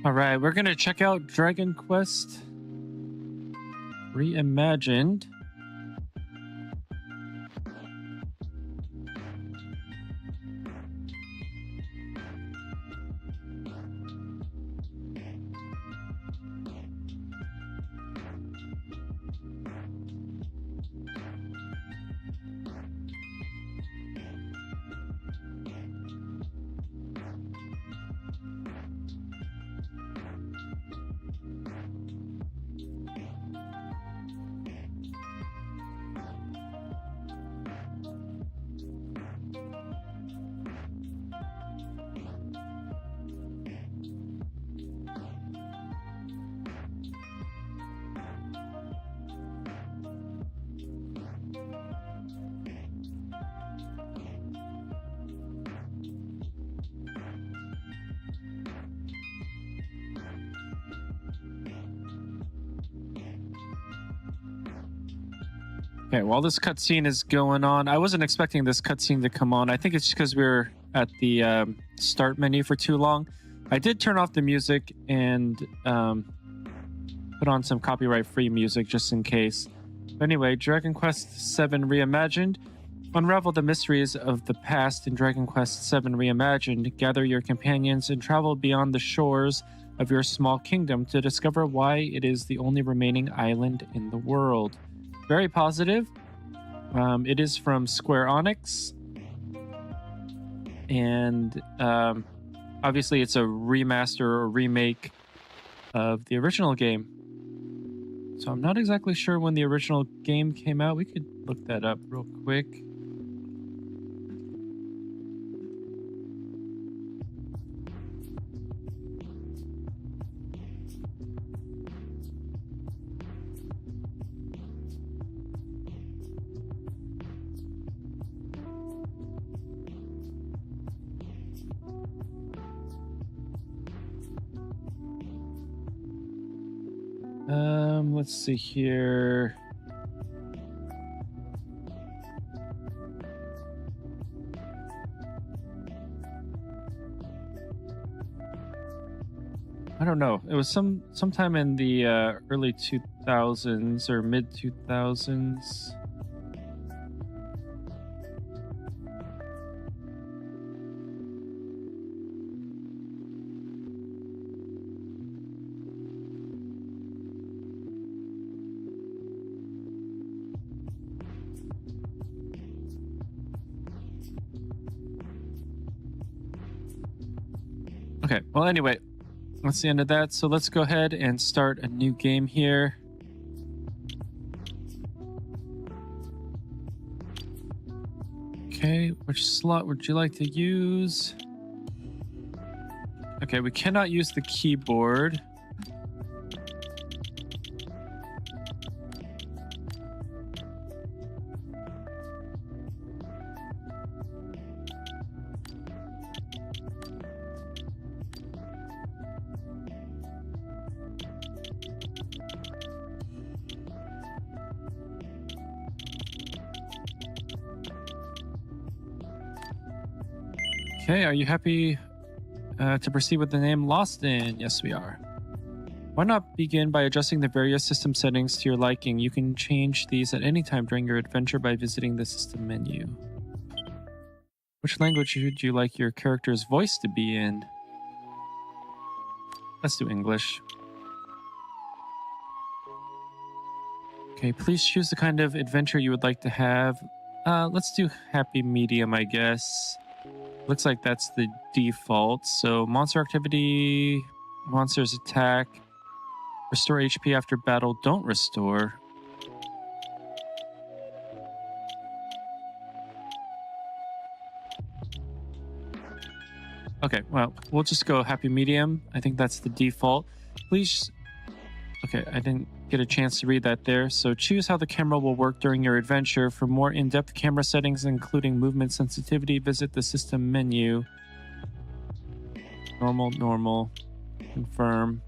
All right, we're going to check out Dragon Quest Reimagined. Okay, while this cutscene is going on, I wasn't expecting this cutscene to come on. I think it's because we were at the start menu for too long. I did turn off the music and put on some copyright-free music just in case. But anyway, Dragon Quest VII Reimagined. Unravel the mysteries of the past in Dragon Quest VII Reimagined. Gather your companions and travel beyond the shores of your small kingdom to discover why it is the only remaining island in the world. Very positive. It is from Square Enix. And obviously it's a remaster or remake of the original game. So I'm not exactly sure when the original game came out. We could look that up real quick. Let's see here. I don't know. It was sometime in the early 2000s or mid 2000s. Okay, well, anyway, that's the end of that. So let's go ahead and start a new game here. Okay, which slot would you like to use? Okay, we cannot use the keyboard. Okay, are you happy to proceed with the name Lost In? Yes, we are. Why not begin by adjusting the various system settings to your liking? You can change these at any time during your adventure by visiting the system menu. Which language would you like your character's voice to be in? Let's do English. Okay, please choose the kind of adventure you would like to have. Let's do happy medium, I guess. Looks like that's the default. So monster activity, monsters attack, restore HP after battle, don't restore. Okay, well, we'll just go happy medium. I think that's the default. Please... Okay, I didn't get a chance to read that there. So choose how the camera will work during your adventure. For more in-depth camera settings, including movement sensitivity, visit the system menu. Normal, normal, confirm.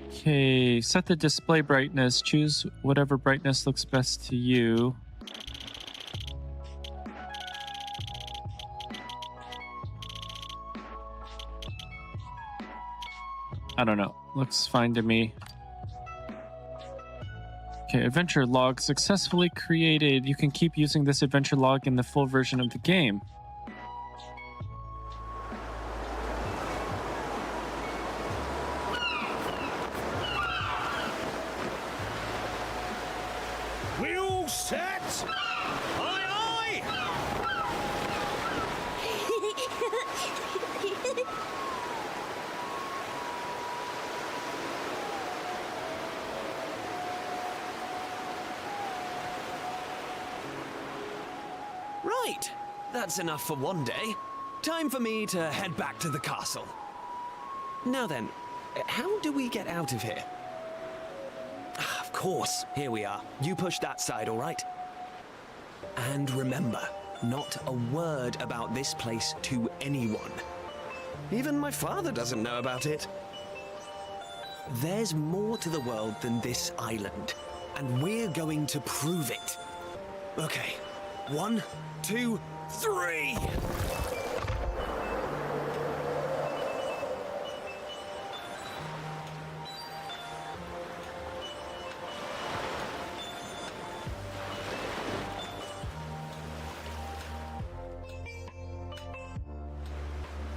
Okay, set the display brightness. Choose whatever brightness looks best to you. I don't know. Looks fine to me. Okay, adventure log successfully created. You can keep using this adventure log in the full version of the game. We all set? Aye, Right, that's enough for one day. Time for me to head back to the castle. Now then, how do we get out of here? Of course, here we are. You push that side, all right? And remember, not a word about this place to anyone. Even my father doesn't know about it. There's more to the world than this island, and we're going to prove it. Okay, 1, 2, 3!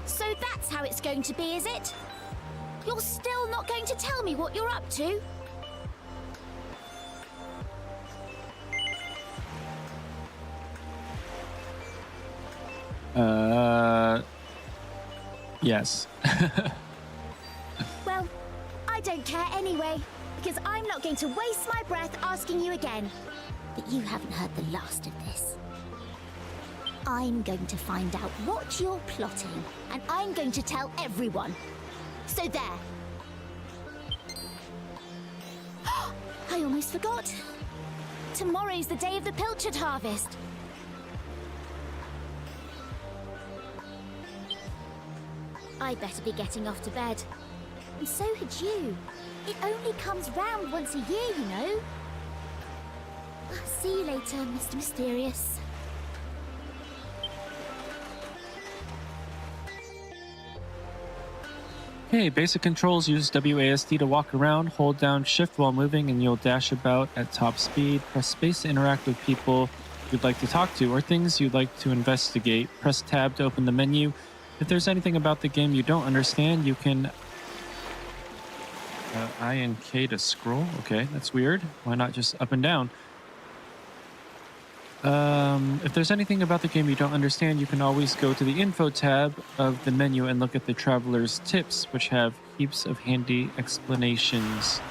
So that's how it's going to be, is it? You're still not going to tell me what you're up to? Yes. Well, I don't care anyway, because I'm not going to waste my breath asking you again. But you haven't heard the last of this. I'm going to find out what you're plotting, and I'm going to tell everyone. So there. I almost forgot. Tomorrow's the day of the pilchard harvest. I'd better be getting off to bed. And so had you. It only comes round once a year, you know. See you later, Mr. Mysterious. Okay, basic controls. Use WASD to walk around. Hold down shift while moving and you'll dash about at top speed. Press space to interact with people you'd like to talk to or things you'd like to investigate. Press tab to open the menu. If there's anything about the game you don't understand, you can I and K to scroll. Okay, that's weird. Why not just up and down? If there's anything about the game you don't understand, you can always go to the info tab of the menu and look at the traveler's tips, which have heaps of handy explanations.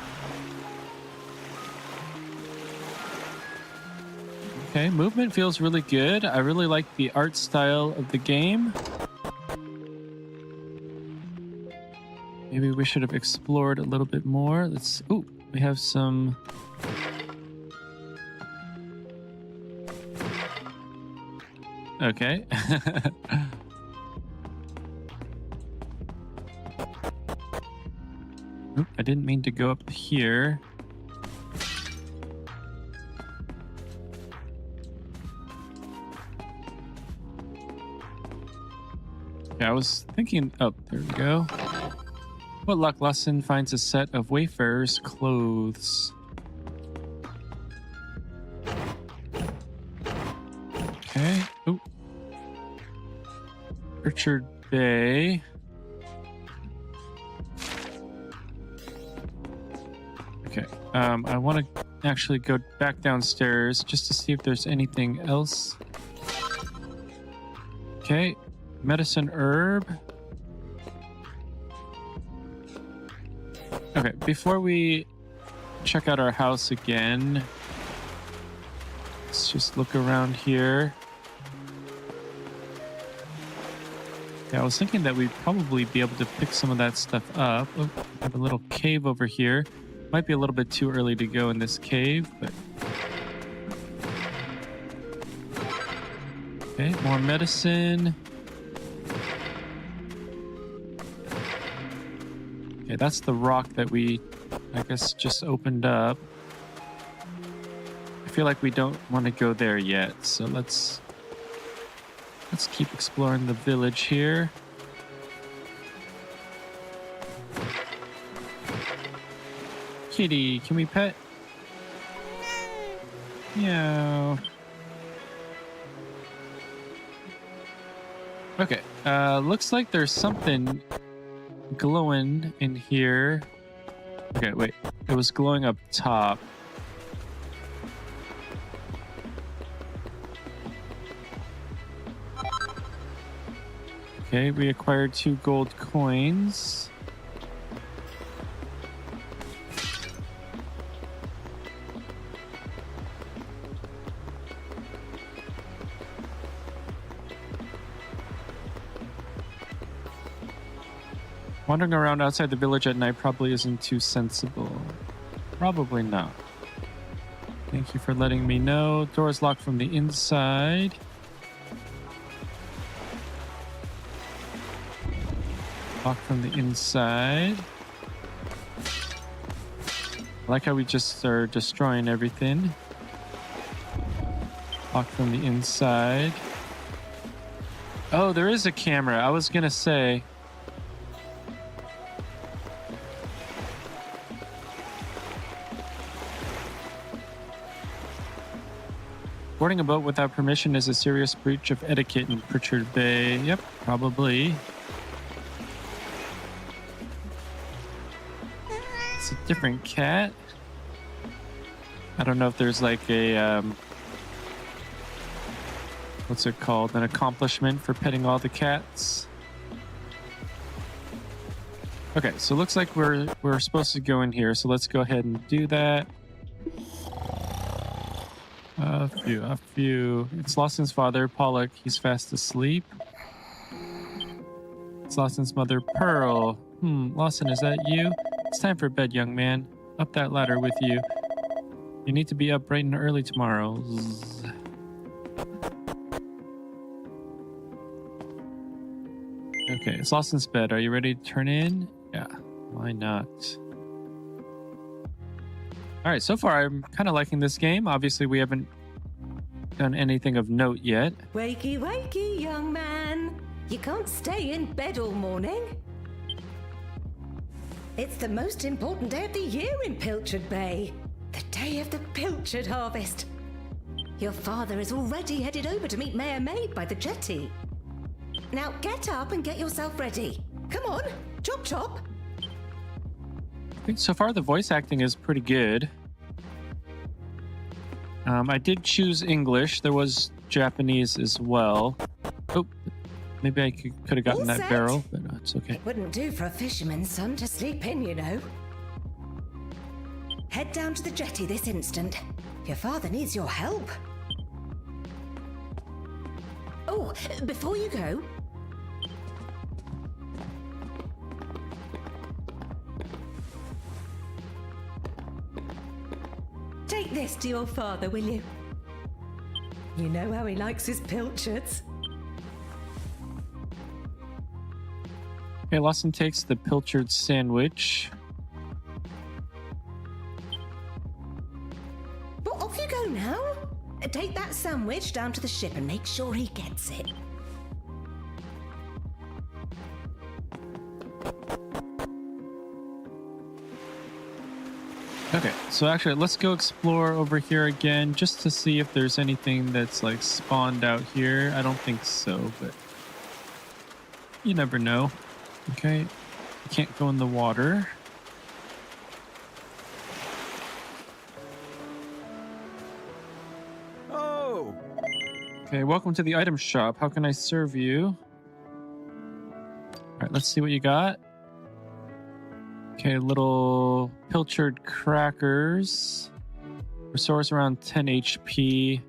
Okay, movement feels really good. I really like the art style of the game. Maybe we should have explored a little bit more. Let's... Ooh, we have some... Okay. Oop, I didn't mean to go up here. Yeah, I was thinking... Oh, there we go. What luck lesson finds a set of wayfarer's clothes? Okay. Ooh. Orchard Bay. Okay. I want to actually go back downstairs just to see if there's anything else. Okay. Medicine herb. Okay, before we check out our house again, let's just look around here. Yeah, I was thinking that we'd probably be able to pick some of that stuff up. Oh, we have a little cave over here. Might be a little bit too early to go in this cave, but... Okay, more medicine. Okay, that's the rock that we, I guess, just opened up. I feel like we don't want to go there yet, so let's keep exploring the village here. kitty. Can we pet? Meow. Okay. Looks like there's something glowing in here. Okay, wait. It was glowing up top. Okay, we acquired 2 gold coins. Wandering around outside the village at night probably isn't too sensible. Probably not. Thank you for letting me know. Door's locked from the inside. Locked from the inside. I like how we just are destroying everything. Locked from the inside. Oh, there is a camera. I was gonna say. Boarding a boat without permission is a serious breach of etiquette in Pritchard Bay. Yep, probably. It's a different cat. I don't know if there's like a, what's it called? An accomplishment for petting all the cats. Okay, so looks like we're supposed to go in here. So let's go ahead and do that. A few. It's Lawson's father, Pollock. He's fast asleep. It's Lawson's mother, Pearl. Lawson, is that you? It's time for bed, young man. Up that ladder with you. You need to be up bright and early tomorrow. Zzz. Okay, it's Lawson's bed. Are you ready to turn in? Yeah, why not? All right, so far I'm kind of liking this game. Obviously, we haven't done anything of note yet. Wakey, wakey, young man. You can't stay in bed all morning. It's the most important day of the year in Pilchard Bay. The day of the pilchard harvest. Your father is already headed over to meet Mayor Maid by the jetty. Now get up and get yourself ready. Come on, chop chop. I think so far the voice acting is pretty good. I did choose English. There was Japanese as well. Oh, maybe I could have gotten that barrel, but no, it's okay. It wouldn't do for a fisherman's son to sleep in, you know. Head down to the jetty this instant. Your father needs your help. Oh, before you go... Take this to your father, will you? You know how he likes his pilchards. Okay, Lawson takes the pilchard sandwich. Well, off you go now. Take that sandwich down to the ship and make sure he gets it. Okay, so actually, let's go explore over here again just to see if there's anything that's like spawned out here. I don't think so, but you never know. Okay, you can't go in the water. Oh! Okay, welcome to the item shop. How can I serve you? All right, let's see what you got. Okay, little pilchard crackers. Restores around 10 HP.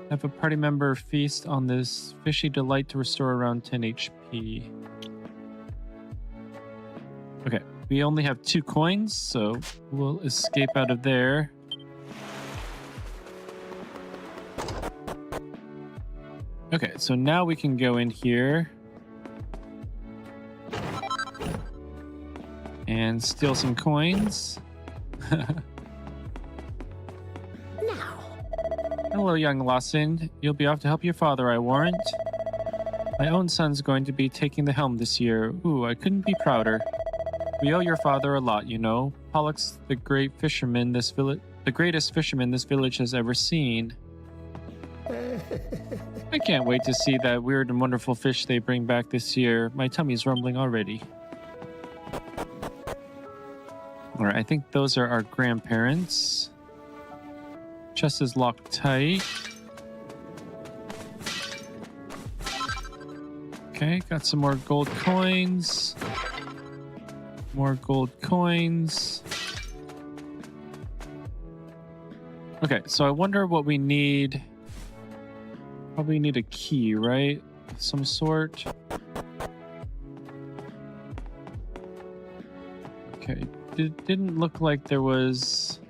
Have a party member feast on this fishy delight to restore around 10 HP. Okay, we only have 2 coins, so we'll escape out of there. Okay, so now we can go in here and steal some coins. Now. Hello, young Lawson. You'll be off to help your father, I warrant. My own son's going to be taking the helm this year. Ooh, I couldn't be prouder. We owe your father a lot, you know. Pollock's the great fisherman this village, the greatest fisherman this village has ever seen. I can't wait to see that weird and wonderful fish they bring back this year. My tummy's rumbling already. Alright, I think those are our grandparents. Chest is locked tight. Okay, got some more gold coins. More gold coins. Okay, so I wonder what we need. Probably need a key, right? Some sort. Okay, it didn't look like there was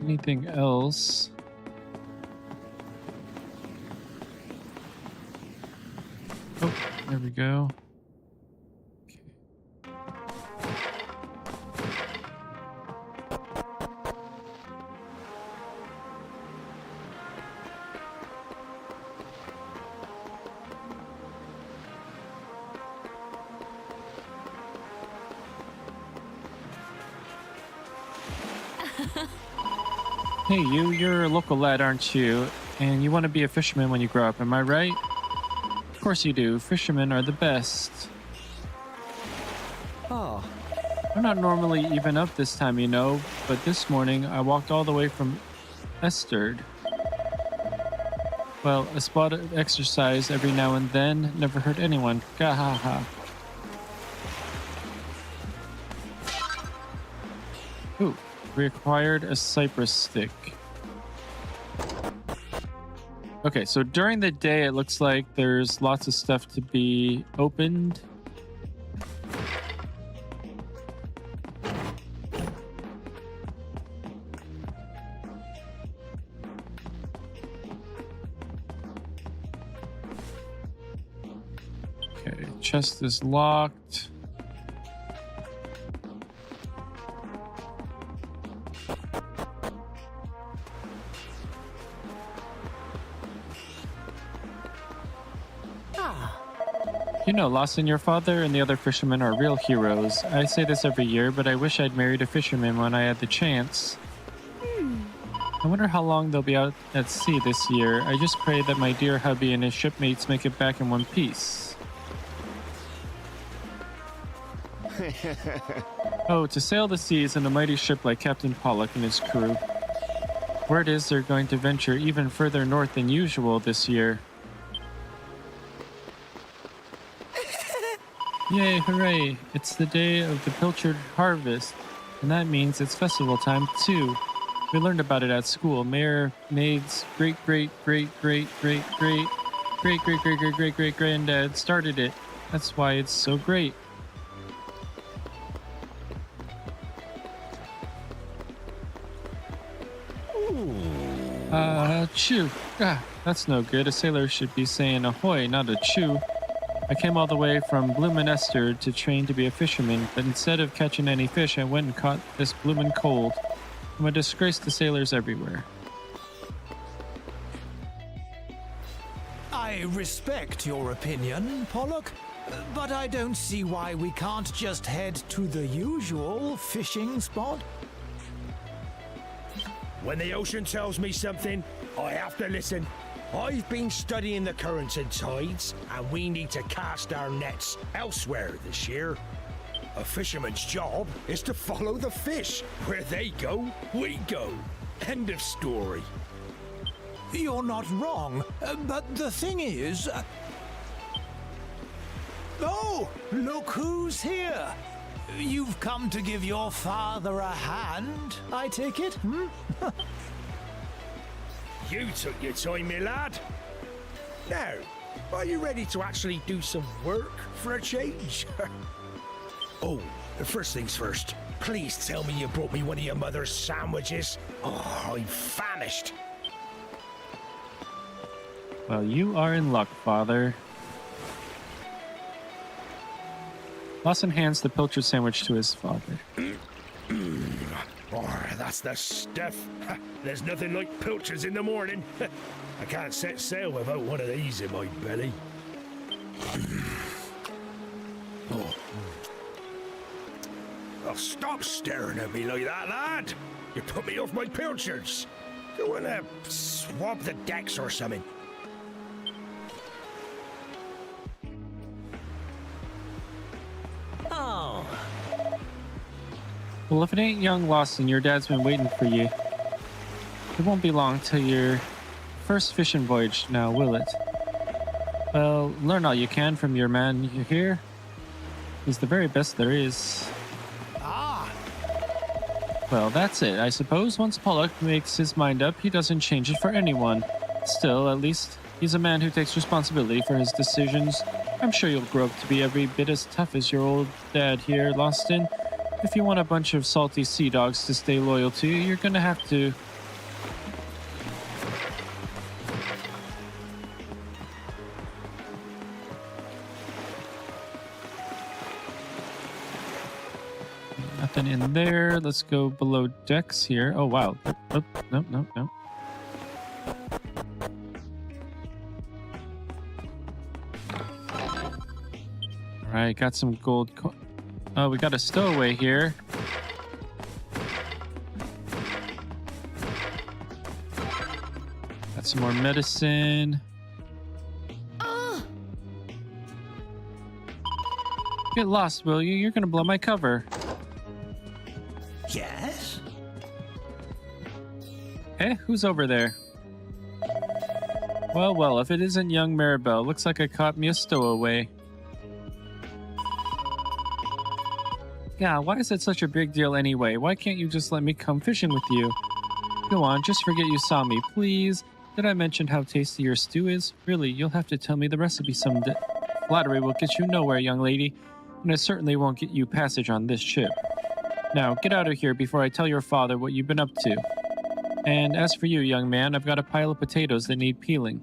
anything else. Oh, there we go. Hey, you're a local lad, aren't you? And you want to be a fisherman when you grow up, am I right? Of course you do. Fishermen are the best. Oh. I'm not normally even up this time, you know, but this morning I walked all the way from Esterd. Well, a spot of exercise every now and then never hurt anyone. Gahaha. Ooh. We acquired a cypress stick. Okay, so during the day, it looks like there's lots of stuff to be opened. Okay, chest is locked. You know, Lawson, your father and the other fishermen are real heroes. I say this every year, but I wish I'd married a fisherman when I had the chance. I wonder how long they'll be out at sea this year. I just pray that my dear hubby and his shipmates make it back in one piece. Oh, to sail the seas in a mighty ship like Captain Pollock and his crew. Word is they're going to venture even further north than usual this year. Yay, hooray! It's the day of the pilchard harvest, and that means it's festival time too. We learned about it at school. Mayor Nade's great granddad started it. That's why it's so great. Chew. Ah, that's no good. A sailor should be saying ahoy, not a chew. I came all the way from bloomin' Esther to train to be a fisherman, but instead of catching any fish, I went and caught this bloomin' cold. I'm a disgrace to sailors everywhere. I respect your opinion, Pollock, but I don't see why we can't just head to the usual fishing spot. When the ocean tells me something, I have to listen. I've been studying the currents and tides, and we need to cast our nets elsewhere this year. A fisherman's job is to follow the fish. Where they go, we go. End of story. You're not wrong, but the thing is... Oh, look who's here. You've come to give your father a hand, I take it, hmm? You took your time, my lad. Now, are you ready to actually do some work for a change? Oh, first things first. Please tell me you brought me one of your mother's sandwiches. Oh, I'm famished. Well, you are in luck, Father. Lawson hands the pilchard sandwich to his father. Oh, that's the stuff. There's nothing like pilchards in the morning. I can't set sail without one of these in my belly. Oh. Oh, stop staring at me like that, lad. You put me off my pilchards. Go and swab the decks or something. Oh, Well, if it ain't young Lawson, your dad's been waiting for you. It won't be long till your first fishing voyage now, will it? Well, learn all you can from your man you hear. He's the very best there is. Ah, Well, that's it. I suppose once Pollock makes his mind up, he doesn't change it for anyone. Still, at least, he's a man who takes responsibility for his decisions. I'm sure you'll grow up to be every bit as tough as your old dad here, Loston. If you want a bunch of salty sea dogs to stay loyal to, you're gonna have to... Nothing in there. Let's go below decks here. Oh, wow. Oh, no, no, no. All right, got some gold. Oh, we got a stowaway here. Got some more medicine. Get lost, will you? You're gonna blow my cover. Yes? Eh? Who's over there? Well, well, if it isn't young Maribel, looks like I caught me a stowaway. Yeah, why is it such a big deal anyway? Why can't you just let me come fishing with you? Go on, just forget you saw me, please. Did I mention how tasty your stew is? Really, you'll have to tell me the recipe someday. Flattery will get you nowhere, young lady, and it certainly won't get you passage on this ship. Now, get out of here before I tell your father what you've been up to. And as for you, young man, I've got a pile of potatoes that need peeling.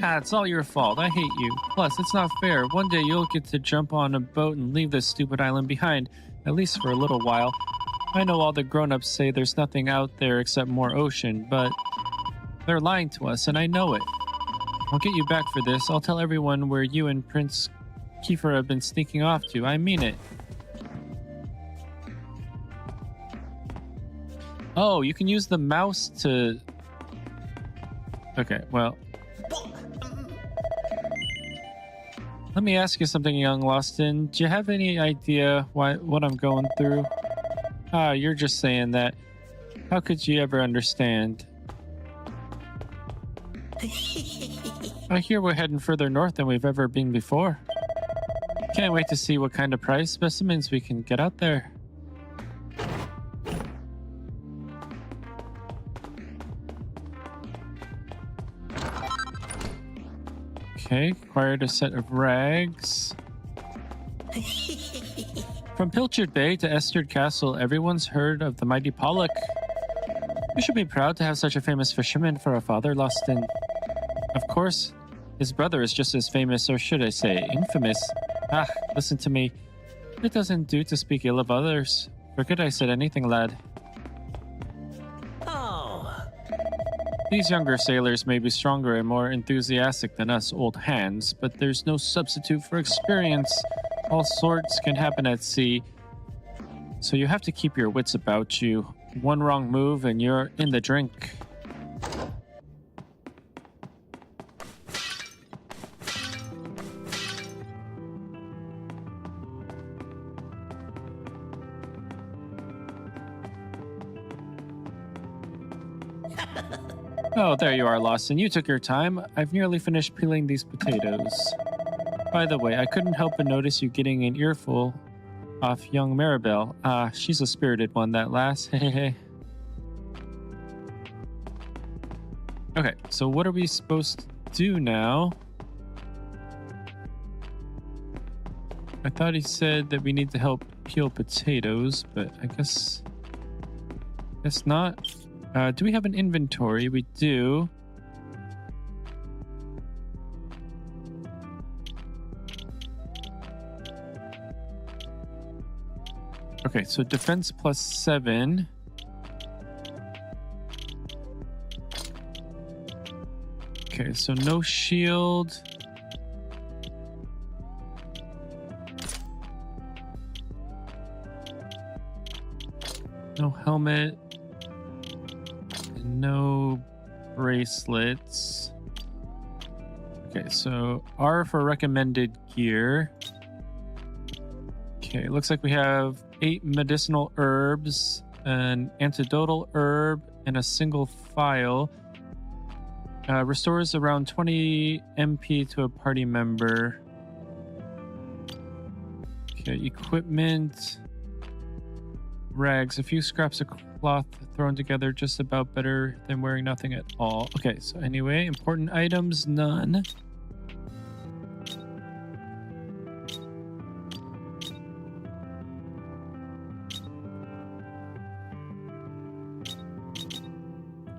Ah, it's all your fault. I hate you. Plus, it's not fair. One day you'll get to jump on a boat and leave this stupid island behind, at least for a little while. I know all the grown-ups say there's nothing out there except more ocean, but they're lying to us, and I know it. I'll get you back for this. I'll tell everyone where you and Prince Kiefer have been sneaking off to. I mean it. Oh, you can use the mouse to... Okay, well... Let me ask you something, young Loston. Do you have any idea what I'm going through? Ah, you're just saying that. How could you ever understand? I hear we're heading further north than we've ever been before. Can't wait to see what kind of prize specimens we can get out there. Okay, acquired a set of rags. From Pilchard Bay to Esterd Castle, everyone's heard of the mighty Pollock. We should be proud to have such a famous fisherman for a father, Loston. Of course, his brother is just as famous, or should I say, infamous. Ah, listen to me. It doesn't do to speak ill of others. Forget I said anything, lad. These younger sailors may be stronger and more enthusiastic than us old hands, but there's no substitute for experience. All sorts can happen at sea, so you have to keep your wits about you. One wrong move and you're in the drink. Oh, there you are, Lawson. You took your time. I've nearly finished peeling these potatoes. By the way, I couldn't help but notice you getting an earful off young Maribel. Ah, she's a spirited one, that lass. Hehehe. Okay, so what are we supposed to do now? I thought he said that we need to help peel potatoes, but I guess not. Do we have an inventory? We do. Okay, so defense +7. Okay, so no shield. No helmet. And no bracelets. Okay, so R for recommended gear. Okay, looks like we have 8 medicinal herbs, an antidotal herb, and a single file. Restores around 20 MP to a party member. Okay, equipment. Rags. A few scraps of cloth thrown together, just about better than wearing nothing at all. Okay, so anyway, important items, none.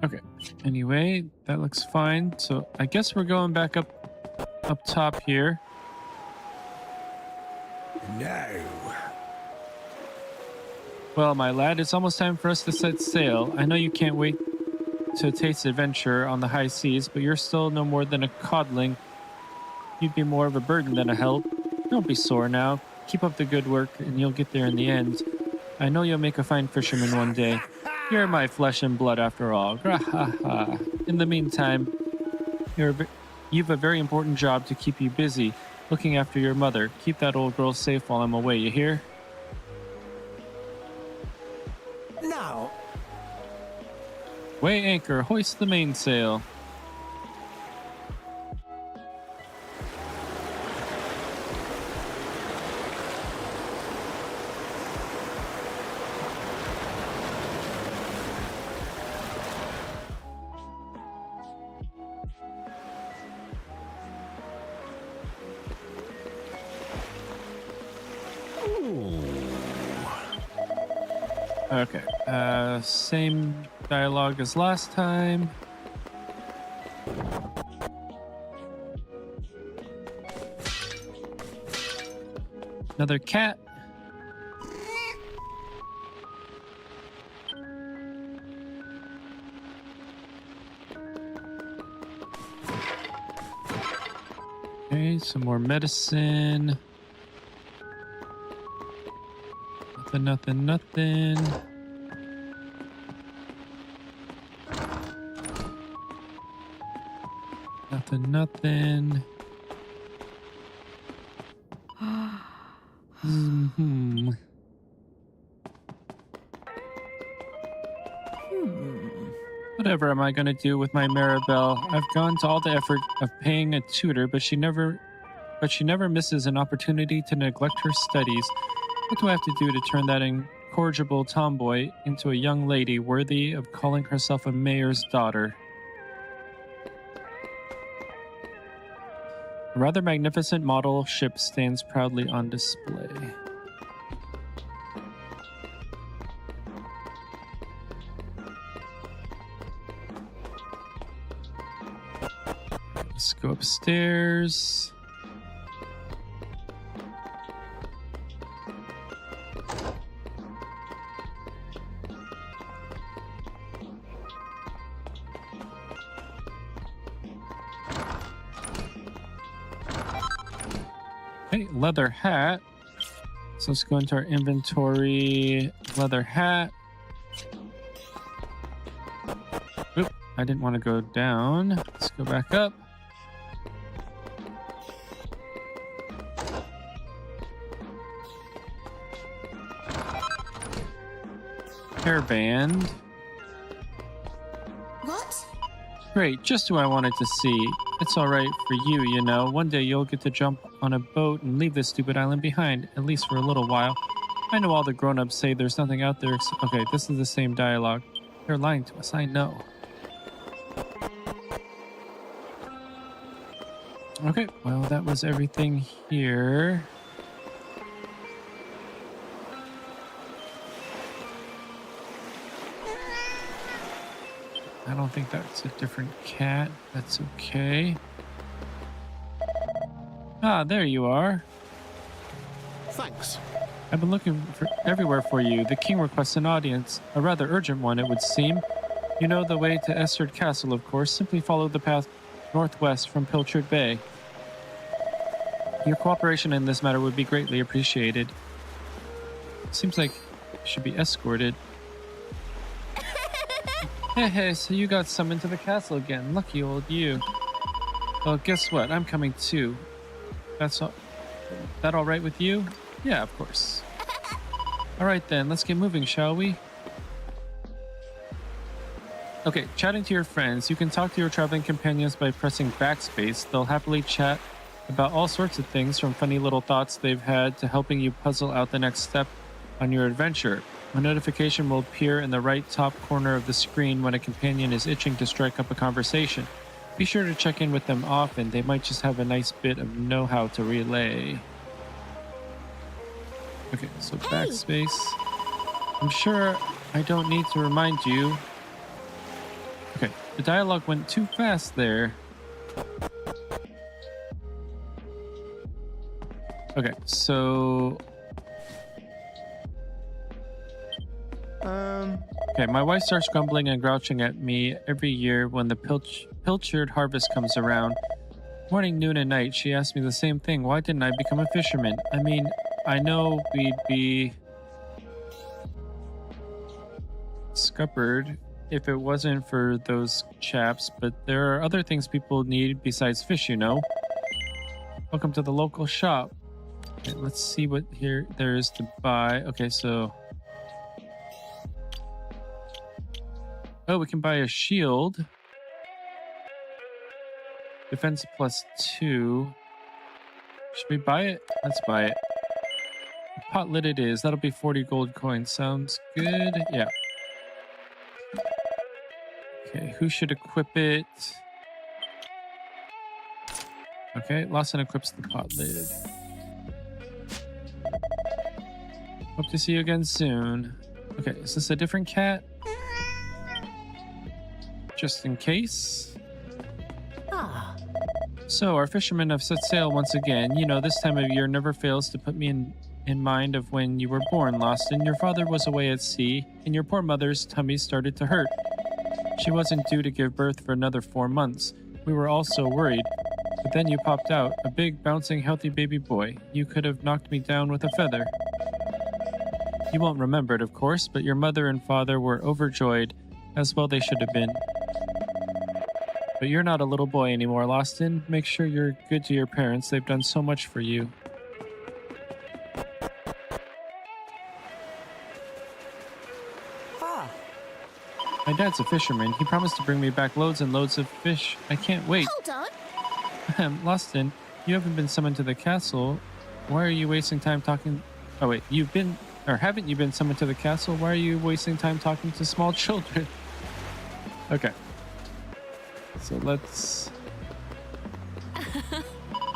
Okay, anyway, that looks fine. So I guess we're going back up top here. No. Well, my lad, it's almost time for us to set sail. I know you can't wait to taste adventure on the high seas, but you're still no more than a codling. You'd be more of a burden than a help. Don't be sore now. Keep up the good work, and you'll get there in the end. I know you'll make a fine fisherman one day. You're my flesh and blood after all. In the meantime, you've a very important job to keep you busy, looking after your mother. Keep that old girl safe while I'm away, you hear? Now, Weigh anchor, hoist the mainsail. Okay, same dialogue as last time. Another cat. Okay, some more medicine. Nothing. Nothing. Whatever am I going to do with my Maribel? I've gone to all the effort of paying a tutor, but she never misses an opportunity to neglect her studies. What do I have to do to turn that incorrigible tomboy into a young lady worthy of calling herself a mayor's daughter? A rather magnificent model ship stands proudly on display. Let's go upstairs. Okay, leather hat. So let's go into our inventory. Leather hat. Oop, I didn't want to go down. Let's go back up. Hairband. What? Great, just who I wanted to see. It's all right for you, you know. One day you'll get to jump on a boat and leave this stupid island behind, at least for a little while. I know all the grown-ups say there's nothing out there. Okay, this is the same dialogue. They're lying to us, I know. Okay, well, that was everything here. I don't think that's a different cat. That's okay. Ah, there you are. Thanks. I've been looking everywhere for you. The king requests an audience. A rather urgent one, it would seem. You know the way to Esterd Castle, of course. Simply follow the path northwest from Pilchard Bay. Your cooperation in this matter would be greatly appreciated. Seems like you should be escorted. Hey, so you got summoned to the castle again. Lucky old you. Well, guess what? I'm coming too. That's all. That all right with you? Yeah, of course. All right then, let's get moving, shall we? Okay, chatting to your friends. You can talk to your traveling companions by pressing backspace. They'll happily chat about all sorts of things, from funny little thoughts they've had to helping you puzzle out the next step on your adventure. A notification will appear in the right top corner of the screen when a companion is itching to strike up a conversation. Be sure to check in with them often. They might just have a nice bit of know-how to relay. Okay, so backspace. I'm sure I don't need to remind you. Okay, the dialogue went too fast there. Okay, so... Okay, my wife starts grumbling and grouching at me every year when the pilchard harvest comes around. Morning, noon, and night, she asks me the same thing. Why didn't I become a fisherman? I mean, I know we'd be scuppered if it wasn't for those chaps, but there are other things people need besides fish, you know. Welcome to the local shop. Okay, let's see what here there is to buy. Okay, so... Oh, we can buy a shield. Defense +2. Should we buy it? Let's buy it. Pot lid it is. That'll be 40 gold coins. Sounds good. Yeah. Okay, who should equip it? Okay, Lawson equips the pot lid. Hope to see you again soon. Okay, is this a different cat? Just in case. So, our fishermen have set sail once again. You know, this time of year never fails to put me in mind of when you were born, Lawson. Your father was away at sea, and your poor mother's tummy started to hurt. She wasn't due to give birth for another 4 months. We were all so worried. But then you popped out, a big, bouncing, healthy baby boy. You could have knocked me down with a feather. You won't remember it, of course, but your mother and father were overjoyed, as well they should have been. But you're not a little boy anymore, Lawson. Make sure you're good to your parents. They've done so much for you. My dad's a fisherman. He promised to bring me back loads and loads of fish. I can't wait. Hold on. Lawson, you haven't been summoned to the castle. Why are you wasting time talking... Oh, wait. Haven't you been summoned to the castle? Why are you wasting time talking to small children? Okay. So let's...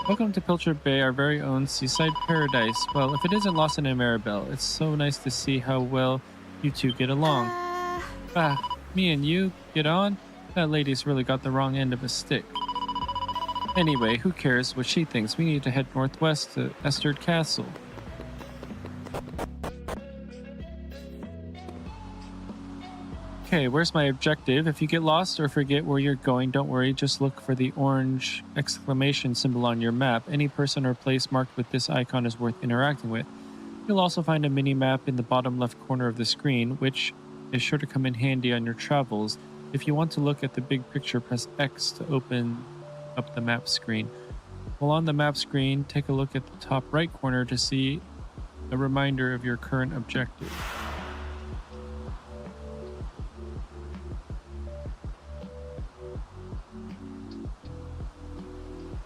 Welcome to Pilchard Bay, our very own seaside paradise. Well, if it isn't Lawson and Maribel, it's so nice to see how well you two get along. Me and you get on? That lady's really got the wrong end of a stick. Anyway, who cares what she thinks? We need to head northwest to Esterd Castle. Okay, where's my objective? If you get lost or forget where you're going, don't worry. Just look for the orange exclamation symbol on your map. Any person or place marked with this icon is worth interacting with. You'll also find a mini-map in the bottom left corner of the screen, which is sure to come in handy on your travels. If you want to look at the big picture, press X to open up the map screen. While on the map screen, take a look at the top right corner to see a reminder of your current objective.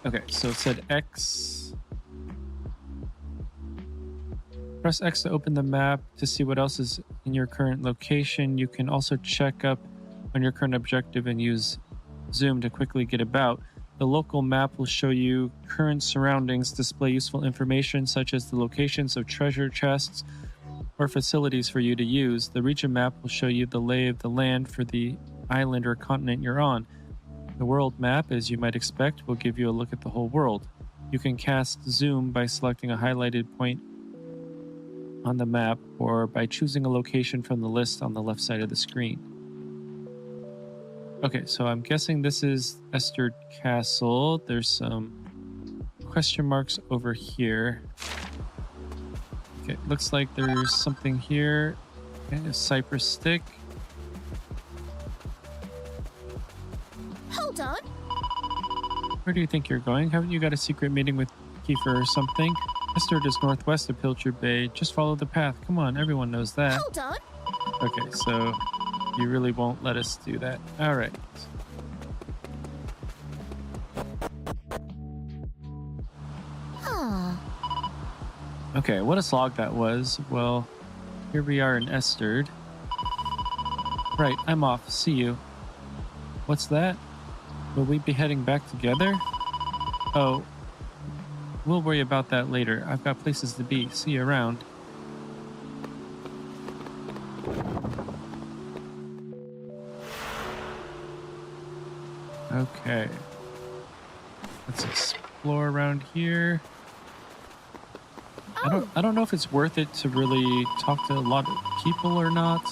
Okay, so it said X. Press X to open the map to see what else is in your current location. You can also check up on your current objective and use zoom to quickly get about. The local map will show you current surroundings, display useful information such as the locations of treasure chests or facilities for you to use. The region map will show you the lay of the land for the island or continent you're on. The world map, as you might expect, will give you a look at the whole world. You can cast zoom by selecting a highlighted point on the map or by choosing a location from the list on the left side of the screen. Okay, so I'm guessing this is Esterd Castle. There's some question marks over here. Okay, looks like there's something here. Okay, a cypress stick. Where do you think you're going? Haven't you got a secret meeting with Kiefer or something? Esterd is northwest of Pilchard Bay. Just follow the path. Come on, everyone knows that. Hold on. Okay, so you really won't let us do that. All right. Ah. Okay, what a slog that was. Well, here we are in Esterd. Right, I'm off. See you. What's that? Will we be heading back together? Oh, we'll worry about that later. I've got places to be. See you around. Okay. Let's explore around here. I don't know if it's worth it to really talk to a lot of people or not.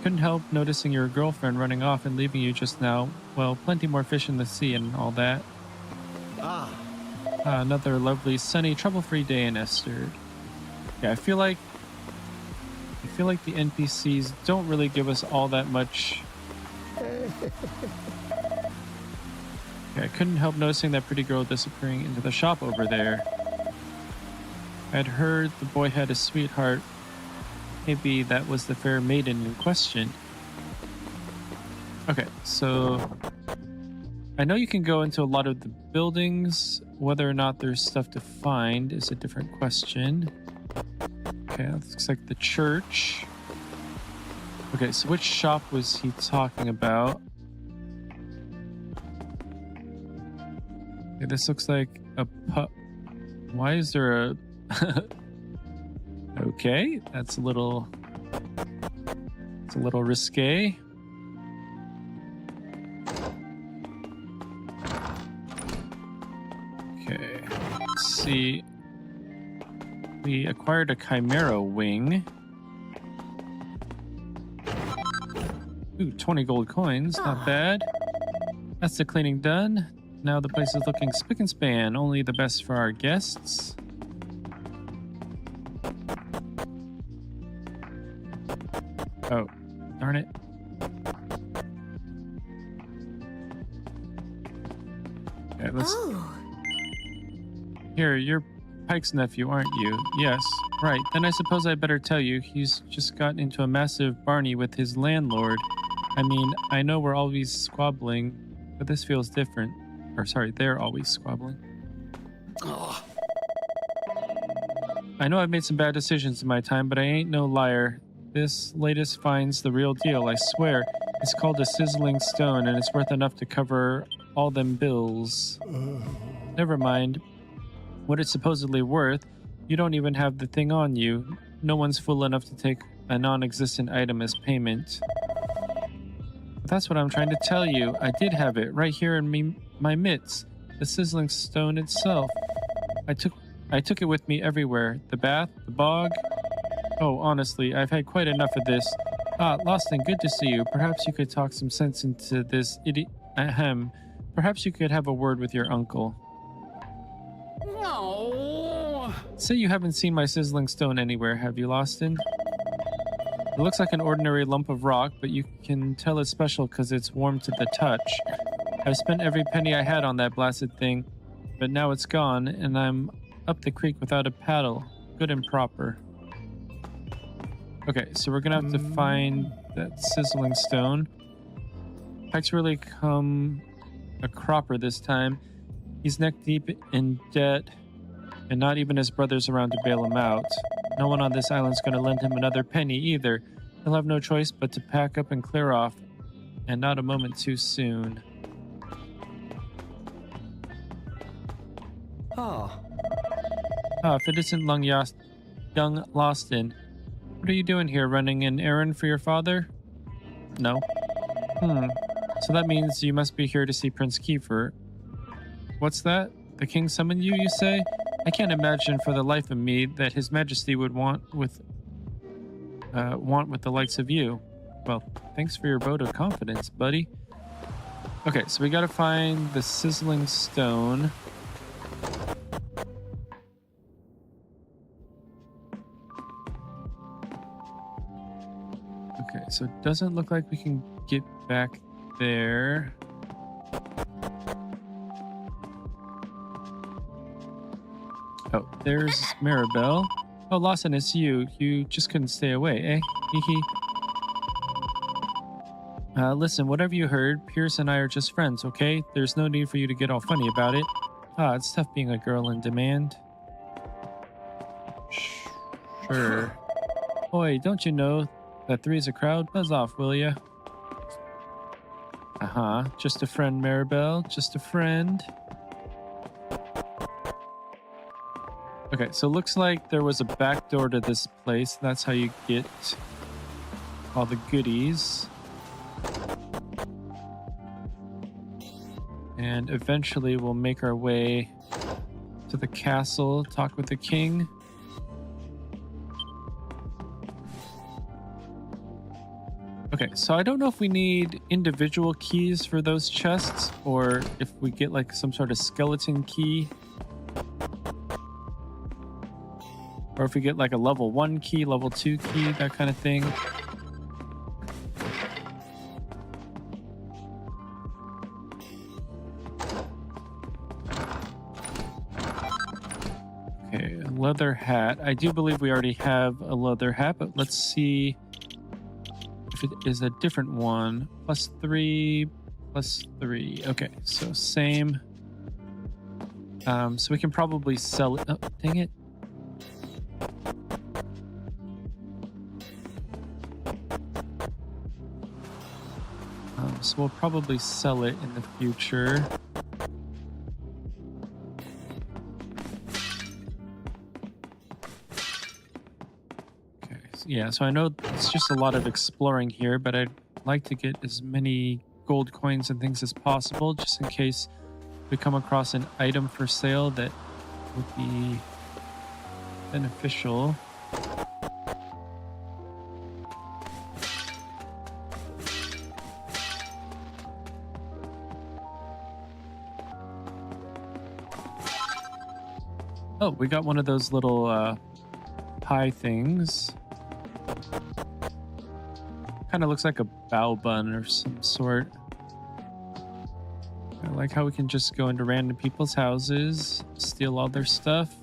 Couldn't help noticing your girlfriend running off and leaving you just now. Well, plenty more fish in the sea and all that. Another lovely, sunny, trouble-free day in Esterd. Yeah, I feel like the NPCs don't really give us all that much. Yeah, I couldn't help noticing that pretty girl disappearing into the shop over there. I'd heard the boy had a sweetheart. Maybe that was the fair maiden in question. Okay, so I know you can go into a lot of the buildings. Whether or not there's stuff to find is a different question. Okay, that looks like the church. Okay, so which shop was he talking about? Okay, this looks like a pub. Why is there a... Okay, that's a little... It's a little risque. Okay, let's see. We acquired a Chimera wing. Ooh, 20 gold coins, not bad. That's the cleaning done. Now the place is looking spick and span, only the best for our guests. Oh, darn it. Okay, let's... Here, you're Pike's nephew, aren't you? Yes. Right, then I suppose I better tell you, he's just gotten into a massive barney with his landlord. I mean, I know we're always squabbling, but this feels different. Or sorry, they're always squabbling. Oh. I know I've made some bad decisions in my time, but I ain't no liar. This latest find's the real deal, I swear. It's called a sizzling stone, and it's worth enough to cover all them bills. Never mind what it's supposedly worth. You don't even have the thing on you. No one's fool enough to take a non-existent item as payment. But that's what I'm trying to tell you. I did have it right here in my mitts. The sizzling stone itself. I took it with me everywhere. The bath, the bog. Oh, honestly, I've had quite enough of this. Ah, Loston, good to see you. Perhaps you could talk some sense into this idiot. Ahem. Perhaps you could have a word with your uncle. No. Say you haven't seen my sizzling stone anywhere, have you, Loston? It looks like an ordinary lump of rock, but you can tell it's special because it's warm to the touch. I've spent every penny I had on that blasted thing, but now it's gone, and I'm up the creek without a paddle. Good and proper. Okay, so we're gonna have to find that sizzling stone. Pike's really come a cropper this time. He's neck deep in debt, and not even his brother's around to bail him out. No one on this island's gonna lend him another penny either. He'll have no choice but to pack up and clear off, and not a moment too soon. Oh. Ah, if it isn't young Loston. What are you doing here, running an errand for your father? No. So that means you must be here to see Prince Kiefer. What's that? The king summoned you, you say? I can't imagine for the life of me that His Majesty would want with the likes of you. Well, thanks for your vote of confidence, buddy. Okay, so we gotta find the sizzling stone. Okay, so it doesn't look like we can get back there. Oh, there's Maribel. Oh, Lawson, it's you. You just couldn't stay away, eh? Hee. Listen, whatever you heard, Pierce and I are just friends, okay? There's no need for you to get all funny about it. It's tough being a girl in demand. Sure. Boy, don't you know that 3 is a crowd? Buzz off, will ya? Just a friend, Maribel. Just a friend. Okay, so it looks like there was a back door to this place. That's how you get all the goodies. And eventually we'll make our way to the castle, talk with the king. Okay, so I don't know if we need individual keys for those chests or if we get like some sort of skeleton key. Or if we get like a level 1 key, level 2 key, that kind of thing. Okay, a leather hat. I do believe we already have a leather hat, but let's see if it is a different one. +3, +3. Okay, so same. So we can probably sell it. Oh, dang it. So we'll probably sell it in the future. Okay, yeah, so I know it's just a lot of exploring here, but I'd like to get as many gold coins and things as possible, just in case we come across an item for sale that would be beneficial. Oh, we got one of those little pie things. Kind of looks like a bao bun or some sort. I like how we can just go into random people's houses, steal all their stuff.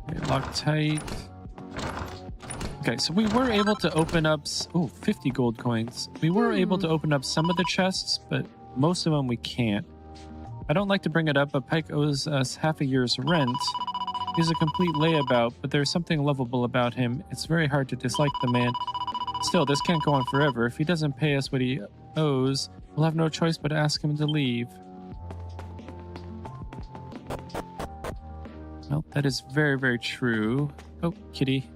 Okay, lock tight. Okay, so we were able to open up... 50 gold coins. We were able to open up some of the chests, but most of them we can't. I don't like to bring it up, but Pike owes us half a year's rent. He's a complete layabout, but there's something lovable about him. It's very hard to dislike the man. Still, this can't go on forever. If he doesn't pay us what he owes, we'll have no choice but to ask him to leave. Well, that is very, very true. Oh, kitty.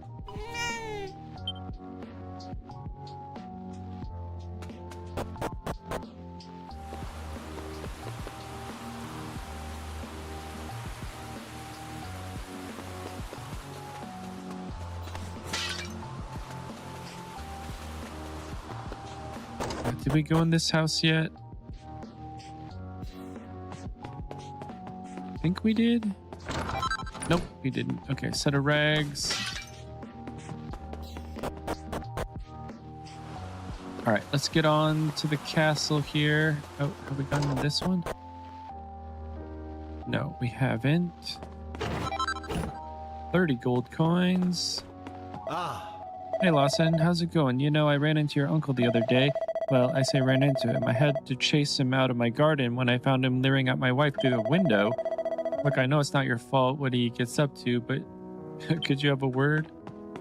Did we go in this house yet? I think we did. Nope, we didn't. Okay, set of rags. All right, let's get on to the castle here. Oh, have we gone to this one? No, we haven't. 30 gold coins. Hey, Lawson, how's it going? You know, I ran into your uncle the other day. Well, I say ran into him. I had to chase him out of my garden when I found him leering at my wife through the window. Look, I know it's not your fault what he gets up to, but could you have a word?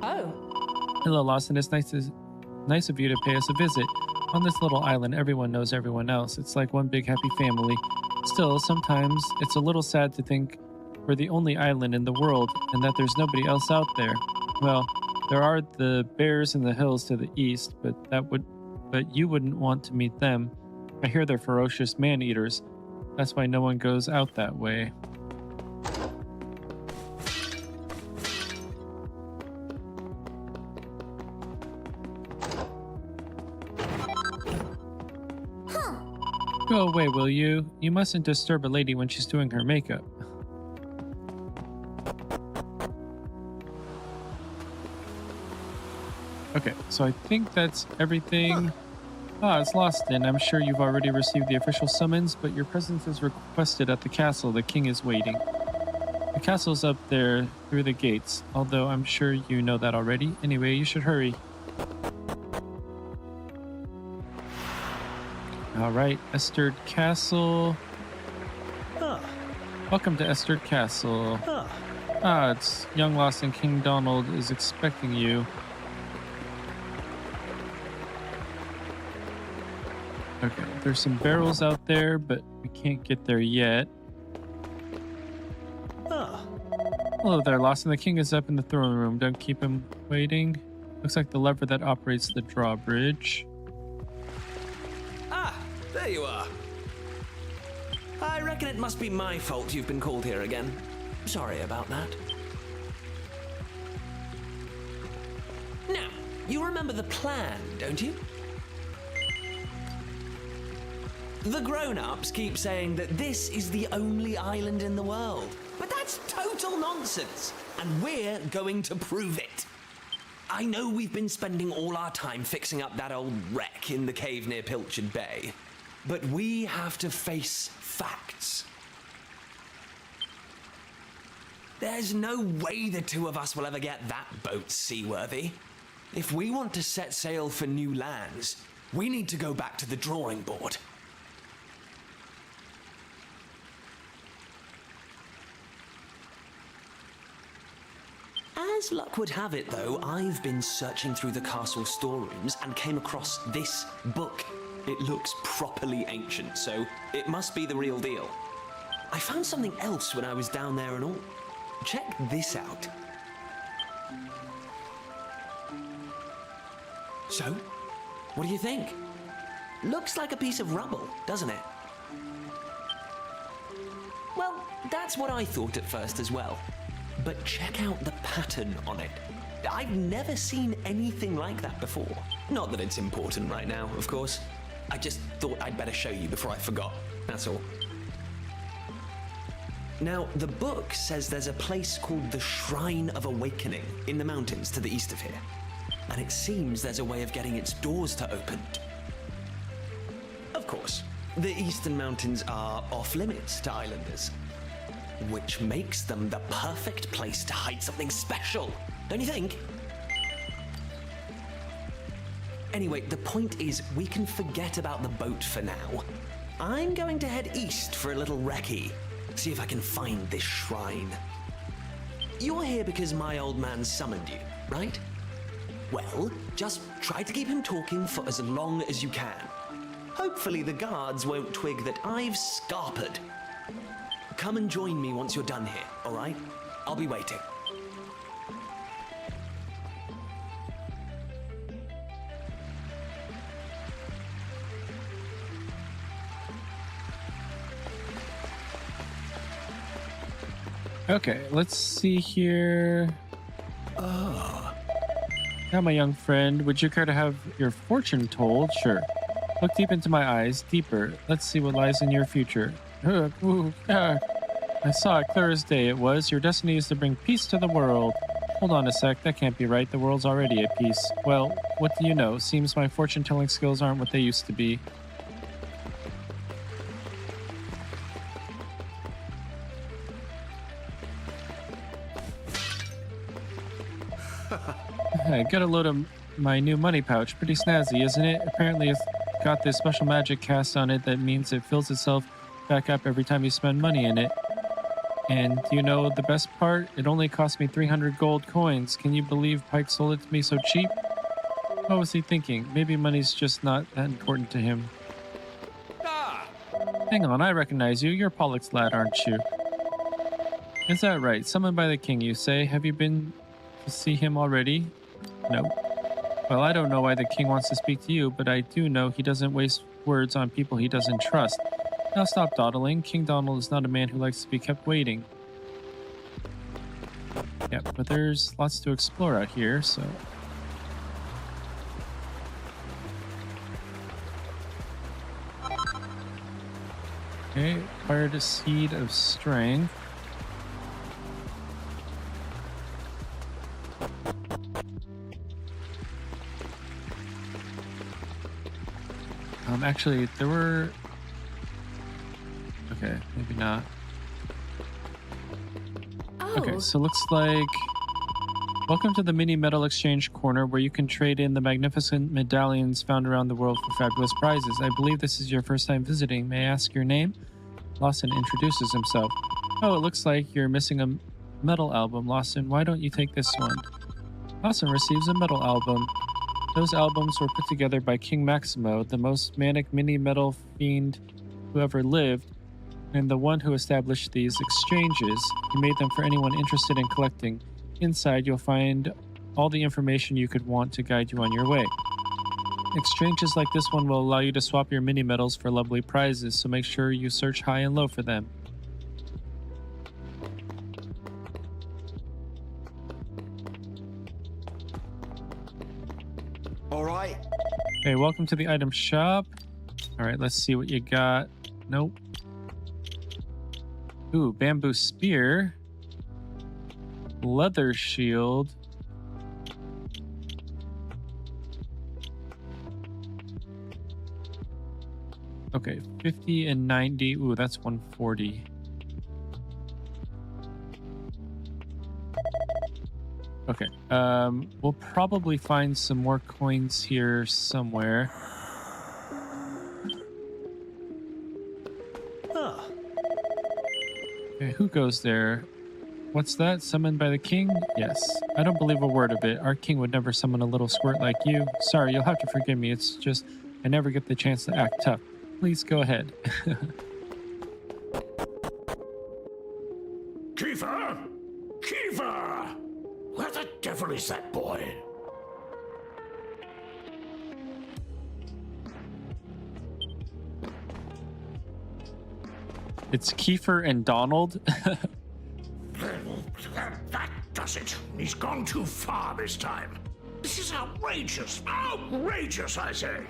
Oh. Hello, Lawson. It's nice of you to pay us a visit. On this little island, everyone knows everyone else. It's like one big happy family. Still, sometimes it's a little sad to think we're the only island in the world and that there's nobody else out there. Well, there are the bears in the hills to the east, but you wouldn't want to meet them. I hear they're ferocious man-eaters. That's why no one goes out that way. Go away, will you? You mustn't disturb a lady when she's doing her makeup. Okay, so I think that's everything. It's Lawson. I'm sure you've already received the official summons, but your presence is requested at the castle. The king is waiting. The castle's up there through the gates, although I'm sure you know that already. Anyway, you should hurry. Alright, Esterd Castle. Welcome to Esterd Castle. It's young Lost and King Donald is expecting you. Okay, there's some barrels out there, but we can't get there yet. Hello there, Lost, and the king is up in the throne room. Don't keep him waiting. Looks like the lever that operates the drawbridge. Ah, there you are. I reckon it must be my fault you've been called here again. Sorry about that. Now, you remember the plan, don't you? The grown-ups keep saying that this is the only island in the world. But that's total nonsense, and we're going to prove it. I know we've been spending all our time fixing up that old wreck in the cave near Pilchard Bay, but we have to face facts. There's no way the two of us will ever get that boat seaworthy. If we want to set sail for new lands, we need to go back to the drawing board. As luck would have it, though, I've been searching through the castle storerooms and came across this book. It looks properly ancient, so it must be the real deal. I found something else when I was down there and all. Check this out. So, what do you think? Looks like a piece of rubble, doesn't it? Well, that's what I thought at first as well. But check out the pattern on it. I've never seen anything like that before. Not that it's important right now, of course. I just thought I'd better show you before I forgot, that's all. Now, the book says there's a place called the Shrine of Awakening in the mountains to the east of here. And it seems there's a way of getting its doors to open. Of course, the eastern mountains are off limits to islanders, which makes them the perfect place to hide something special, don't you think? Anyway, the point is, we can forget about the boat for now. I'm going to head east for a little recce, see if I can find this shrine. You're here because my old man summoned you, right? Well, just try to keep him talking for as long as you can. Hopefully the guards won't twig that I've scarpered. Come and join me once you're done here, all right? I'll be waiting. Okay, let's see here. Now, my young friend, would you care to have your fortune told? Sure. Look deep into my eyes, deeper. Let's see what lies in your future. I saw it clear as day. It was. Your destiny is to bring peace to the world. Hold on a sec. That can't be right. The world's already at peace. Well, what do you know? Seems my fortune-telling skills aren't what they used to be. I got a load of my new money pouch. Pretty snazzy, isn't it? Apparently it's got this special magic cast on it that means it fills itself back up every time you spend money in it. And do you know the best part? It only cost me 300 gold coins. Can you believe Pike sold it to me so cheap? What was he thinking? Maybe money's just not that important to him. Hang on, I recognize you. You're Pollock's lad, aren't you? Is that right? Summoned by the king, you say? Have you been to see him already? No. Well, I don't know why the king wants to speak to you, but I do know he doesn't waste words on people he doesn't trust. Now stop dawdling. King Donald is not a man who likes to be kept waiting. Yeah, but there's lots to explore out here, so... Okay, acquired a seed of strength. Actually, there were... Okay, maybe not. Okay, so looks like... Welcome to the Mini Metal Exchange Corner, where you can trade in the magnificent medallions found around the world for fabulous prizes. I believe this is your first time visiting. May I ask your name? Lawson introduces himself. Oh, it looks like you're missing a metal album. Lawson, why don't you take this one? Lawson receives a metal album. Those albums were put together by King Maximo, the most manic mini metal fiend who ever lived, and the one who established these exchanges. He made them for anyone interested in collecting. Inside, you'll find all the information you could want to guide you on your way. Exchanges like this one will allow you to swap your mini medals for lovely prizes, so make sure you search high and low for them. All right. Okay, welcome to the item shop. All right, let's see what you got. Nope. Ooh, bamboo spear. Leather shield. Okay, 50 and 90. Ooh, that's 140. Okay, we'll probably find some more coins here somewhere. Okay, who goes there? What's that? Summoned by the king? Yes. I don't believe a word of it. Our king would never summon a little squirt like you. Sorry, you'll have to forgive me. It's just I never get the chance to act tough. Please go ahead. Kiefer! Kiefer! Where the devil is that boy? It's Kiefer and Donald. That does it. He's gone too far this time. This is outrageous. Outrageous, I say.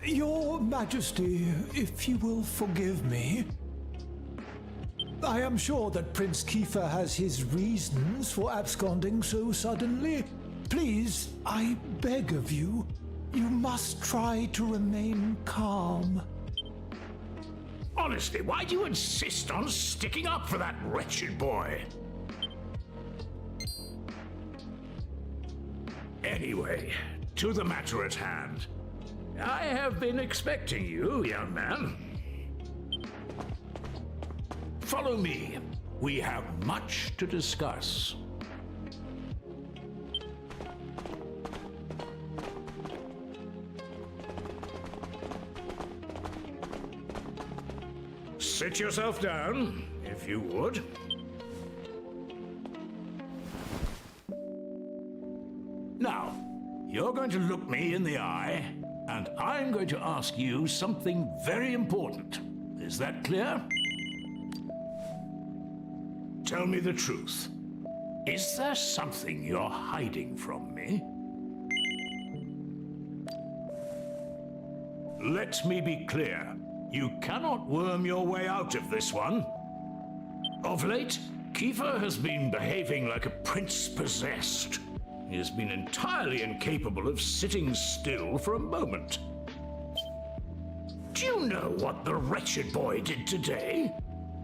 Your Majesty, if you will forgive me, I am sure that Prince Kiefer has his reasons for absconding so suddenly. Please, I beg of you, you must try to remain calm. Honestly, why do you insist on sticking up for that wretched boy? Anyway, to the matter at hand. I have been expecting you, young man. Follow me. We have much to discuss. Sit yourself down, if you would. Now, you're going to look me in the eye, and I'm going to ask you something very important. Is that clear? Tell me the truth. Is there something you're hiding from me? Let me be clear. You cannot worm your way out of this one. Of late, Kiefer has been behaving like a prince possessed. He has been entirely incapable of sitting still for a moment. Do you know what the wretched boy did today?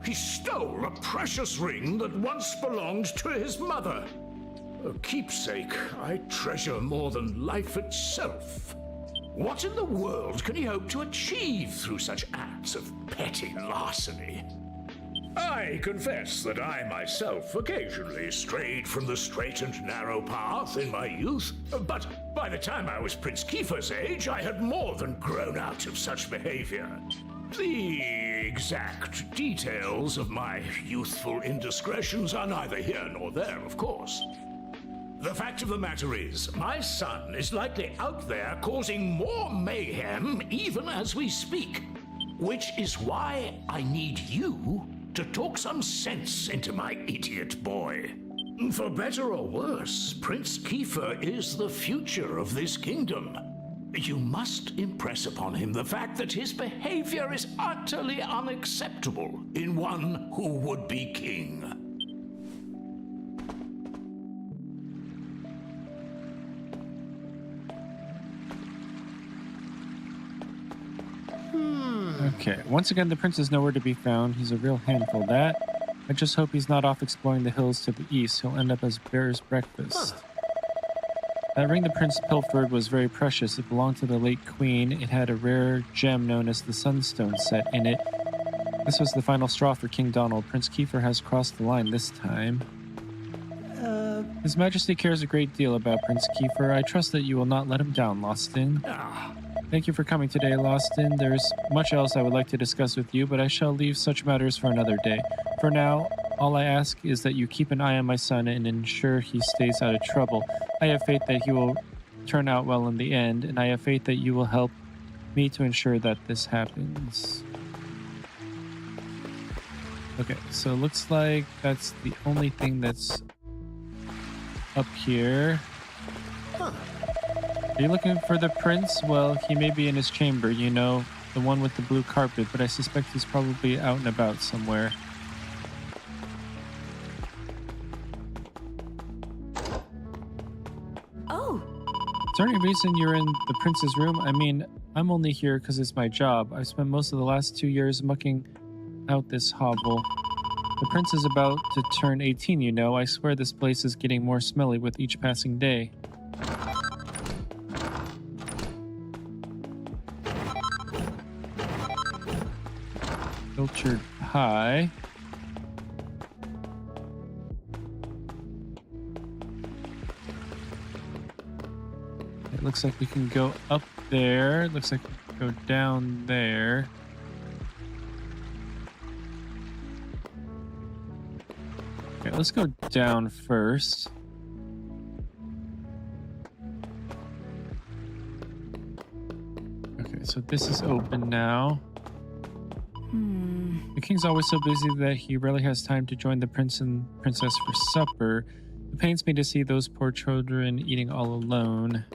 He stole a precious ring that once belonged to his mother. A keepsake I treasure more than life itself. What in the world can he hope to achieve through such acts of petty larceny? I confess that I myself occasionally strayed from the straight and narrow path in my youth, but by the time I was Prince Kiefer's age, I had more than grown out of such behavior. The exact details of my youthful indiscretions are neither here nor there, of course. The fact of the matter is, my son is likely out there causing more mayhem even as we speak. Which is why I need you to talk some sense into my idiot boy. For better or worse, Prince Kiefer is the future of this kingdom. You must impress upon him the fact that his behavior is utterly unacceptable in one who would be king. Okay, once again, the prince is nowhere to be found. He's a real handful. That I just hope he's not off exploring the hills to the east. He'll end up as bear's breakfast. That ring the prince pilfered was very precious. It belonged to the late queen. It had a rare gem known as the Sunstone set in it. This was the final straw for King Donald. Prince Kiefer has crossed the line this time. His Majesty cares a great deal about Prince Kiefer. I trust that you will not let him down, Lostin. Thank you for coming today, Lostin. There's much else I would like to discuss with you, but I shall leave such matters for another day. For now, all I ask is that you keep an eye on my son and ensure he stays out of trouble. I have faith that he will turn out well in the end, and I have faith that you will help me to ensure that this happens. Okay, so it looks like that's the only thing that's up here. Are you looking for the prince? Well, he may be in his chamber, you know, the one with the blue carpet, but I suspect he's probably out and about somewhere. Oh, Is there any reason you're in the prince's room? I mean, I'm only here because it's my job. I spent most of the last 2 years mucking out this hovel. The prince is about to turn 18, you know. I swear this place is getting more smelly with each passing day. Filtered pie. It looks like we can go up there. It looks like we can go down there. Okay, let's go down first. Okay, so this is open now. The king's always so busy that he rarely has time to join the prince and princess for supper. It pains me to see those poor children eating all alone.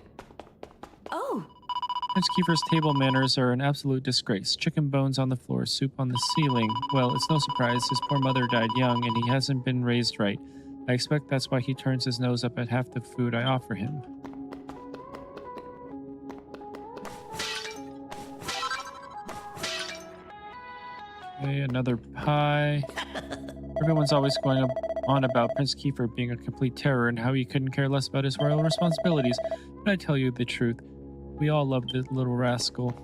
oh, Prince Kiefer's table manners are an absolute disgrace. Chicken bones on the floor, soup on the ceiling. Well, it's no surprise. His poor mother died young and he hasn't been raised right. I expect that's why he turns his nose up at half the food I offer him. Okay, another pie. Everyone's always going on about Prince Kiefer being a complete terror and how he couldn't care less about his royal responsibilities. But I tell you the truth, we all love this little rascal.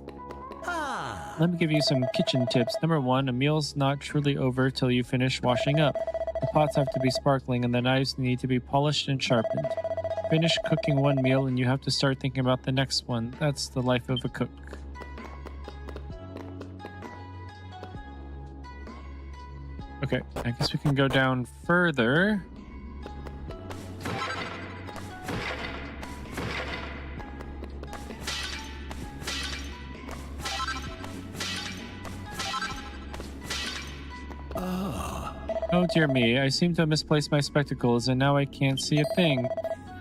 Let me give you some kitchen tips. Number 1, a meal's not truly over till you finish washing up. The pots have to be sparkling and the knives need to be polished and sharpened. Finish cooking one meal and you have to start thinking about the next one. That's the life of a cook. Okay, I guess we can go down further. Oh dear me, I seem to have misplaced my spectacles and now I can't see a thing.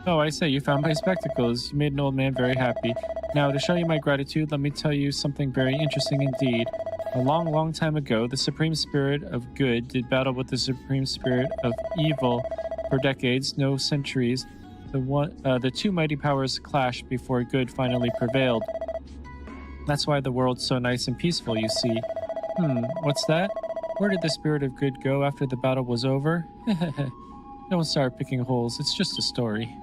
Oh, I say, you found my spectacles. You made an old man very happy. Now, to show you my gratitude, let me tell you something very interesting indeed. A long, long time ago, the Supreme Spirit of Good did battle with the Supreme Spirit of Evil for decades, no centuries. The two mighty powers clashed before good finally prevailed. That's why the world's so nice and peaceful, you see. What's that? Where did the Spirit of Good go after the battle was over? Don't start picking holes, it's just a story.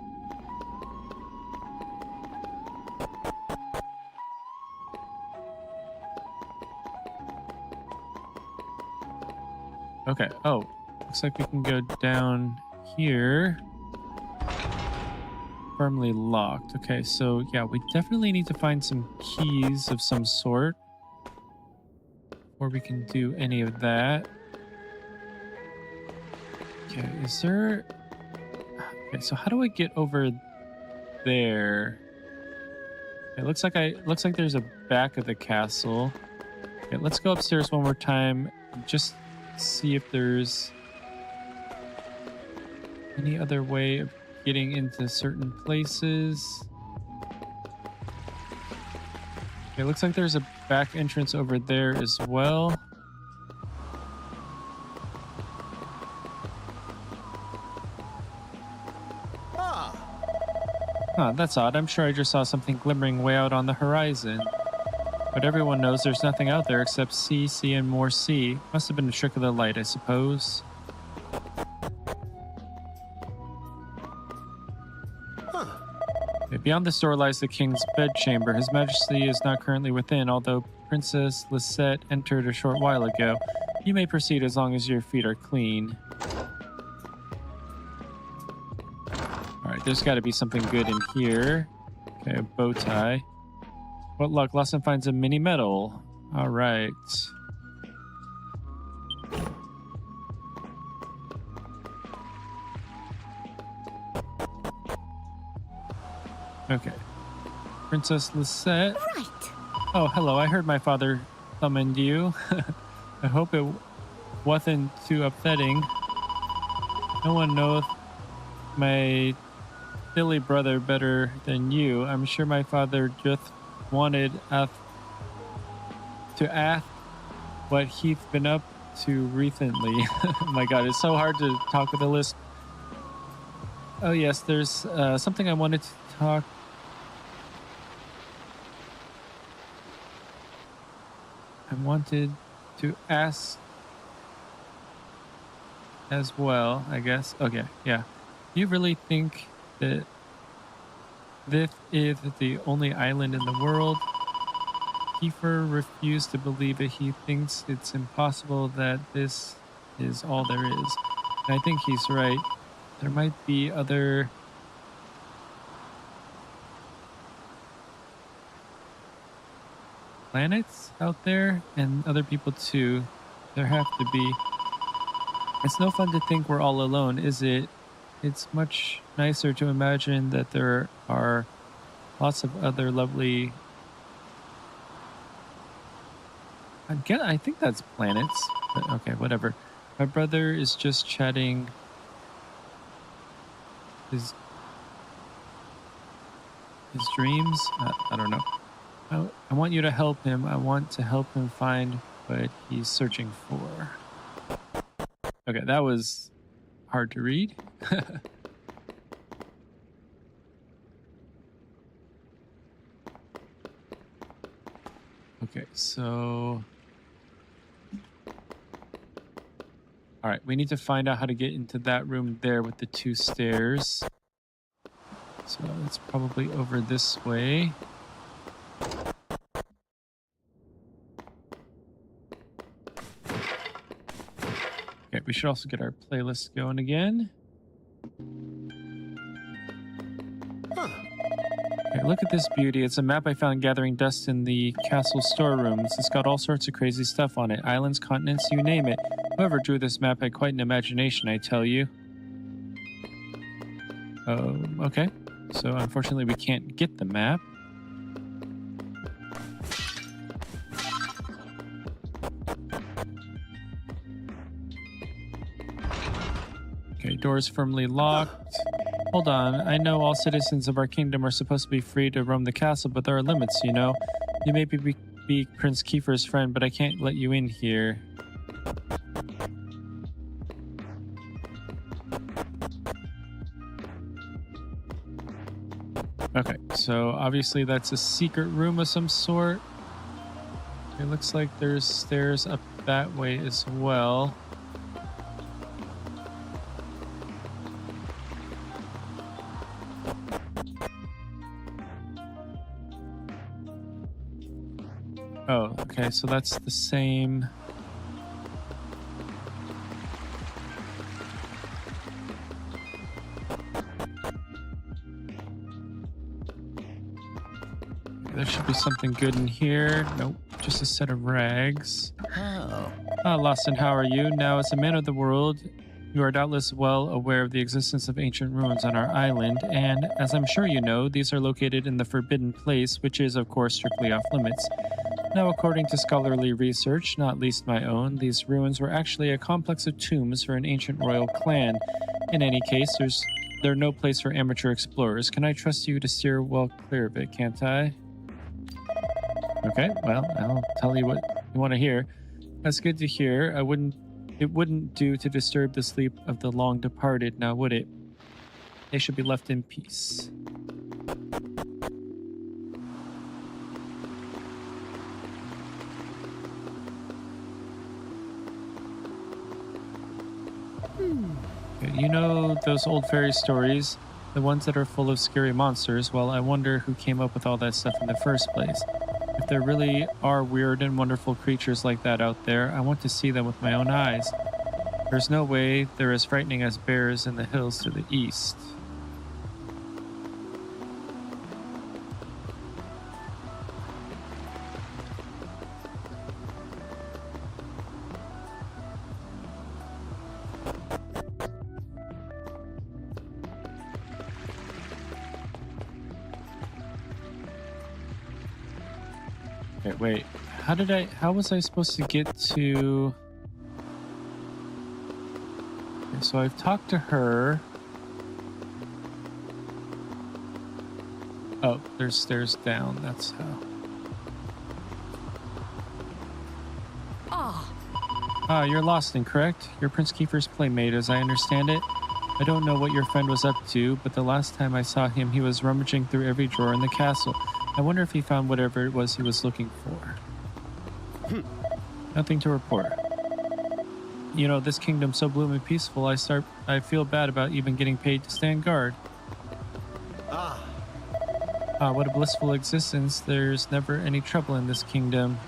Okay, oh, looks like we can go down here. Firmly locked. Okay, so yeah, we definitely need to find some keys of some sort before we can do any of that. Okay, is there... Okay, so how do I get over there? It looks like there's a back of the castle. Okay, let's go upstairs one more time. Just see if there's any other way of getting into certain places. Okay, looks like there's a back entrance over there as well. Huh, that's odd. I'm sure I just saw something glimmering way out on the horizon. But everyone knows there's nothing out there except sea, and more sea. Must have been a trick of the light, I suppose. beyond this door lies the king's bedchamber. His Majesty is not currently within, although Princess Lisette entered a short while ago. You may proceed as long as your feet are clean. Alright, there's got to be something good in here. Okay, a bow tie. What luck, Lawson finds a mini medal. Alright. Okay. Princess Lisette. Right. Oh, hello. I heard my father summoned you. I hope it wasn't too upsetting. No one knows my silly brother better than you. I'm sure my father just wanted us to ask what he's been up to recently. Oh my god, it's so hard to talk with a list. Oh yes, there's something I wanted to talk. I wanted to ask as well, I guess. Okay, yeah. You really think that this is the only island in the world? Kiefer refused to believe it. He thinks it's impossible that this is all there is. And I think he's right. There might be other planets out there and other people too. There have to be. It's no fun to think we're all alone, is it? It's much nicer to imagine that there are lots of other lovely... I think that's planets. But okay, whatever. My brother is just chatting his dreams. I don't know. I want you to help him. I want to help him find what he's searching for. Okay, that was hard to read. Okay, so... Alright, we need to find out how to get into that room there with the 2 stairs. So it's probably over this way. Okay, we should also get our playlist going again. Okay, look at this beauty. It's a map I found gathering dust in the castle storerooms. It's got all sorts of crazy stuff on it. Islands, continents, you name it. Whoever drew this map had quite an imagination, I tell you. Okay. So unfortunately we can't get the map. Okay, doors firmly locked. Hold on, I know all citizens of our kingdom are supposed to be free to roam the castle, but there are limits, you know. You may be Prince Kiefer's friend, but I can't let you in here. Okay, so obviously that's a secret room of some sort. It looks like there's stairs up that way as well. Oh, okay, so that's the same. There should be something good in here. Nope, just a set of rags. How? Ah, Lawson, how are you? Now, as a man of the world, you are doubtless well aware of the existence of ancient ruins on our island, and as I'm sure you know, these are located in the Forbidden Place, which is, of course, strictly off limits. Now, according to scholarly research, not least my own, these ruins were actually a complex of tombs for an ancient royal clan. In any case, they're no place for amateur explorers. Can I trust you to steer well clear of it, can't I? Okay, well, I'll tell you what you want to hear. That's good to hear. It wouldn't do to disturb the sleep of the long departed, now would it? They should be left in peace. Okay, you know those old fairy stories? The ones that are full of scary monsters. Well, I wonder who came up with all that stuff in the first place. If there really are weird and wonderful creatures like that out there, I want to see them with my own eyes. There's no way they're as frightening as bears in the hills to the east. Okay, wait. How was I supposed to get to... Okay, so I've talked to her. Oh, there's stairs down. That's how. Ah, you're lost, incorrect? You're Prince Kiefer's playmate, as I understand it. I don't know what your friend was up to, but the last time I saw him, he was rummaging through every drawer in the castle. I wonder if he found whatever it was he was looking for. Nothing to report. You know, this kingdom's so blooming peaceful, I feel bad about even getting paid to stand guard. What a blissful existence. There's never any trouble in this kingdom.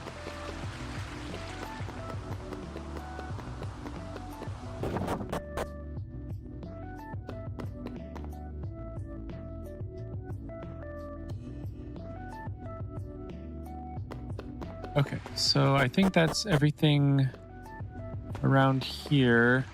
Okay, so I think that's everything around here.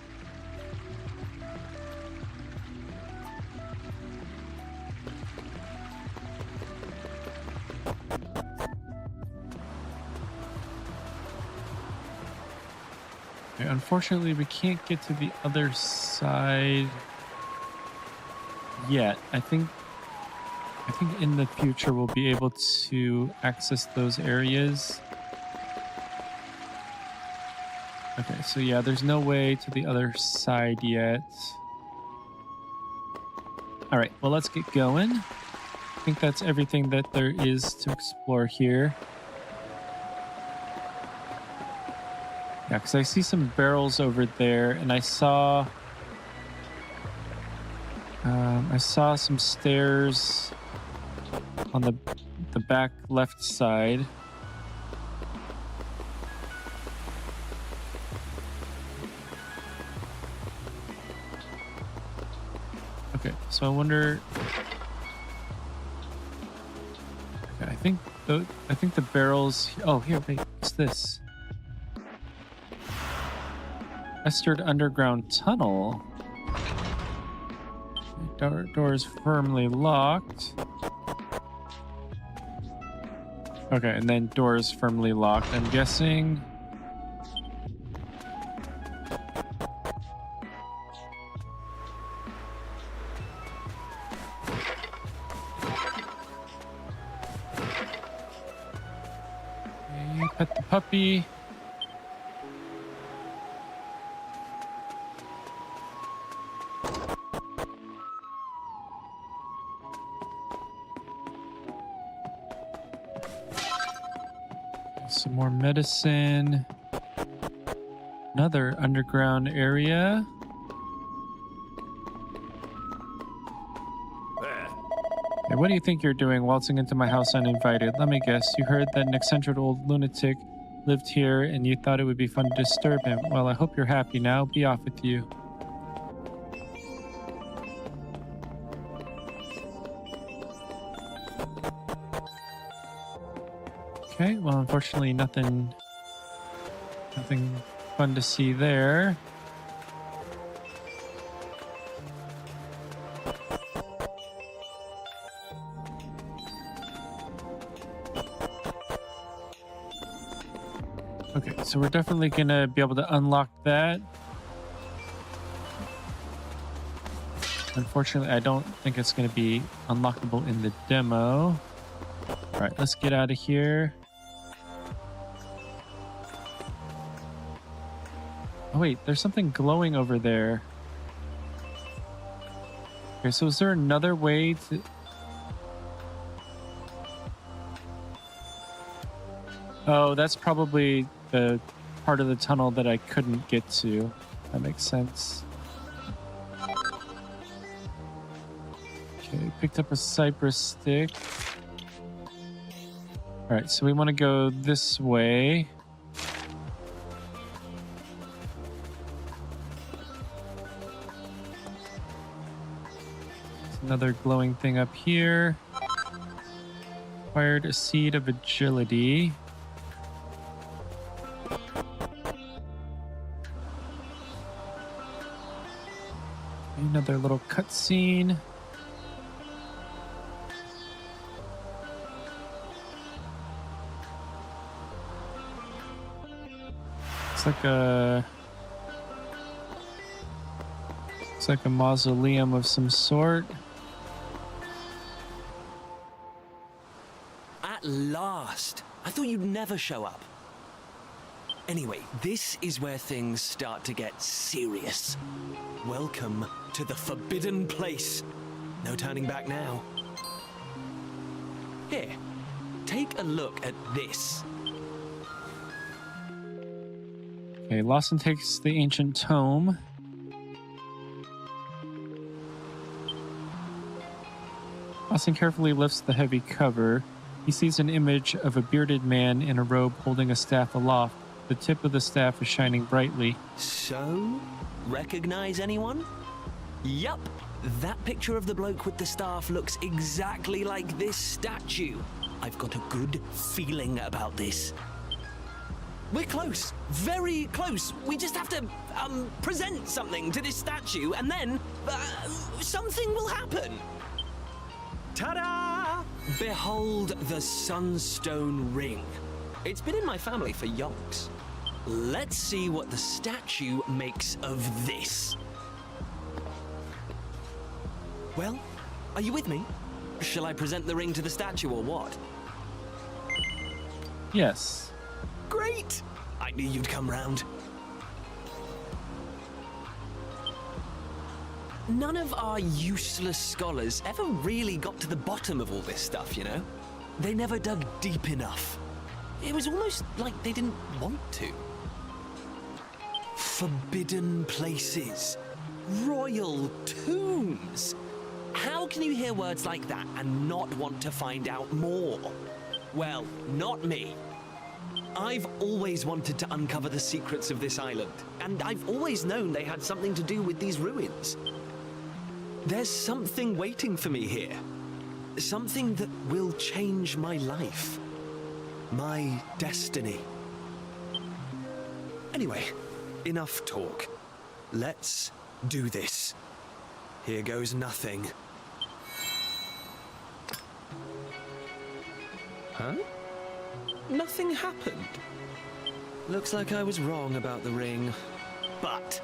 Okay, unfortunately, we can't get to the other side yet. I think in the future we'll be able to access those areas. Okay, so yeah, there's no way to the other side yet. All right, well, let's get going. I think that's everything that there is to explore here. Yeah, because I see some barrels over there, and I saw some stairs on the back left side. Okay, so I wonder. Okay, I think the barrels. Oh, here, wait, what's this? Western underground tunnel. Door is firmly locked. Okay, and then door is firmly locked. I'm guessing. Okay, pet the puppy. Some more medicine. Another underground area. Hey, what do you think you're doing waltzing into my house uninvited? Let me guess, you heard that an eccentric old lunatic lived here and you thought it would be fun to disturb him. Well, I hope you're happy now. Be off with you. Okay, well, unfortunately, nothing fun to see there. Okay, so we're definitely gonna be able to unlock that. Unfortunately, I don't think it's gonna be unlockable in the demo. All right, let's get out of here. Oh wait, there's something glowing over there. Okay, so is there another way to... Oh, that's probably the part of the tunnel that I couldn't get to. That makes sense. Okay, picked up a cypress stick. All right, so we want to go this way. There's another glowing thing up here. Acquired a seed of agility. Another little cutscene. It's like a mausoleum of some sort. At last! I thought you'd never show up. Anyway, this is where things start to get serious. Welcome to the forbidden place. No turning back now. Here, take a look at this. Okay, Lawson takes the ancient tome. Lawson carefully lifts the heavy cover. He sees an image of a bearded man in a robe holding a staff aloft. The tip of the staff is shining brightly. So, recognize anyone? Yup, that picture of the bloke with the staff looks exactly like this statue. I've got a good feeling about this. We're close, very close. We just have to present something to this statue and then something will happen. Ta-da! Behold the Sunstone Ring. It's been in my family for yonks. Let's see what the statue makes of this. Well, are you with me? Shall I present the ring to the statue or what? Yes. Great! I knew you'd come round. None of our useless scholars ever really got to the bottom of all this stuff, you know? They never dug deep enough. It was almost like they didn't want to. Forbidden places. Royal tombs. How can you hear words like that and not want to find out more? Well, not me. I've always wanted to uncover the secrets of this island, and I've always known they had something to do with these ruins. There's something waiting for me here. Something that will change my life. My destiny. Anyway, enough talk. Let's do this. Here goes nothing. Huh? Nothing happened. Looks like I was wrong about the ring. But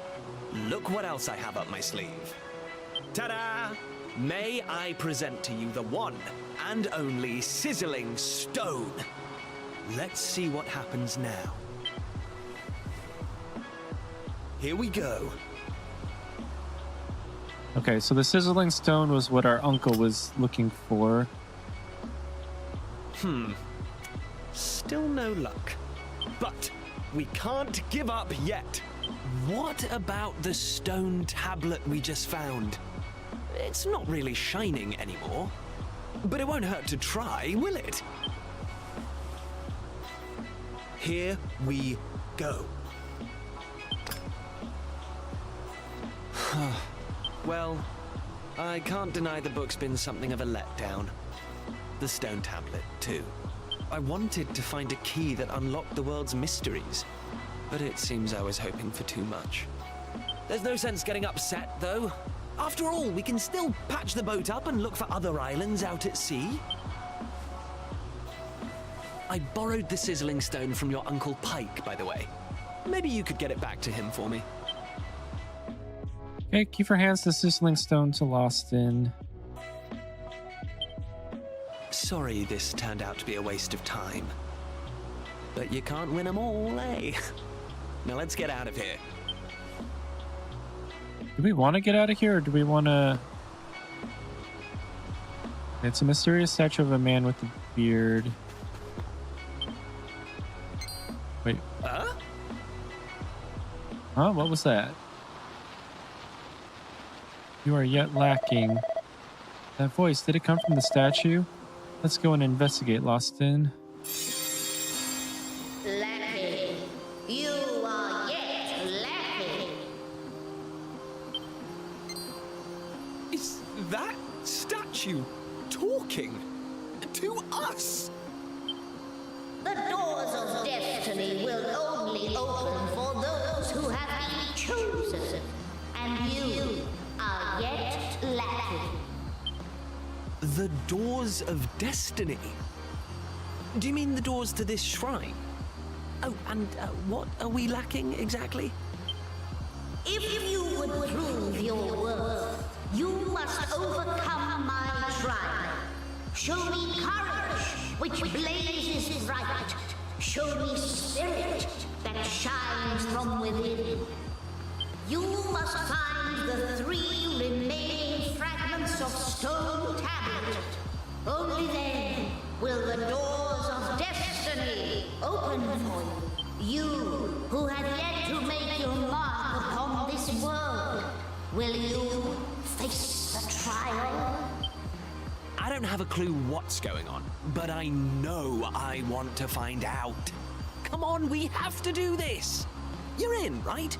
look what else I have up my sleeve. Ta-da! May I present to you the one and only sizzling stone. Let's see what happens now. Here we go. Okay, so the sizzling stone was what our uncle was looking for. Still no luck. But we can't give up yet. What about the stone tablet we just found? It's not really shining anymore. But it won't hurt to try, will it? Here we go. Well, I can't deny the book's been something of a letdown. The stone tablet, too. I wanted to find a key that unlocked the world's mysteries, but it seems I was hoping for too much. There's no sense getting upset, though. After all, we can still patch the boat up and look for other islands out at sea. I borrowed the sizzling stone from your Uncle Pike, by the way. Maybe you could get it back to him for me. Okay, Kiefer hands the sizzling stone to Lawson. Sorry this turned out to be a waste of time. But you can't win them all, eh? Now let's get out of here. Do we want to get out of here, or do we want to... It's a mysterious statue of a man with a beard. Wait. Huh? Huh? What was that? You are yet lacking. That voice, did it come from the statue? Let's go and investigate, Lostin. Lackey, you are yet lacking. Is that statue talking to us? The doors of destiny will only open for those who have been chosen, and you are yet lacking. The doors of destiny? Do you mean the doors to this shrine? Oh, and what are we lacking exactly? If you would prove your worth, you must overcome my trial. Show me courage, which blazes bright. Show me spirit that shines from within. You must find the 3 remaining fragments of stone tablet. Only then will the doors of destiny open for you. You who have yet to make your mark upon this world, will you face the trial? I don't have a clue what's going on, but I know I want to find out. Come on, we have to do this. You're in, right?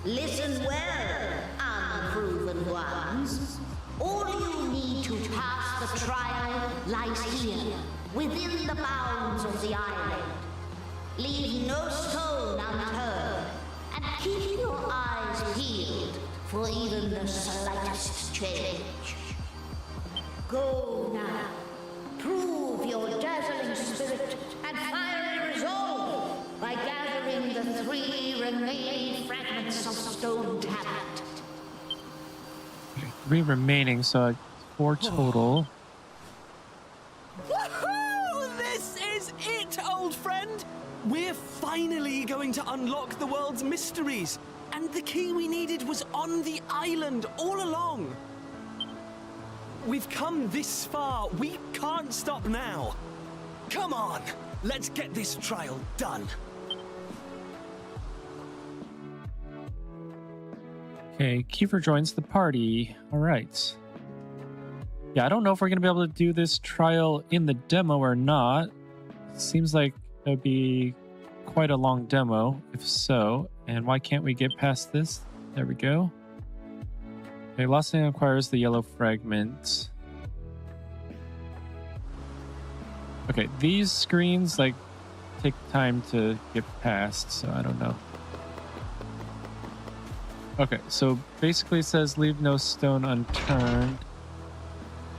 Listen well, unproven ones. All you need to pass the trial lies here, within the bounds of the island. Leave no stone unturned, and keep your eyes peeled for even the slightest change. Go now. Prove your dazzling spirit and fiery resolve by gathering the 3 remaining fragments of stone tablet. 3 remaining, so 4 total. Woohoo! This is it, old friend! We're finally going to unlock the world's mysteries. And the key we needed was on the island all along. We've come this far. We can't stop now. Come on, let's get this trial done. Okay, Kiefer joins the party. All right. Yeah, I don't know if we're going to be able to do this trial in the demo or not. Seems like it would be quite a long demo, if so. And why can't we get past this? There we go. Okay, Lostin acquires the yellow fragment. Okay, these screens like take time to get past, so I don't know. Okay, so basically it says leave no stone unturned.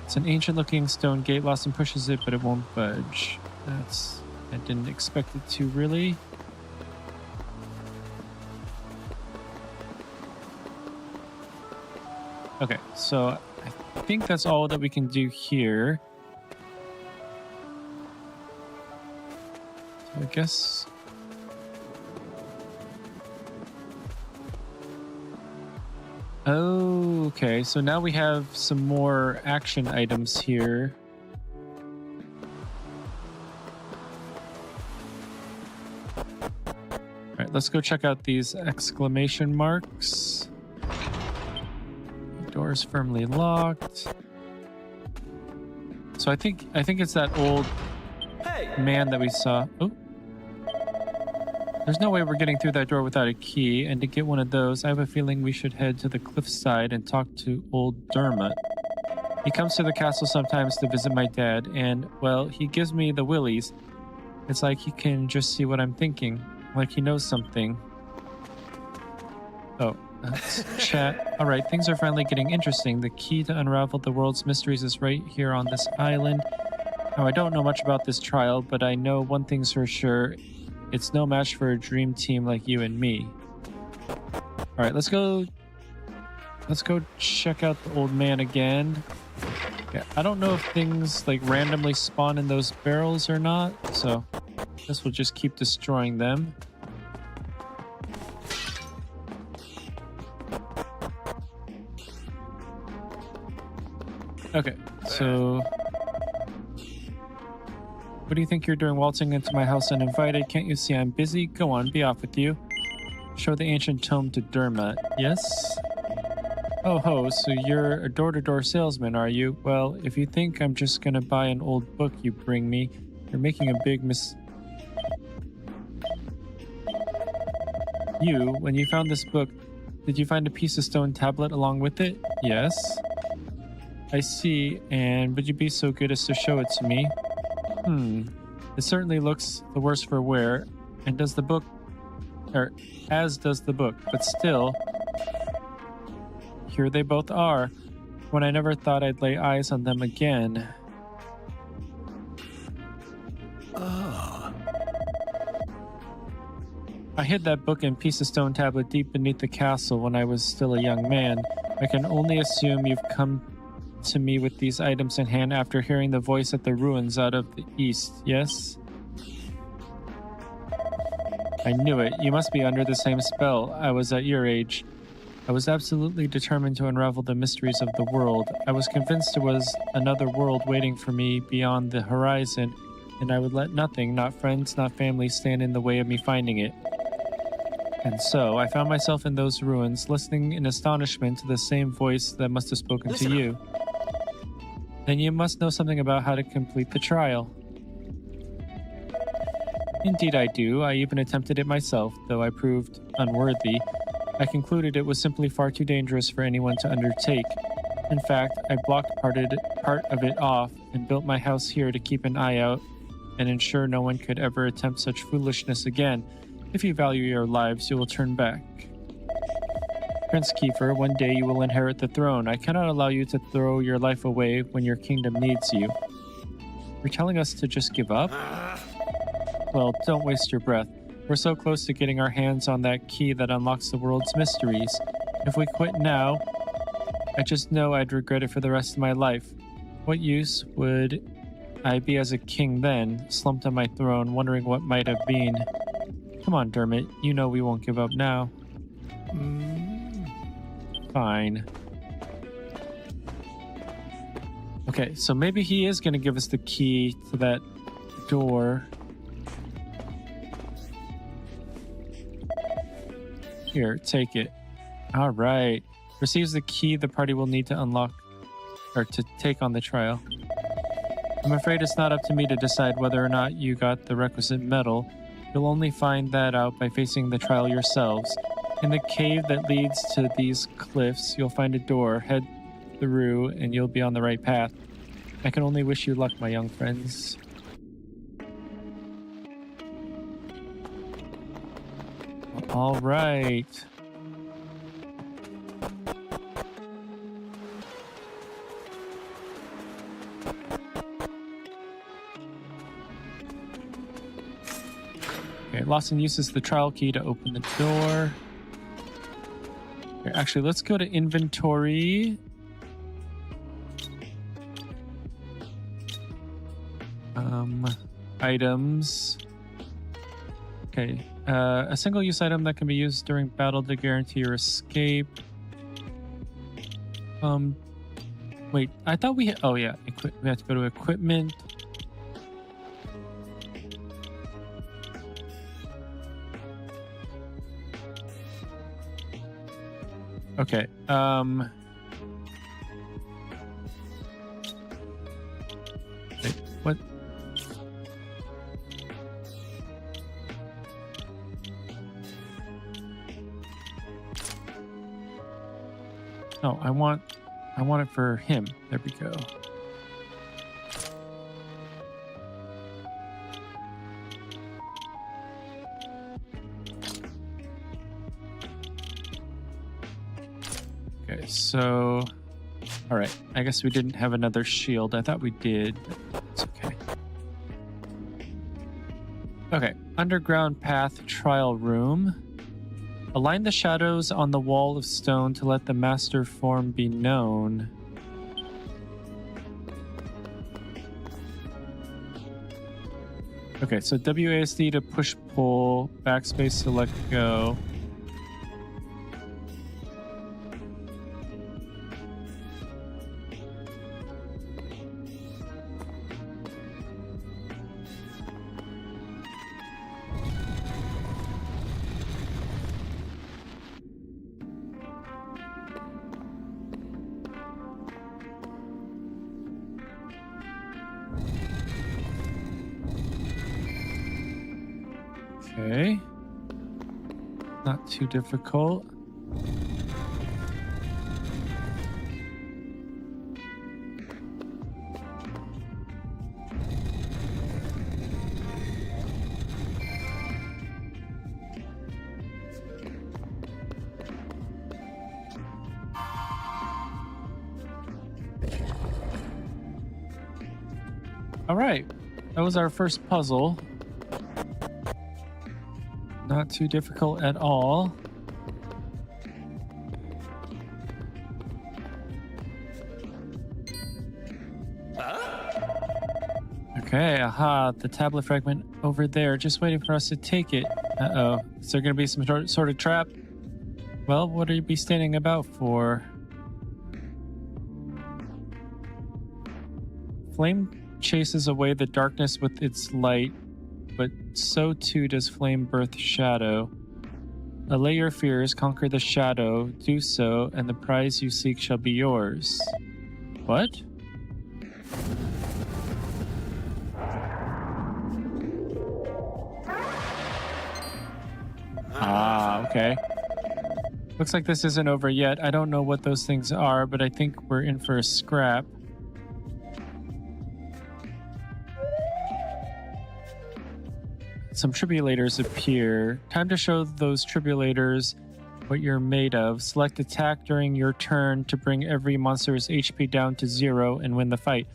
It's an ancient looking stone gate. Lostin pushes it, but it won't budge. I didn't expect it to really. Okay, so I think that's all that we can do here. So I guess... Oh, okay, so now we have some more action items here. Alright, let's go check out these exclamation marks. Doors firmly locked. So I think it's that old man that we saw. Oh. There's no way we're getting through that door without a key, and to get one of those, I have a feeling we should head to the cliffside and talk to old Dermot. He comes to the castle sometimes to visit my dad, and, well, he gives me the willies. It's like he can just see what I'm thinking, like he knows something. Oh. Let's chat. Alright, things are finally getting interesting. The key to unravel the world's mysteries is right here on this island. Now, I don't know much about this trial, but I know one thing's for sure. It's no match for a dream team like you and me. Alright, let's go check out the old man again. Yeah, I don't know if things like randomly spawn in those barrels or not, so I guess we'll just keep destroying them. Okay, so what do you think you're doing waltzing into my house uninvited? Can't you see I'm busy? Go on, be off with you. Show the ancient tome to Dermot. Yes? Oh ho, so you're a door-to-door salesman, are you? Well, if you think I'm just gonna buy an old book you bring me, you're making a big You, when you found this book, did you find a piece of stone tablet along with it? Yes. I see, and would you be so good as to show it to me? It certainly looks the worse for wear, and does the book, or as does the book, but still, here they both are, when I never thought I'd lay eyes on them again. I hid that book and piece of stone tablet deep beneath the castle when I was still a young man. I can only assume you've come to me with these items in hand after hearing the voice at the ruins out of the east, yes? I knew it. You must be under the same spell. I was at your age. I was absolutely determined to unravel the mysteries of the world. I was convinced there was another world waiting for me beyond the horizon, and I would let nothing, not friends, not family, stand in the way of me finding it. And so, I found myself in those ruins, listening in astonishment to the same voice that must have spoken to you. Then you must know something about how to complete the trial. Indeed I do. I even attempted it myself, though I proved unworthy. I concluded it was simply far too dangerous for anyone to undertake. In fact, I blocked part of it off and built my house here to keep an eye out and ensure no one could ever attempt such foolishness again. If you value your lives, you will turn back. Prince Kiefer, one day you will inherit the throne. I cannot allow you to throw your life away when your kingdom needs you. You're telling us to just give up? Well, don't waste your breath. We're so close to getting our hands on that key that unlocks the world's mysteries. If we quit now, I just know I'd regret it for the rest of my life. What use would I be as a king then, slumped on my throne, wondering what might have been? Come on, Dermot. You know we won't give up now. Fine. Okay, so maybe he is going to give us the key to that door. Here, take it. All right. Receives the key the party will need to unlock or to take on the trial. I'm afraid it's not up to me to decide whether or not you got the requisite medal. You'll only find that out by facing the trial yourselves. In the cave that leads to these cliffs, you'll find a door. Head through and you'll be on the right path. I can only wish you luck, my young friends. All right. Okay, Lawson uses the trial key to open the door. Okay, actually, let's go to inventory. Items. Okay, a single-use item that can be used during battle to guarantee your escape. Wait, I thought we had, oh yeah, we have to go to equipment. Okay, wait, what? No, I want it for him. There we go. Okay, so all right. I guess we didn't have another shield. I thought we did, but it's okay. Okay, underground path trial room. Align the shadows on the wall of stone to let the master form be known. Okay, so WASD to push pull, backspace to let go. Okay. Not too difficult. All right, that was our first puzzle. Not too difficult at all. Okay, aha, the tablet fragment over there, just waiting for us to take it. Uh-oh, is there going to be some sort of trap? Well, what are you be standing about for? Flame chases away the darkness with its light, but so too does flame birth shadow. Allay your fears, conquer the shadow, do so, and the prize you seek shall be yours. What? Ah, okay. Looks like this isn't over yet. I don't know what those things are, but I think we're in for a scrap. Some tribulators appear. Time to show those tribulators what you're made of. Select attack during your turn to bring every monster's HP down to 0 and win the fight.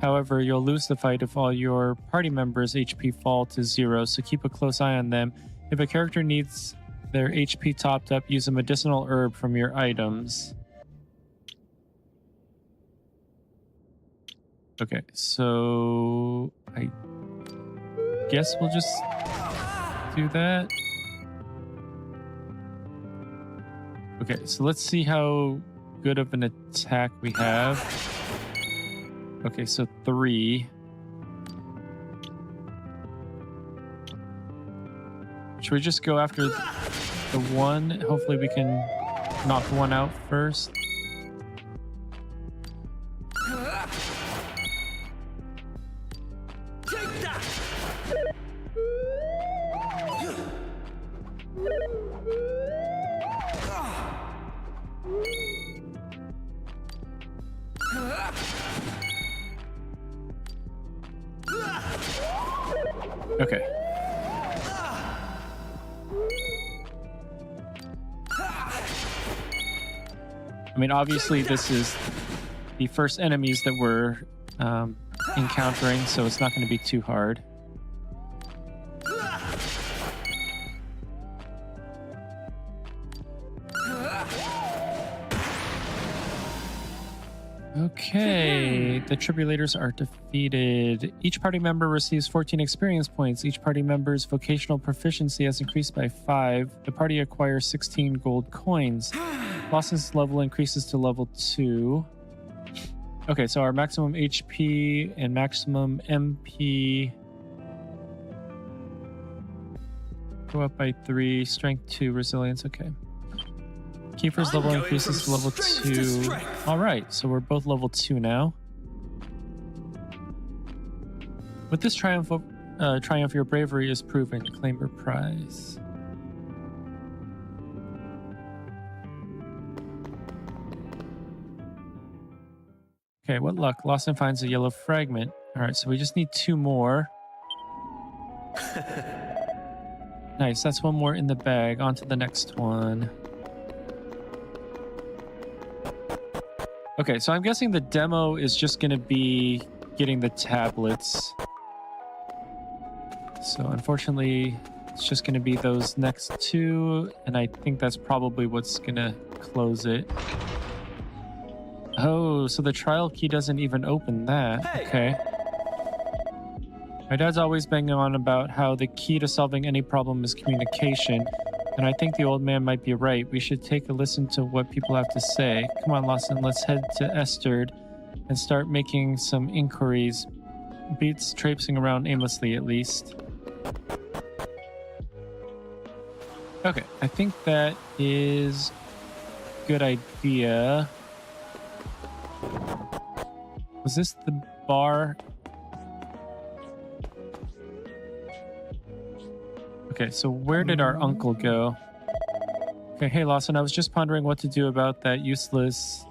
However, you'll lose the fight if all your party members' HP fall to 0, so keep a close eye on them. If a character needs their HP topped up, use a medicinal herb from your items. Okay, so I guess we'll just do that. Okay, so let's see how good of an attack we have. Okay, so 3. Should we just go after the 1? Hopefully we can knock 1 out first. Okay. I mean, obviously this is the first enemies that we're encountering, so it's not going to be too hard. Okay, the tribulators are defeated. Each party member receives 14 experience points. Each party member's vocational proficiency has increased by 5. The party acquires 16 gold coins. Boss's level increases to level 2. Okay, so our maximum HP and maximum MP go up by 3. Strength 2, resilience, okay. Kiefer's level increases to level 2. Alright, so we're both level 2 now. With this triumph, your bravery is proven. Claim your prize. Okay, what luck. Lawson finds a yellow fragment. Alright, so we just need 2 more. Nice, that's 1 more in the bag. On to the next one. Okay, so I'm guessing the demo is just going to be getting the tablets. So unfortunately, it's just going to be those next 2, and I think that's probably what's going to close it. Oh, so the trial key doesn't even open that. Hey. Okay. My dad's always banging on about how the key to solving any problem is communication. And I think the old man might be right. We should take a listen to what people have to say. Come on, Lawson, let's head to Esterd and start making some inquiries. Beats traipsing around aimlessly, at least. Okay, I think that is a good idea. Was this the bar? Okay, so where did our uncle go? Okay, hey Lawson, I was just pondering what to do about that useless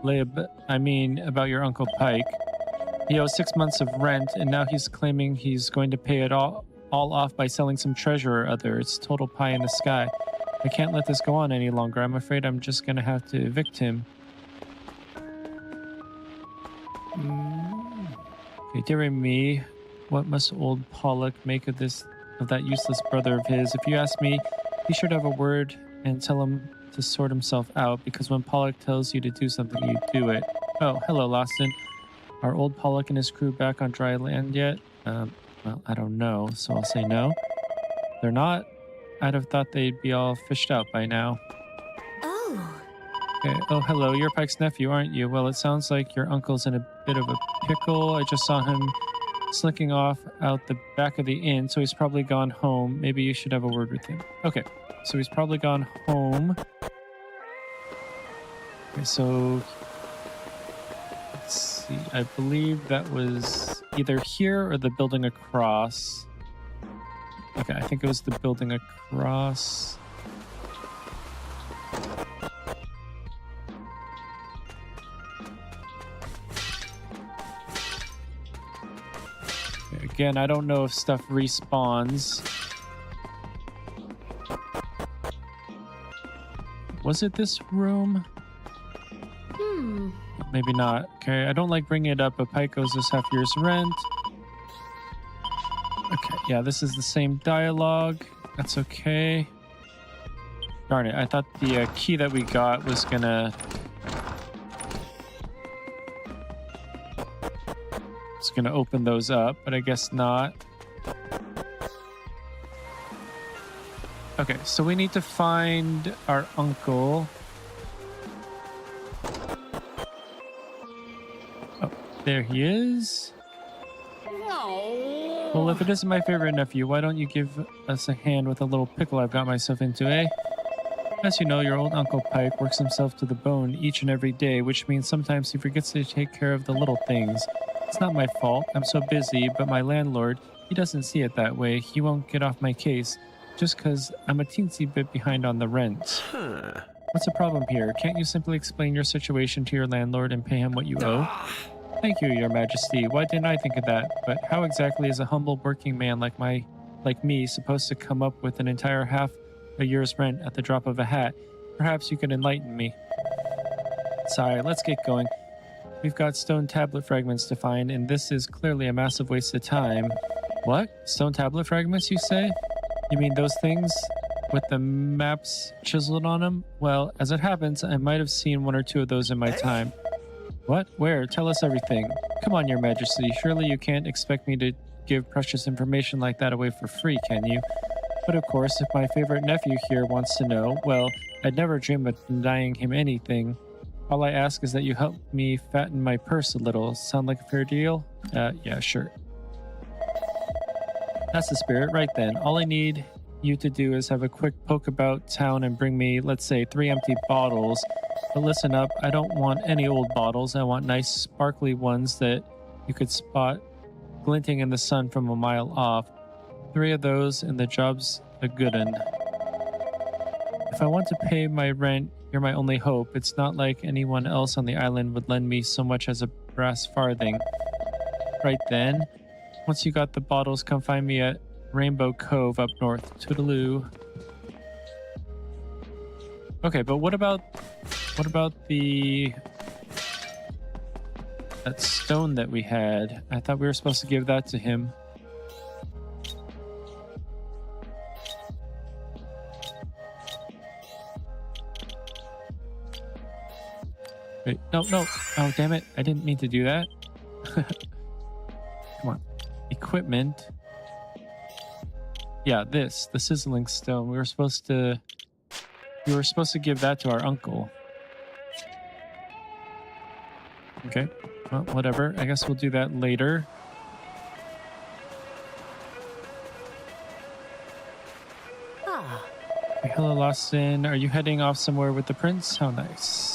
about your Uncle Pike. He owes 6 months of rent, and now he's claiming he's going to pay it all off by selling some treasure or other. It's total pie in the sky. I can't let this go on any longer. I'm afraid I'm just going to have to evict him. Okay, dear me, what must old Pollock make of that useless brother of his? If you ask me, he should have a word and tell him to sort himself out, because when Pollock tells you to do something, you do it. Oh, hello, Lawson. Are old Pollock and his crew back on dry land yet? Well, I don't know, so I'll say no. They're not? I'd have thought they'd be all fished out by now. Oh. Okay. Oh, hello. You're Pike's nephew, aren't you? Well, it sounds like your uncle's in a bit of a pickle. I just saw him slinking off out the back of the inn, so he's probably gone home. Maybe you should have a word with him. Okay. So he's probably gone home. Okay, so let's see. I believe that was either here or the building across. Okay, I think it was the building across. Okay, again, I don't know if stuff respawns. Was it this room? Maybe not. Okay, I don't like bringing it up, but Pike owes us half year's rent. Okay, yeah, this is the same dialogue. That's okay. Darn it, I thought the key that we got was gonna... It's gonna open those up, but I guess not. Okay, so we need to find our uncle. Oh, there he is. Well, if it isn't my favorite nephew, why don't you give us a hand with a little pickle I've got myself into, eh? As you know, your old Uncle Pike works himself to the bone each and every day, which means sometimes he forgets to take care of the little things. It's not my fault, I'm so busy, but my landlord, he doesn't see it that way. He won't get off my case, just because I'm a teensy bit behind on the rent. What's the problem here? Can't you simply explain your situation to your landlord and pay him what you owe? Thank you, Your Majesty. Why didn't I think of that? But how exactly is a humble working man like me supposed to come up with an entire half a year's rent at the drop of a hat? Perhaps you can enlighten me. Sire, let's get going. We've got stone tablet fragments to find, and this is clearly a massive waste of time. What? Stone tablet fragments, you say? You mean those things with the maps chiseled on them? Well, as it happens, I might have seen one or two of those in my time. What? Where? Tell us everything. Come on, Your Majesty. Surely you can't expect me to give precious information like that away for free, can you? But of course, if my favorite nephew here wants to know, well, I'd never dream of denying him anything. All I ask is that you help me fatten my purse a little. Sound like a fair deal? Yeah, sure. That's the spirit. Right then. All I need you to do is have a quick poke about town and bring me, let's say, 3 empty bottles. But listen up, I don't want any old bottles. I want nice, sparkly ones that you could spot glinting in the sun from a mile off. 3 of those, and the job's a good un. If I want to pay my rent, you're my only hope. It's not like anyone else on the island would lend me so much as a brass farthing. Right then. Once you got the bottles, come find me at Rainbow Cove up north. Toodaloo. Okay, but what about that stone that we had? I thought we were supposed to give that to him. Wait, no. Oh, damn it. I didn't mean to do that. Come on. Equipment. Yeah, the sizzling stone. We were supposed to give that to our uncle. Okay. Well, whatever. I guess we'll do that later. Hey, hello, Lawson. Are you heading off somewhere with the prince? How nice.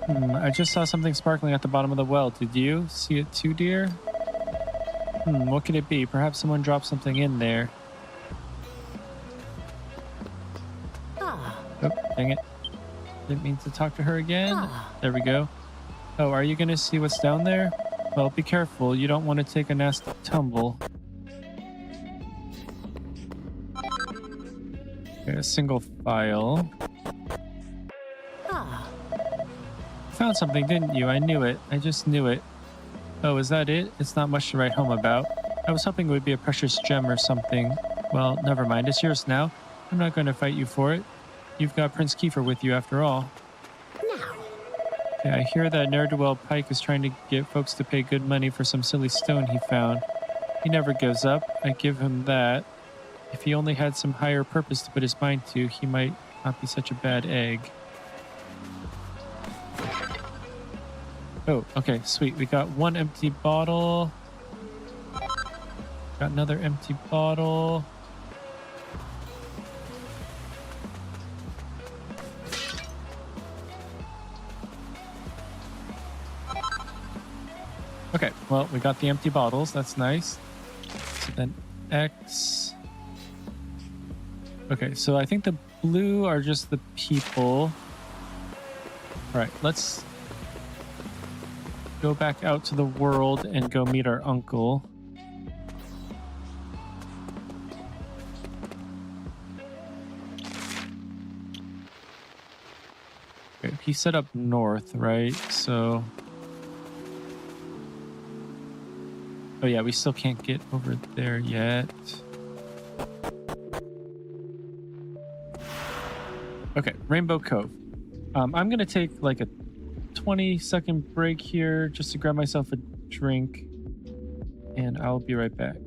I just saw something sparkling at the bottom of the well. Did you see it too, dear? What could it be? Perhaps someone dropped something in there. Oh, dang it. Didn't mean to talk to her again. There we go. Oh, are you going to see what's down there? Well, be careful. You don't want to take a nasty tumble. Okay, a single file. Found something, didn't you? I knew it. I just knew it. Oh, is that it? It's not much to write home about. I was hoping it would be a precious gem or something. Well, never mind. It's yours now. I'm not going to fight you for it. You've got Prince Kiefer with you after all. Okay, I hear that ne'er-do-well Pike is trying to get folks to pay good money for some silly stone he found. He never gives up. I give him that. If he only had some higher purpose to put his mind to, he might not be such a bad egg. Oh, okay, sweet. We got one empty bottle. Got another empty bottle. Okay, well, we got the empty bottles. That's nice. So then X. Okay, so I think the blue are just the people. All right, let's go back out to the world and go meet our uncle. Okay, he set up north, right? So... oh yeah, we still can't get over there yet. Okay, Rainbow Cove. I'm gonna take like a 20-second break here just to grab myself a drink, and I'll be right back.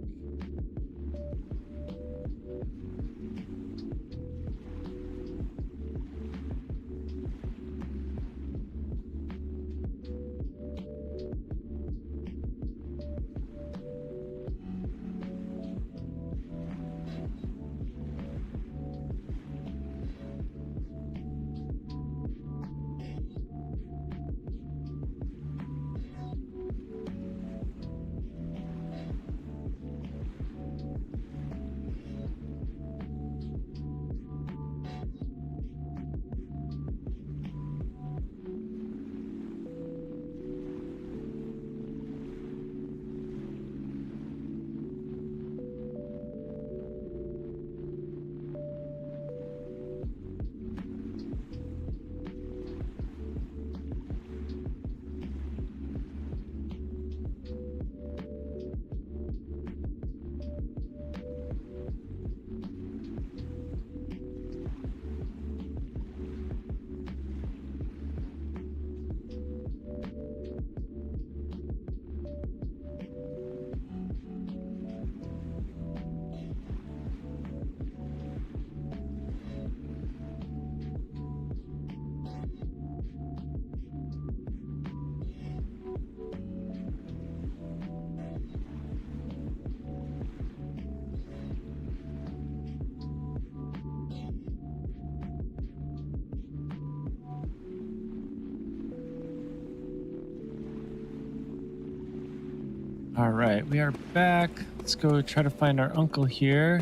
All right, we are back. Let's go try to find our uncle here.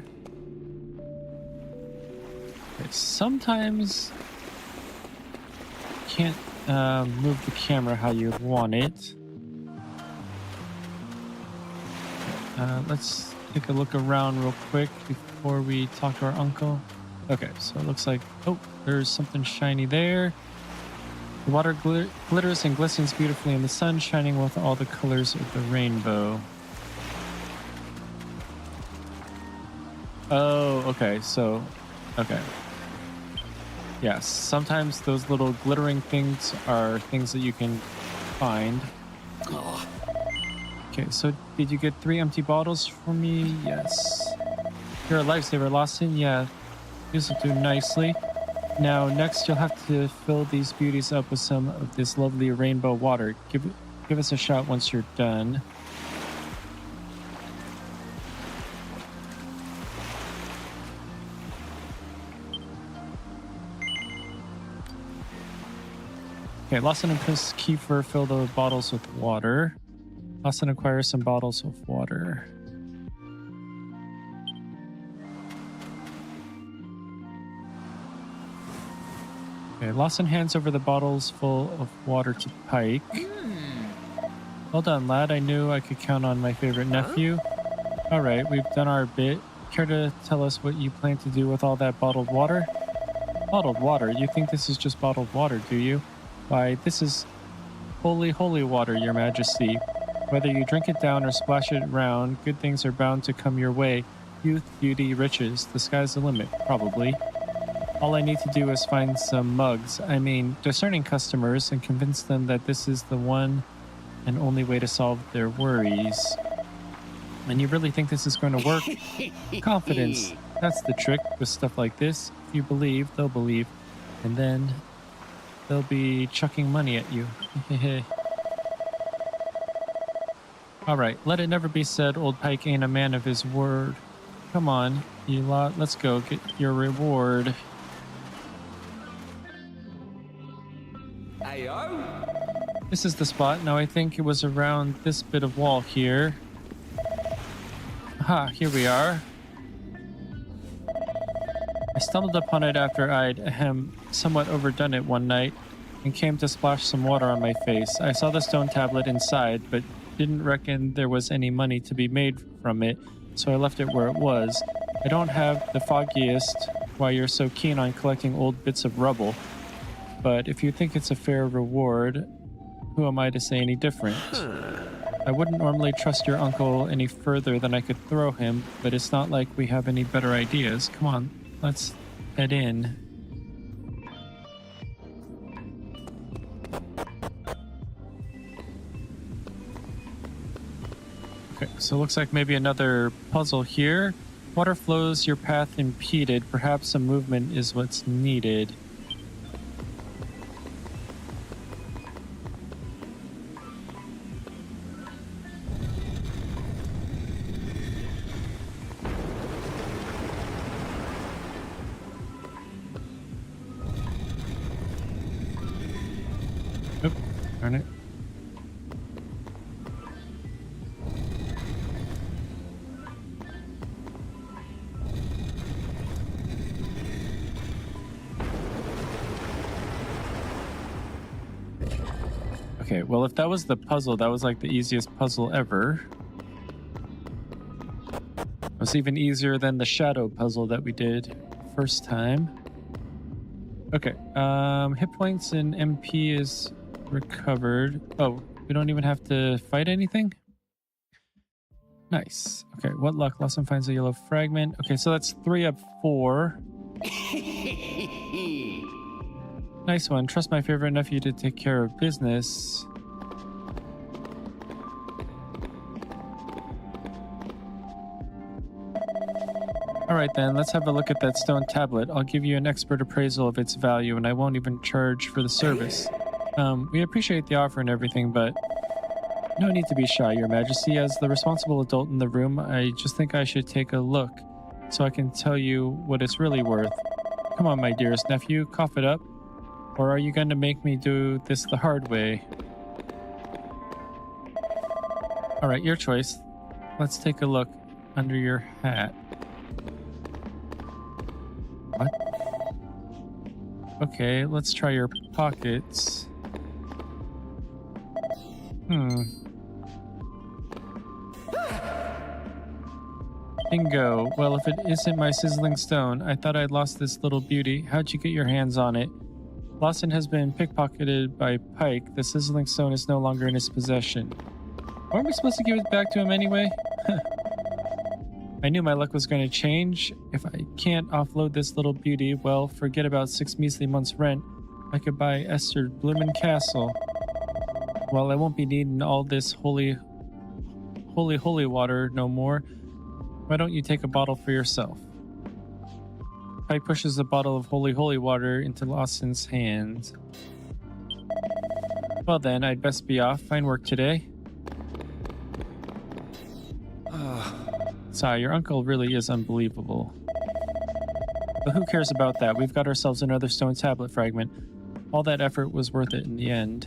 Okay, sometimes you can't move the camera how you want it. Let's take a look around real quick before we talk to our uncle. Okay, so it looks like, oh, there's something shiny there. The water glitters and glistens beautifully in the sun, shining with all the colors of the rainbow. Oh, okay, so, okay. Yeah, sometimes those little glittering things are things that you can find. Okay, so did you get 3 empty bottles for me? Yes. You're a lifesaver, Lawson. Yeah, these will do nicely. Now, next you'll have to fill these beauties up with some of this lovely rainbow water. Give us a shot once you're done. Okay, Lawson and Prince Kiefer fill the bottles with water. Lawson acquires some bottles of water. Okay, Lawson hands over the bottles full of water to Pike. Well done, lad. I knew I could count on my favorite nephew. All right, we've done our bit. Care to tell us what you plan to do with all that bottled water? Bottled water? You think this is just bottled water, do you? Why, this is holy, holy water, your majesty. Whether you drink it down or splash it around, good things are bound to come your way. Youth, beauty, riches. The sky's the limit, probably. All I need to do is find some mugs, discerning customers, and convince them that this is the one and only way to solve their worries. And you really think this is going to work? Confidence. That's the trick with stuff like this. If you believe, they'll believe. And then they'll be chucking money at you. Alright, let it never be said old Pike ain't a man of his word. Come on, you lot, let's go get your reward. Ayo? This is the spot. Now I think it was around this bit of wall here. Aha, here we are. I stumbled upon it after I'd somewhat overdone it one night and came to splash some water on my face. I saw the stone tablet inside, but didn't reckon there was any money to be made from it, so I left it where it was. I don't have the foggiest why you're so keen on collecting old bits of rubble, but if you think it's a fair reward, who am I to say any different? I wouldn't normally trust your uncle any further than I could throw him, but it's not like we have any better ideas. Come on, let's head in. Okay, so it looks like maybe another puzzle here. Water flows, your path impeded. Perhaps some movement is what's needed. Oop, darn it. Okay, well, if that was the puzzle, that was like the easiest puzzle ever. It was even easier than the shadow puzzle that we did first time. Okay, hit points and MP is recovered. Oh, we don't even have to fight anything? Nice. Okay, what luck? Lawson finds a yellow fragment. Okay, so that's 3 up 4. Nice one. Trust my favorite nephew to take care of business. Alright then, let's have a look at that stone tablet. I'll give you an expert appraisal of its value, and I won't even charge for the service. We appreciate the offer and everything, but no need to be shy, Your Majesty. As the responsible adult in the room, I just think I should take a look so I can tell you what it's really worth. Come on, my dearest nephew, cough it up. Or are you going to make me do this the hard way? Alright, your choice. Let's take a look under your hat. What? Okay, let's try your pockets. Bingo. Well, if it isn't my sizzling stone, I thought I'd lost this little beauty. How'd you get your hands on it? Lawson has been pickpocketed by Pike. The sizzling stone is no longer in his possession. Weren't we supposed to give it back to him anyway? I knew my luck was going to change. If I can't offload this little beauty, well, forget about 6 measly months' rent. I could buy Esther Bloomin' Castle. Well, I won't be needing all this holy water no more. Why don't you take a bottle for yourself? Pike pushes the bottle of holy water into Lawson's hand. Well then, I'd best be off. Fine work today. Sigh, your uncle really is unbelievable. But who cares about that? We've got ourselves another stone tablet fragment. All that effort was worth it in the end.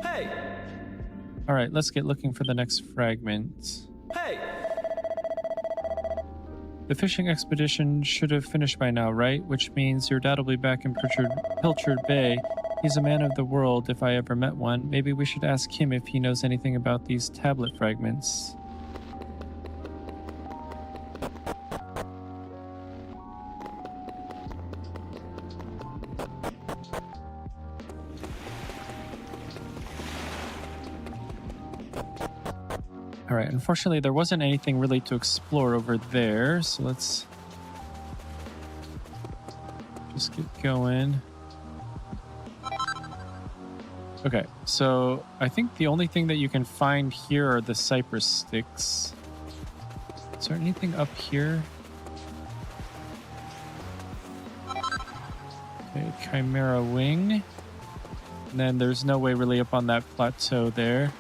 Hey! All right, let's get looking for the next fragment. Hey! The fishing expedition should have finished by now, right? Which means your dad will be back in Pilchard Bay. He's a man of the world if I ever met one. Maybe we should ask him if he knows anything about these tablet fragments. Alright, unfortunately there wasn't anything really to explore over there, so let's just get going. Okay, so I think the only thing that you can find here are the cypress sticks. Is there anything up here? Okay, Chimera Wing. And then there's no way really up on that plateau there.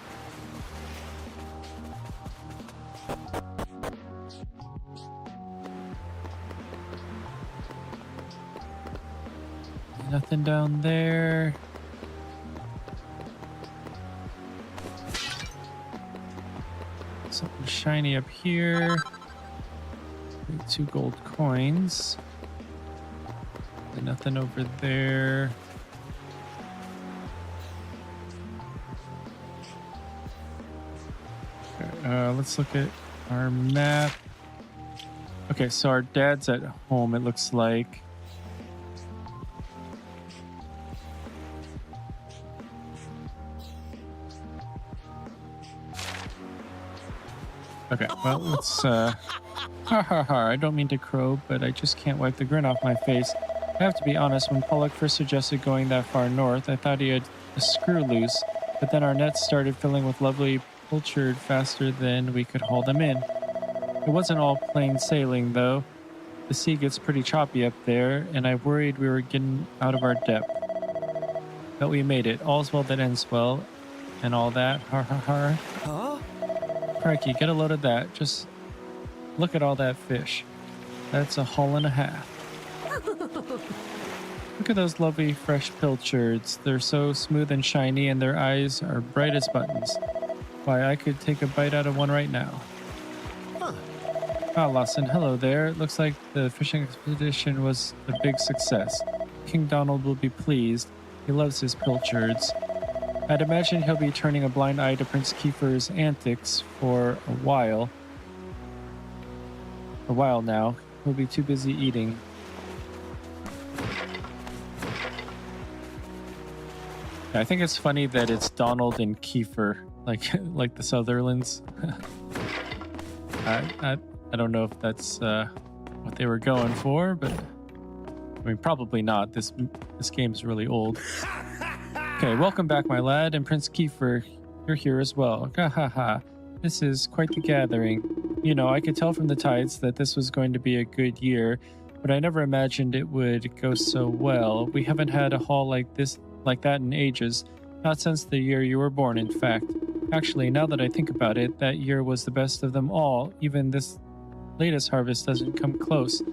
Nothing down there. Something shiny up here. 2 gold coins. And nothing over there. Okay, let's look at our map. Okay, so our dad's at home, it looks like. Okay, well, let's, I don't mean to crow, but I just can't wipe the grin off my face. I have to be honest, when Pollock first suggested going that far north, I thought he had a screw loose, but then our nets started filling with lovely pilchard faster than we could haul them in. It wasn't all plain sailing, though. The sea gets pretty choppy up there, and I worried we were getting out of our depth. But we made it. All's well that ends well, and all that. Har har har. Huh? Crikey, get a load of that. Just look at all that fish. That's a haul and a half. Look at those lovely fresh pilchards. They're so smooth and shiny, and their eyes are bright as buttons. Why, I could take a bite out of one right now. Ah, Lawson, hello there. It looks like the fishing expedition was a big success. King Donald will be pleased. He loves his pilchards. I'd imagine he'll be turning a blind eye to Prince Kiefer's antics for a while. A while now. He'll be too busy eating. I think it's funny that it's Donald and Kiefer, like the Sutherlands. I don't know if that's what they were going for, but I mean probably not. This game's really old. Okay, welcome back, my lad, and Prince Kiefer, you're here as well. Ha ha ha. This is quite the gathering. You know, I could tell from the tides that this was going to be a good year, but I never imagined it would go so well. We haven't had a haul like that in ages. Not since the year you were born, in fact. Actually, now that I think about it, that year was the best of them all. Even this latest harvest doesn't come close.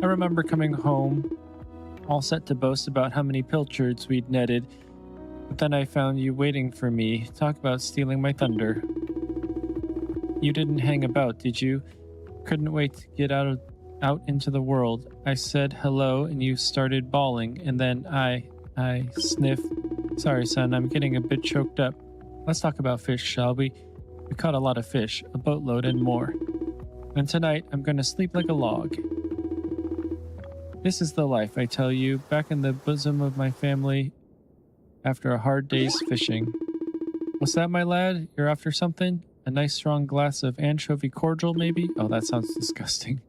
I remember coming home, all set to boast about how many pilchards we'd netted, but then I found you waiting for me. Talk about stealing my thunder. You didn't hang about, did you? Couldn't wait to get out into the world. I said hello and you started bawling, and then I sniffed. Sorry, son, I'm getting a bit choked up. Let's talk about fish, shall we? We caught a lot of fish, a boatload and more. And tonight, I'm gonna sleep like a log. This is the life, I tell you, back in the bosom of my family after a hard day's fishing. What's that, my lad? You're after something? A nice strong glass of anchovy cordial, maybe? Oh, that sounds disgusting.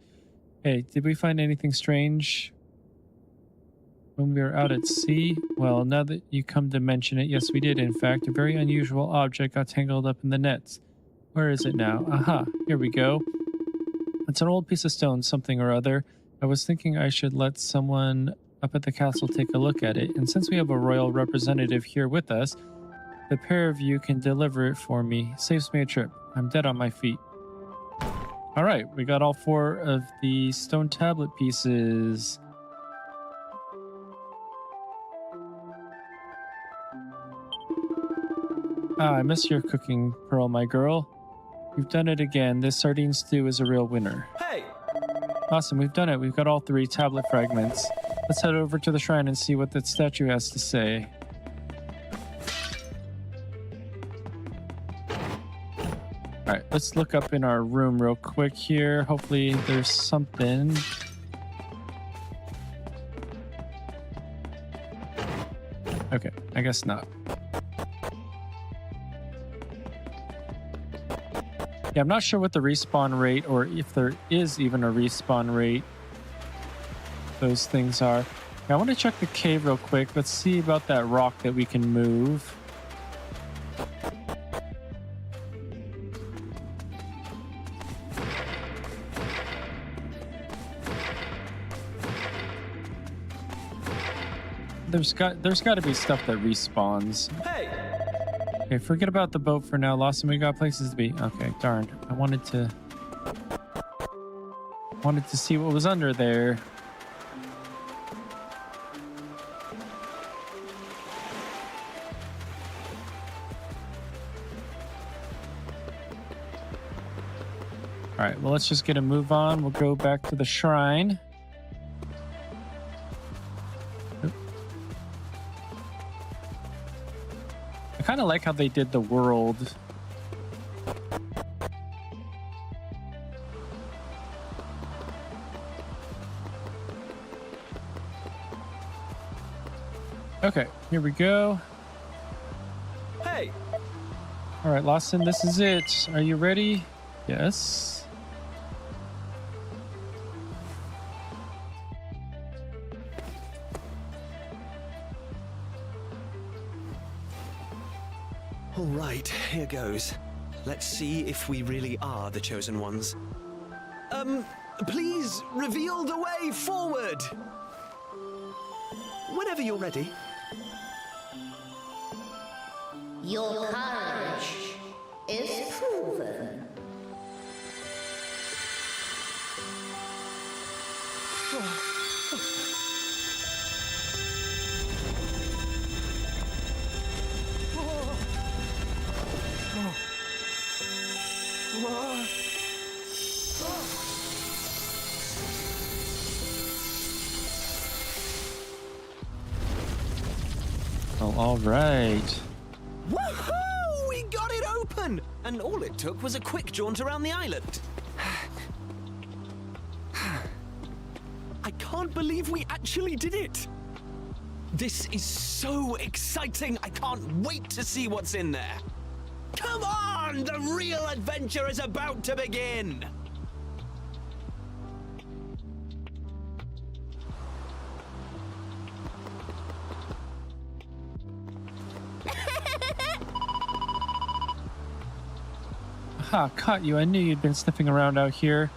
Hey, did we find anything strange when we were out at sea? Well, now that you come to mention it, yes, we did, in fact. A very unusual object got tangled up in the nets. Where is it now? Aha, here we go. It's an old piece of stone, something or other. I was thinking I should let someone up at the castle take a look at it, and since we have a royal representative here with us, the pair of you can deliver it for me. Saves me a trip. I'm dead on my feet. All right, we got all 4 of the stone tablet pieces. Ah, I miss your cooking, Pearl, my girl. You've done it again. This sardine stew is a real winner. Hey! Awesome, we've done it. We've got all 3 tablet fragments. Let's head over to the shrine and see what that statue has to say. Alright, let's look up in our room real quick here. Hopefully there's something. Okay, I guess not. Yeah, I'm not sure what the respawn rate, or if there is even a respawn rate, those things are. I want to check the cave real quick. Let's see about that rock that we can move. There's got to be stuff that respawns. Hey! Okay, forget about the boat for now, Lawson. We got places to be. Okay, darn. I wanted to see what was under there. All right, well, let's just get a move on. We'll go back to the shrine. I kind of like how they did the world. Okay, here we go. Hey! All right, Lawson, this is it. Are you ready? Yes. All right, here goes. Let's see if we really are the chosen ones. Please reveal the way forward. Whenever you're ready. Your courage is proven. Oh, all right. Woohoo! We got it open! And all it took was a quick jaunt around the island. I can't believe we actually did it! This is so exciting! I can't wait to see what's in there! Come on! The real adventure is about to begin! Ha, caught you. I knew you'd been sniffing around out here.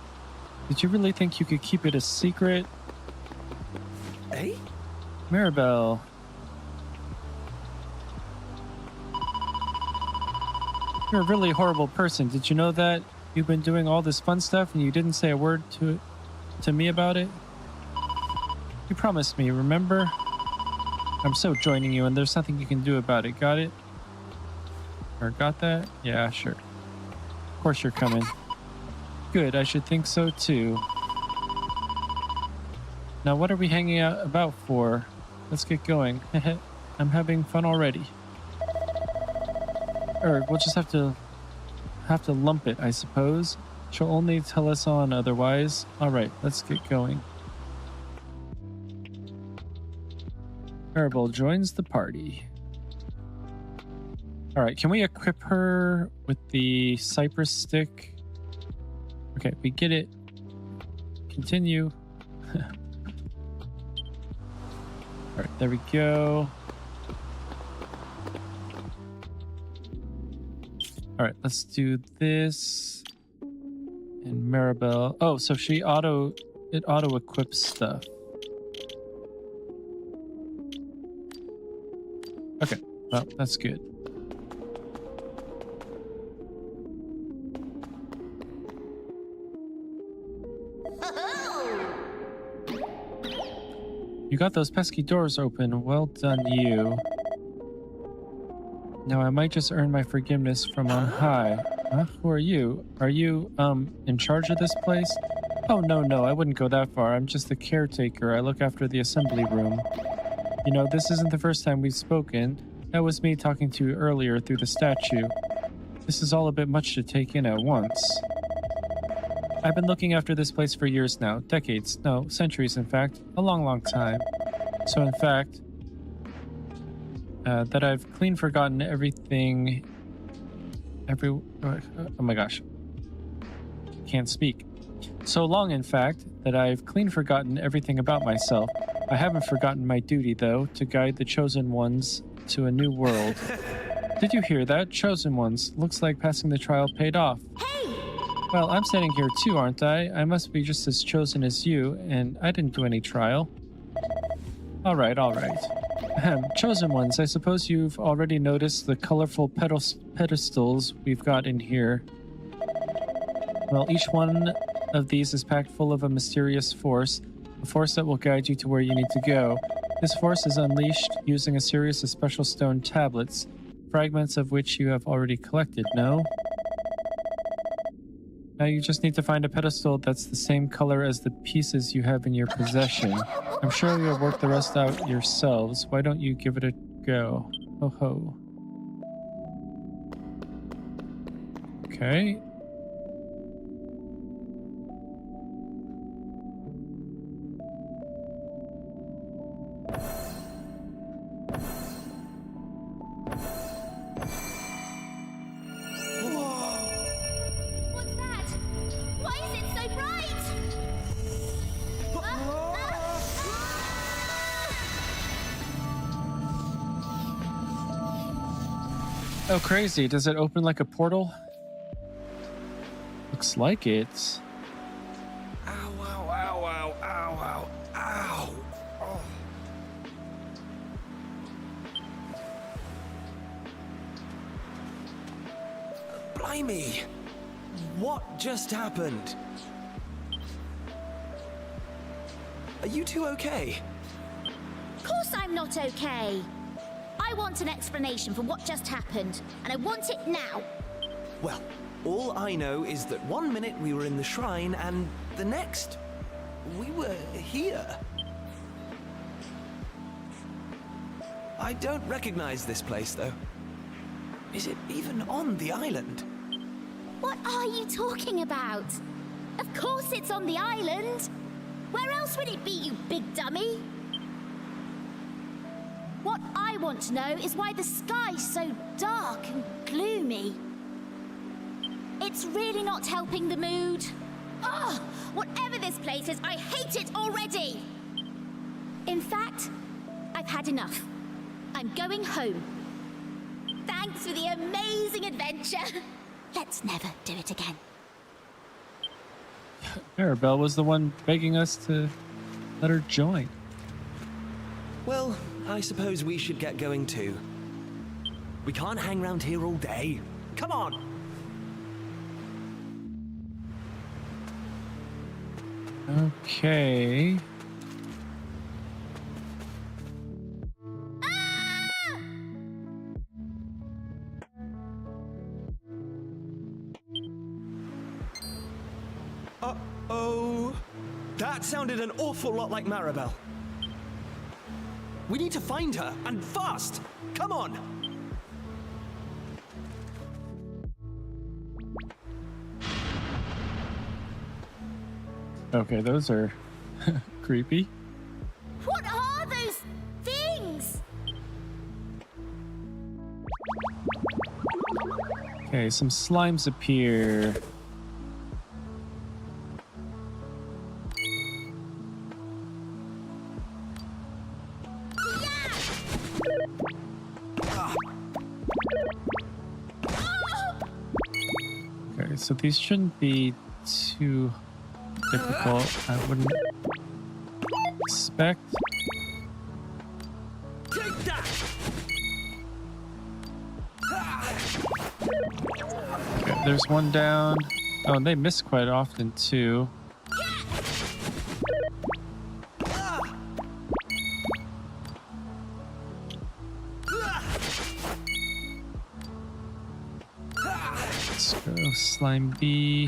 Did you really think you could keep it a secret? Eh? Maribel. You're a really horrible person. Did you know that? You've been doing all this fun stuff and you didn't say a word to me about it? You promised me, remember? I'm so joining you and there's nothing you can do about it. Got it? Or got that? Yeah, sure. Of course you're coming. Good, I should think so too. Now what are we hanging out about for? Let's get going. I'm having fun already. Or we'll just have to lump it, I suppose. She'll only tell us on otherwise. Alright, let's get going. Maribel joins the party. Alright, can we equip her with the cypress stick? Okay, we get it. Continue. Alright, there we go. Alright, let's do this. And Maribel. Oh, so it auto equips stuff. Okay, well, that's good. You got those pesky doors open. Well done, you. Now I might just earn my forgiveness from on high. Huh? Who are you? Are you, in charge of this place? Oh, no, I wouldn't go that far. I'm just the caretaker. I look after the assembly room. You know, this isn't the first time we've spoken. That was me talking to you earlier through the statue. This is all a bit much to take in at once. I've been looking after this place for years now. Decades. No, centuries, in fact. A long time. So, in fact, that I've clean forgotten everything... oh my gosh. Can't speak. So long, in fact, that I've clean forgotten everything about myself. I haven't forgotten my duty, though, to guide the Chosen Ones to a new world. Did you hear that? Chosen Ones. Looks like passing the trial paid off. Hey! Well, I'm standing here too, aren't I? I must be just as chosen as you, and I didn't do any trial. All right. Chosen Ones, I suppose you've already noticed the colorful pedestals we've got in here. Well, each one of these is packed full of a mysterious force, a force that will guide you to where you need to go. This force is unleashed using a series of special stone tablets, fragments of which you have already collected, no? Now you just need to find a pedestal that's the same color as the pieces you have in your possession. I'm sure you'll work the rest out yourselves. Why don't you give it a go? Ho ho. Okay. Oh, crazy. Does it open like a portal? Looks like it. Ow, ow, ow, ow, ow, ow, ow. Oh. Blimey! What just happened? Are you two okay? Of course I'm not okay. I want an explanation for what just happened, and I want it now. Well, all I know is that one minute we were in the shrine, and the next, we were here. I don't recognize this place, though. Is it even on the island? What are you talking about? Of course it's on the island. Where else would it be, you big dummy? What I want to know is why the sky's so dark and gloomy. It's really not helping the mood. Ugh! Whatever this place is, I hate it already! In fact, I've had enough. I'm going home. Thanks for the amazing adventure. Let's never do it again. Arabelle was the one begging us to let her join. Well, I suppose we should get going too. We can't hang around here all day. Come on! Okay. Uh-oh. That sounded an awful lot like Maribel. We need to find her, and fast! Come on! Okay, those are creepy. What are those things? Okay, some slimes appear. Okay, so these shouldn't be too difficult, I wouldn't expect. Take that! Okay, there's one down. Oh, and they miss quite often too. Slime B.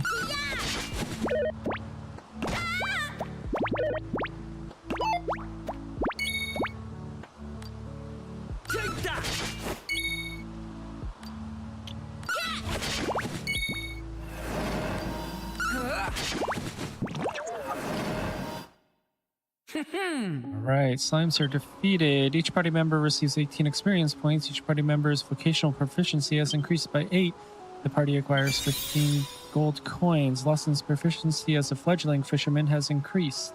Take that! Alright, slimes are defeated. Each party member receives 18 experience points. Each party member's vocational proficiency has increased by 8. The party acquires 15 gold coins. Lawson's proficiency as a fledgling fisherman has increased.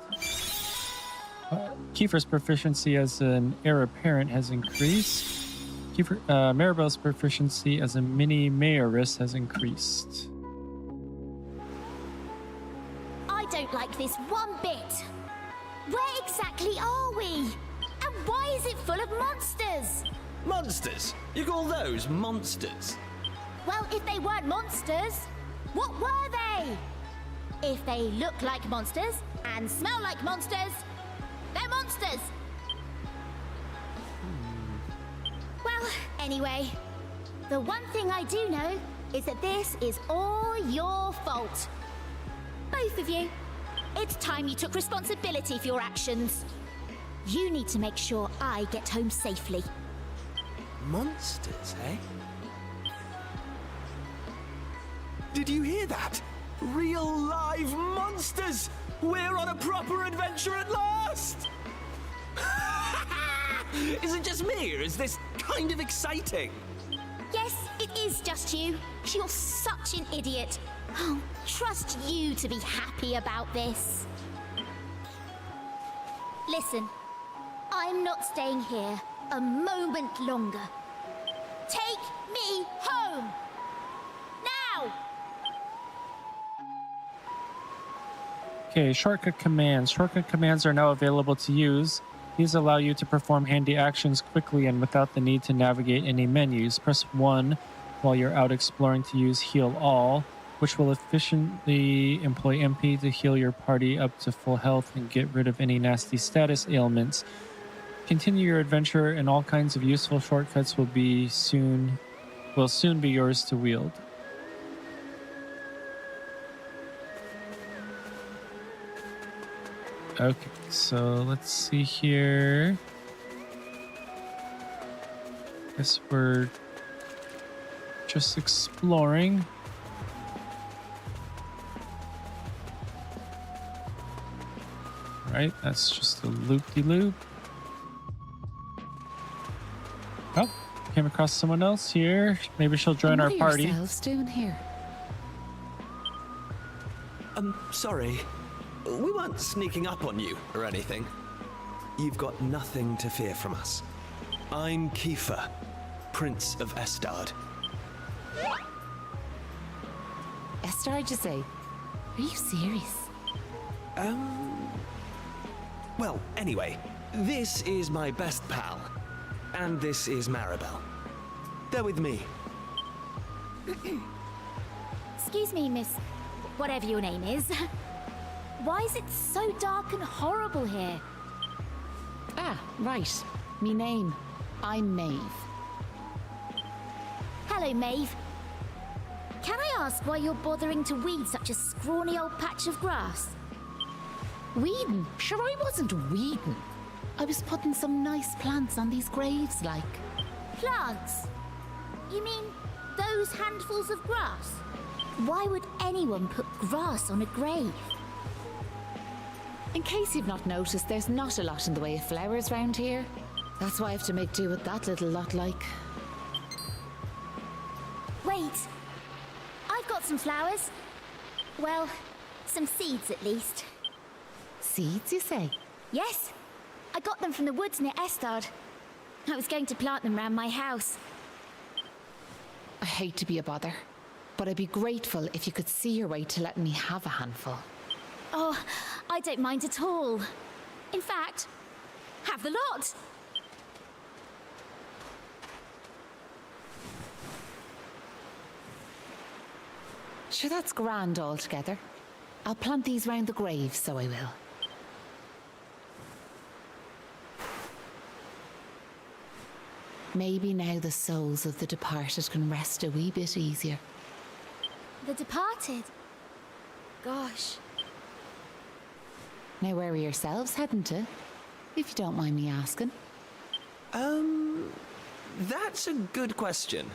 Kiefer's proficiency as an heir apparent has increased. Maribel's proficiency as a mini mayoress has increased. I don't like this one bit. Where exactly are we? And why is it full of monsters? Monsters? You call those monsters? Well, if they weren't monsters, what were they? If they look like monsters and smell like monsters, they're monsters. Well, anyway, the one thing I do know is that this is all your fault. Both of you. It's time you took responsibility for your actions. You need to make sure I get home safely. Monsters, eh? Did you hear that? Real live monsters! We're on a proper adventure at last! Is it just me, or is this kind of exciting? Yes, it is just you. You're such an idiot. Oh, trust you to be happy about this. Listen, I'm not staying here a moment longer. Take me home! Now! Okay, shortcut commands. Shortcut commands are now available to use. These allow you to perform handy actions quickly and without the need to navigate any menus. Press 1 while you're out exploring to use Heal All, which will efficiently employ MP to heal your party up to full health and get rid of any nasty status ailments. Continue your adventure, and all kinds of useful shortcuts will soon be yours to wield. Okay, so let's see here. Guess we're just exploring. Right, that's just a loop-de-loop. Oh, came across someone else here. Maybe she'll join our party. What are yourselves doing here? Sorry. We weren't sneaking up on you or anything. You've got nothing to fear from us. I'm Kiefer, Prince of Estard. Estard, you say? Are you serious? Well, anyway, this is my best pal, and this is Maribel. They're with me. Excuse me, miss... whatever your name is. Why is it so dark and horrible here? Ah, right. Me name. I'm Maeve. Hello, Maeve. Can I ask why you're bothering to weed such a scrawny old patch of grass? Weeding? Sure, I wasn't weeding. I was putting some nice plants on these graves, like. Plants? You mean those handfuls of grass? Why would anyone put grass on a grave? In case you've not noticed, there's not a lot in the way of flowers round here. That's why I have to make do with that little lot, like. Wait. I've got some flowers. Well, some seeds at least. Seeds, you say? Yes. I got them from the woods near Estard. I was going to plant them round my house. I hate to be a bother, but I'd be grateful if you could see your way to letting me have a handful. Oh, I don't mind at all. In fact, have the lot. Sure, that's grand altogether. I'll plant these round the grave, so I will. Maybe now the souls of the departed can rest a wee bit easier. The departed. Gosh. Now, where are yourselves heading to? If you don't mind me asking. That's a good question.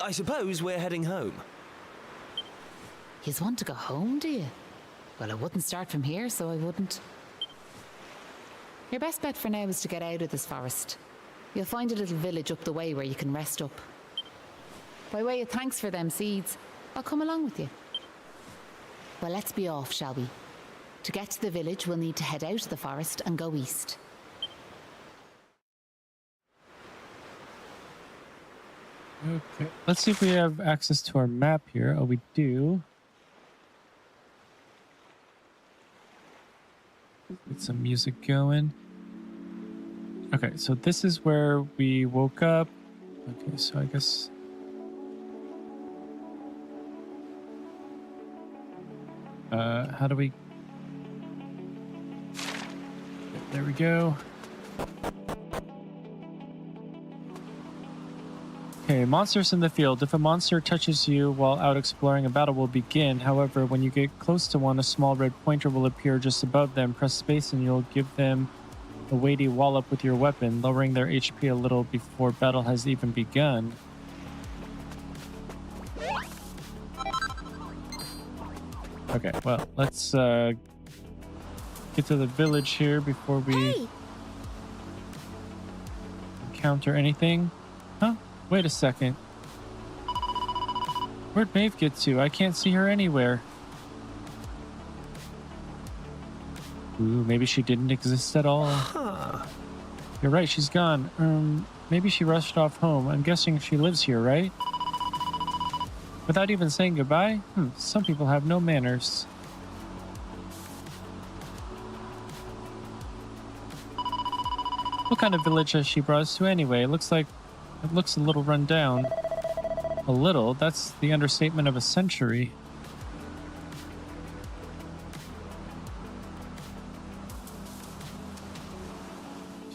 I suppose we're heading home. Yous want to go home, do you? Well, I wouldn't start from here, so I wouldn't. Your best bet for now is to get out of this forest. You'll find a little village up the way where you can rest up. By way of thanks for them seeds, I'll come along with you. Well, let's be off, shall we? To get to the village, we'll need to head out of the forest and go east. Okay, let's see if we have access to our map here. Oh, we do. Get some music going. Okay, so this is where we woke up. Okay, so I guess... how do we... There we go. Okay, monsters in the field. If a monster touches you while out exploring, a battle will begin. However, when you get close to one, a small red pointer will appear just above them. Press space and you'll give them a weighty wallop with your weapon, lowering their HP a little before battle has even begun. Okay, well, let's get to the village here before we encounter anything. Huh? Wait a second. Where'd Maeve get to? I can't see her anywhere. Ooh, maybe she didn't exist at all. You're right, she's gone. Maybe she rushed off home. I'm guessing she lives here, right? Without even saying goodbye? Some people have no manners. What kind of village has she brought us to anyway? It looks a little run down. A little? That's the understatement of a century.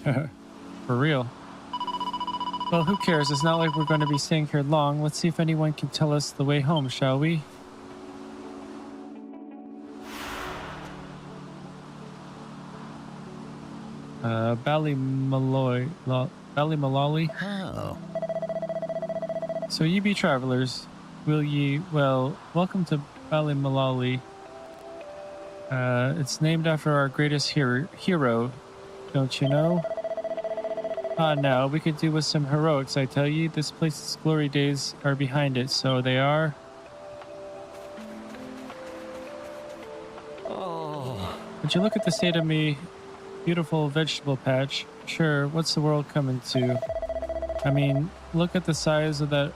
For real. Well, who cares? It's not like we're going to be staying here long. Let's see if anyone can tell us the way home, shall we? Ballymalolly. How? So ye be travelers. Will ye... Well, welcome to Ballymalolly. It's named after our greatest hero. Don't you know? Ah, now, we could do with some heroics, I tell ye. This place's glory days are behind it, so they are. Oh. Would you look at the state of me beautiful vegetable patch? Sure, what's the world coming to? I mean, look at the size of that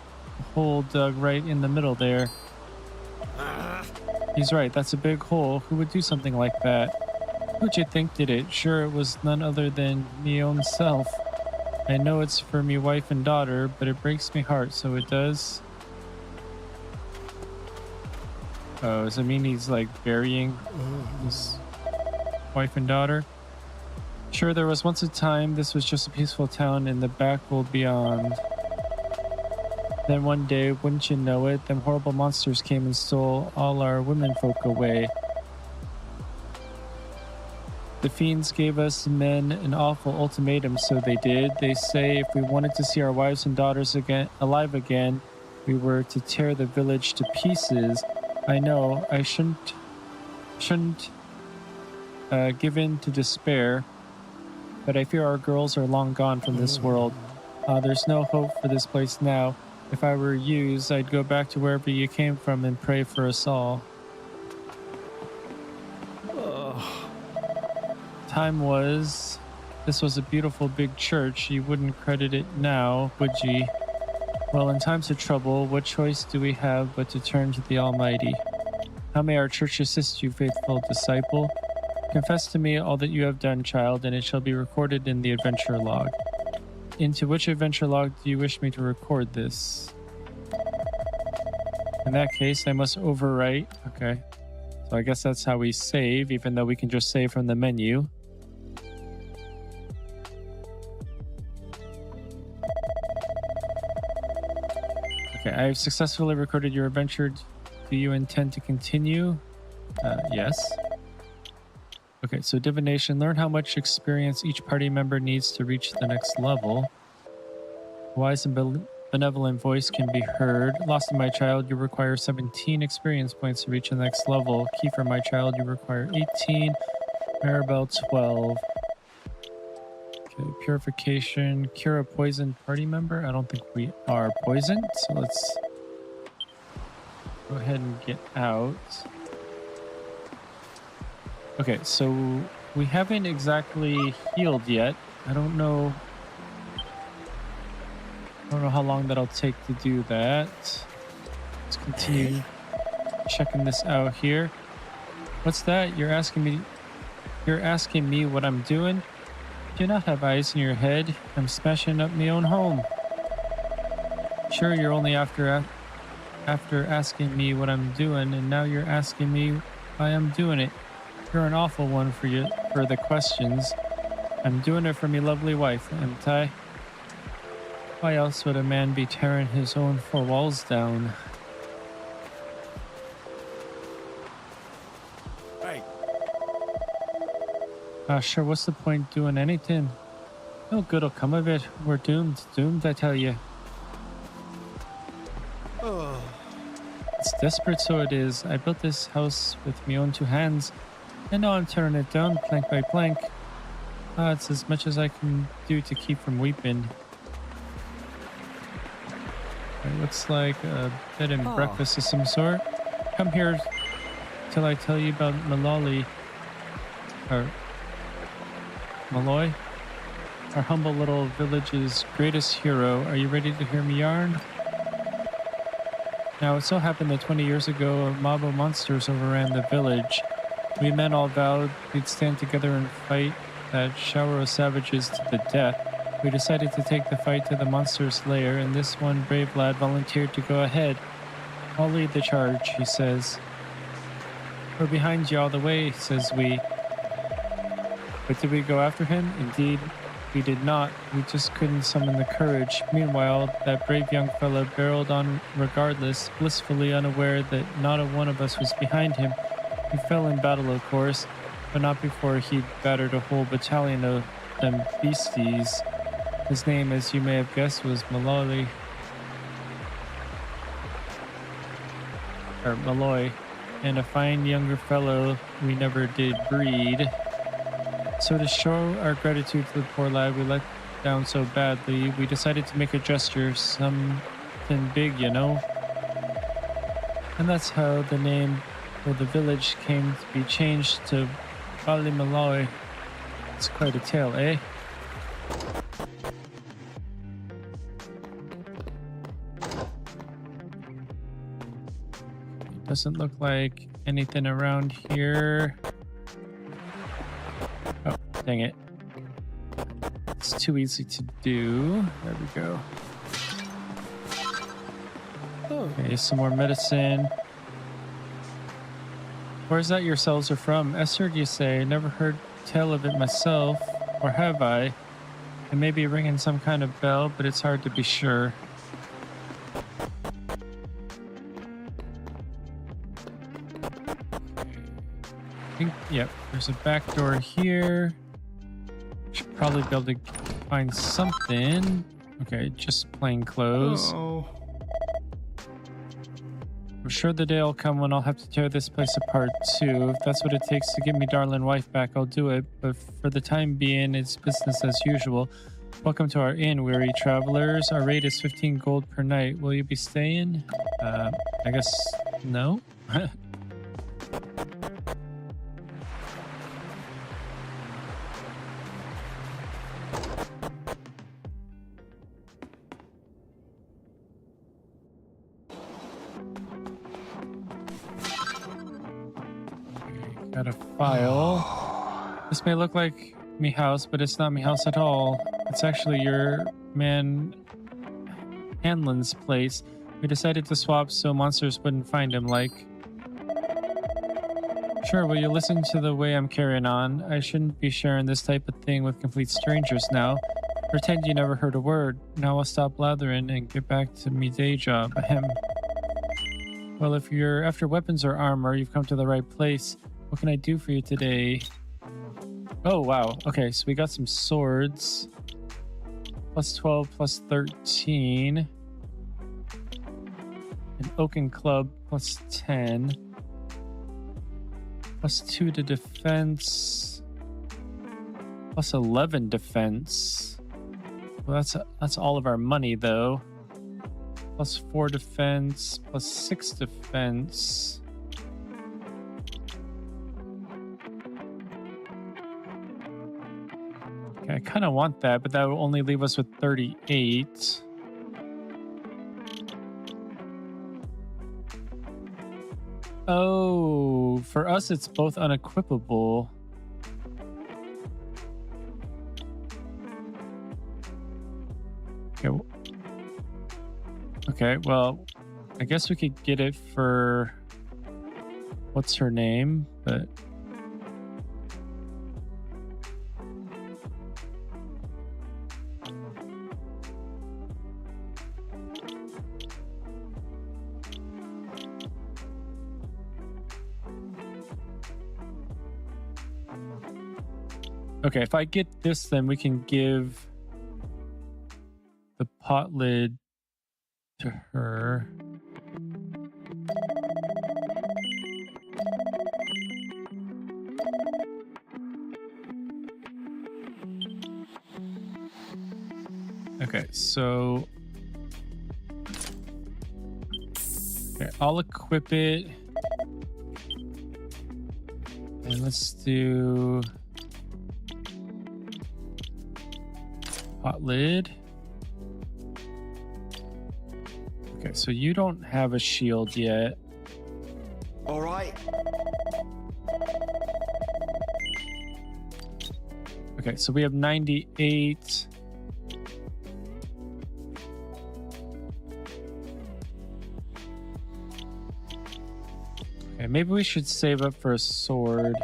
hole dug right in the middle there. He's right, that's a big hole. Who would do something like that? Who'd you think did it? Sure, it was none other than me own self. I know it's for me wife and daughter, but it breaks me heart, so it does. Oh, does it mean he's like burying his wife and daughter? Sure, there was once a time this was just a peaceful town in the back world beyond. Then one day, wouldn't you know it, them horrible monsters came and stole all our womenfolk away. The fiends gave us men an awful ultimatum, so they did. They say if we wanted to see our wives and daughters alive again, we were to tear the village to pieces. I know, I shouldn't give in to despair, but I fear our girls are long gone from this world. There's no hope for this place now. If I were yous, I'd go back to wherever you came from and pray for us all. This was a beautiful big church. You wouldn't credit it now, would ye? Well, in times of trouble, what choice do we have but to turn to the Almighty? How may our church assist you, faithful disciple? Confess to me all that you have done, child, and it shall be recorded in the adventure log. Into which adventure log do you wish me to record this? In that case, I must overwrite. Okay. So I guess that's how we save, even though we can just save from the menu. Okay, I have successfully recorded your adventure Do you intend to continue? Yes. Okay, so divination. Learn how much experience each party member needs to reach the next level. Wise and benevolent voice can be heard. Lost in my child, you require 17 experience points to reach the next level. Kiefer, my child, you require 18. Maribel, 12. Okay, purification. Cure a poisoned party member. I don't think we are poisoned, so let's go ahead and get out. Okay, so we haven't exactly healed yet. I don't know how long that'll take to do that. Let's continue checking this out here. What's that? You're asking me what I'm doing? Do you not have eyes in your head? I'm smashing up my own home. Sure, you're only after asking me what I'm doing, and now you're asking me why I'm doing it. You're an awful one for the questions. I'm doing it for me lovely wife, ain't I? Why else would a man be tearing his own four walls down? Hey. Sure, what's the point doing anything? No good'll come of it. We're doomed. Doomed, I tell you. It's desperate, so it is. I built this house with my own two hands. And now I'm tearing it down plank by plank. It's as much as I can do to keep from weeping. It looks like a bed and breakfast of some sort. Come here till I tell you about Malloy, our humble little village's greatest hero. Are you ready to hear me yarn? Now, it so happened that 20 years ago, a mob of monsters overran the village. We men all vowed we'd stand together and fight that shower of savages to the death. We decided to take the fight to the monster's lair, and this one brave lad volunteered to go ahead. I'll lead the charge, he says. We're behind you all the way, says we. But did we go after him? Indeed, we did not. We just couldn't summon the courage. Meanwhile, that brave young fellow barreled on regardless, blissfully unaware that not a one of us was behind him. He fell in battle, of course, but not before he'd battered a whole battalion of them beasties. His name, as you may have guessed, was Malloy, and a fine younger fellow we never did breed. So to show our gratitude to the poor lad we let down so badly, we decided to make a gesture, something big, you know. And that's how the name of the village came to be changed to Ballymalloy. It's quite a tale, eh? Doesn't look like anything around here. Oh, dang it. It's too easy to do. There we go. Okay, some more medicine. Where's that yourselves are from? Esther, you say? Never heard tell of it myself. Or have I? It may be ringing some kind of bell, but it's hard to be sure. Yep, there's a back door here. Should probably be able to find something. Okay, just plain clothes. I'm sure the day will come when I'll have to tear this place apart too. If that's what it takes to get me darling wife back, I'll do it. But for the time being, it's business as usual. Welcome to our inn, weary travelers. Our rate is 15 gold per night. Will you be staying? I guess no. Got a file. This may look like me house, but it's not me house at all. It's actually your man Hanlon's place. We decided to swap so monsters wouldn't find him, like. Sure, will you listen to the way I'm carrying on? I shouldn't be sharing this type of thing with complete strangers now. Pretend you never heard a word. Now I'll stop blathering and get back to me day job. Ahem. Well, if you're after weapons or armor, you've come to the right place. What can I do for you today? Oh, wow. Okay, so we got some swords. Plus 12, plus 13. An oaken club, plus 10. Plus 2 to defense. Plus 11 defense. Well, that's all of our money, though. Plus 4 defense, plus 6 defense. Okay, I kind of want that, but that will only leave us with 38. Oh, for us it's both unequipable. Okay. Okay, well, I guess we could get it for what's her name, but okay, if I get this, then we can give the pot lid to her. Okay, so okay, I'll equip it. And let's do pot lid. Okay, so you don't have a shield yet. All right. Okay, so we have 98. Okay, maybe we should save up for a sword.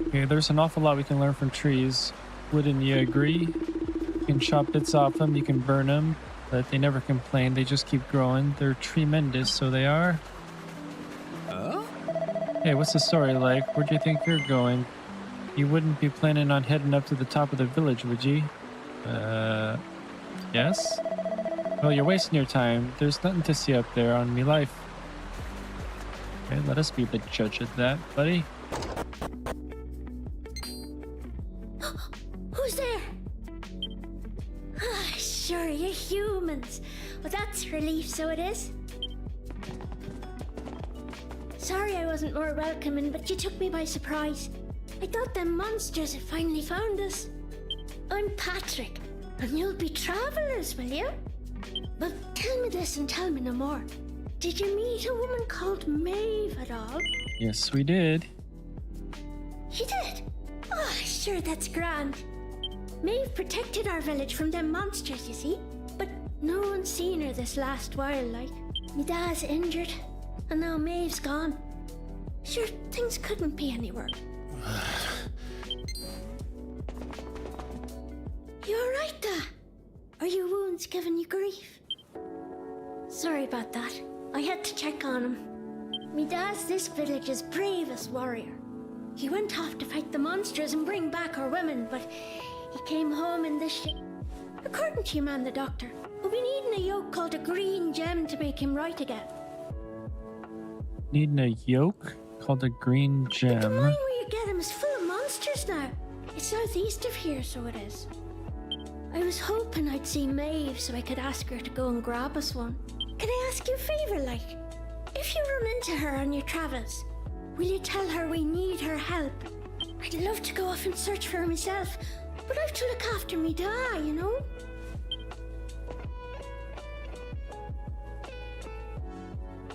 Okay, there's an awful lot we can learn from trees. Wouldn't you agree? You can chop bits off them, you can burn them, but they never complain, they just keep growing. They're tremendous, so they are. Hey, what's the story like? Where do you think you're going? You wouldn't be planning on heading up to the top of the village, would you? Yes? Well, you're wasting your time. There's nothing to see up there on me life. Okay, let us be the judge of that, buddy. Who's there? Ah, sure, you're humans. Well, that's relief, so it is. Sorry I wasn't more welcoming, but you took me by surprise. I thought them monsters had finally found us. I'm Patrick, and you'll be travelers, will you? Well, tell me this and tell me no more. Did you meet a woman called Maeve at all? Yes, we did. You did? Oh, sure, that's grand. Maeve protected our village from them monsters, you see. But no one's seen her this last while, like. Me dad's injured, and now Maeve's gone. Sure, things couldn't be any worse. You alright, Da? Are your wounds giving you grief? Sorry about that. I had to check on him. Me dad's this village's bravest warrior. He went off to fight the monsters and bring back our women, but he came home in this ship. According to your man, the doctor, we'll be needing a yoke called a green gem to make him right again. Needing a yoke called a green gem. The mine where you get him is full of monsters now. It's southeast of here, so it is. I was hoping I'd see Maeve so I could ask her to go and grab us one. Can I ask you a favour, like? If you run into her on your travels, will you tell her we need her help? I'd love to go off and search for her myself, but I have to look after me da, you know?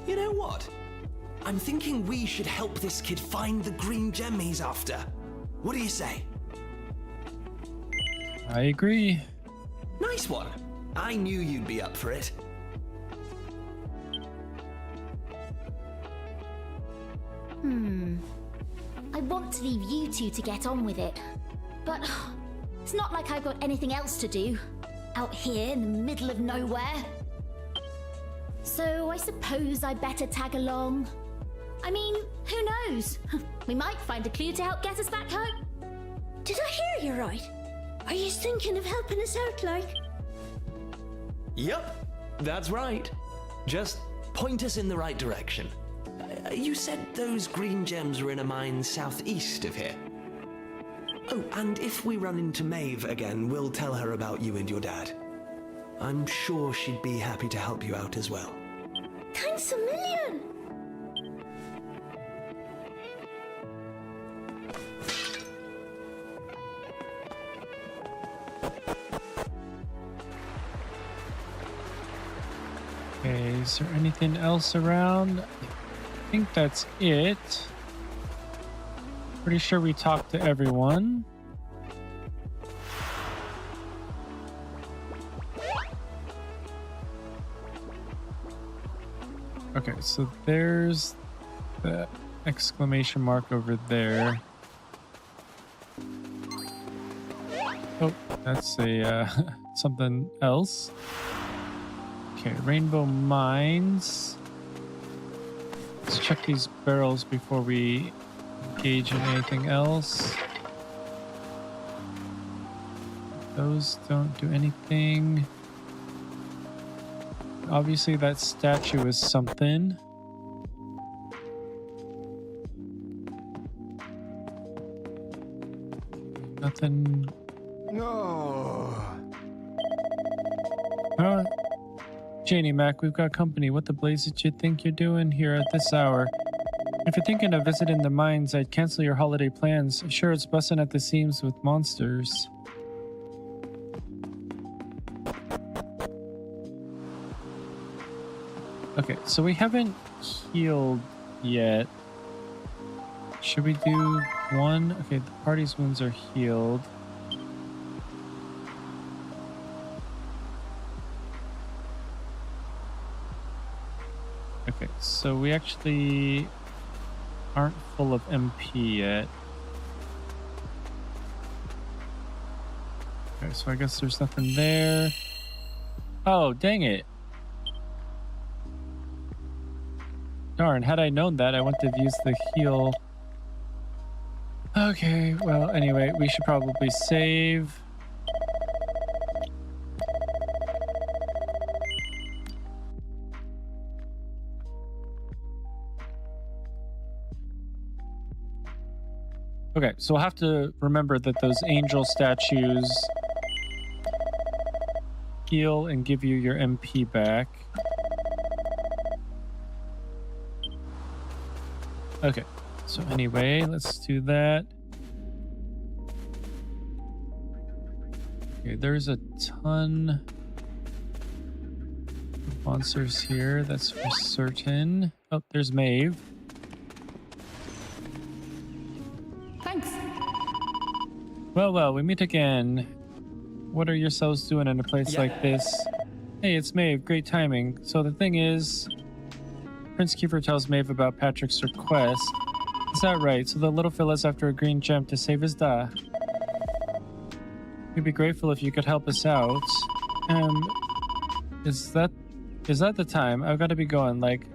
You know what? I'm thinking we should help this kid find the green gem he's after. What do you say? I agree. Nice one. I knew you'd be up for it. I want to leave you two to get on with it. But it's not like I've got anything else to do out here in the middle of nowhere. So I suppose I better tag along. I mean, who knows? We might find a clue to help get us back home. Did I hear you right? Are you thinking of helping us out, like? Yep, that's right. Just point us in the right direction. You said those green gems were in a mine southeast of here. Oh, and if we run into Maeve again, we'll tell her about you and your dad. I'm sure she'd be happy to help you out as well. Thanks a million! Okay, is there anything else around? I think that's it. Pretty sure we talked to everyone. Okay, so there's the exclamation mark over there. Oh, that's a something else. Okay, Rainbow Mines. Let's check these barrels before we engage in anything else. Those don't do anything. Obviously that statue is something. Nothing. No. Janie Mac, we've got company. What the blaze did you think you're doing here at this hour? If you're thinking of visiting the mines, I'd cancel your holiday plans. Sure, it's busting at the seams with monsters. Okay, so we haven't healed yet. Should we do one? Okay, the party's wounds are healed. Okay, so we actually aren't full of MP yet. Okay, so I guess there's nothing there. Oh, dang it. Darn, had I known that, I wouldn't have used the heal. Okay, well, anyway, we should probably save. Okay, so we'll have to remember that those angel statues heal and give you your MP back. Okay, so anyway, let's do that. Okay, there's a ton of monsters here, that's for certain. Oh, there's Maeve. Thanks. Well, we meet again. What are yourselves doing in a place like this? Hey, it's Maeve, great timing. So the thing is, Prince Kiefer tells Maeve about Patrick's request. Is that right? So the little fella's after a green gem to save his da. We'd be grateful if you could help us out. Is that the time? I've got to be going. Like,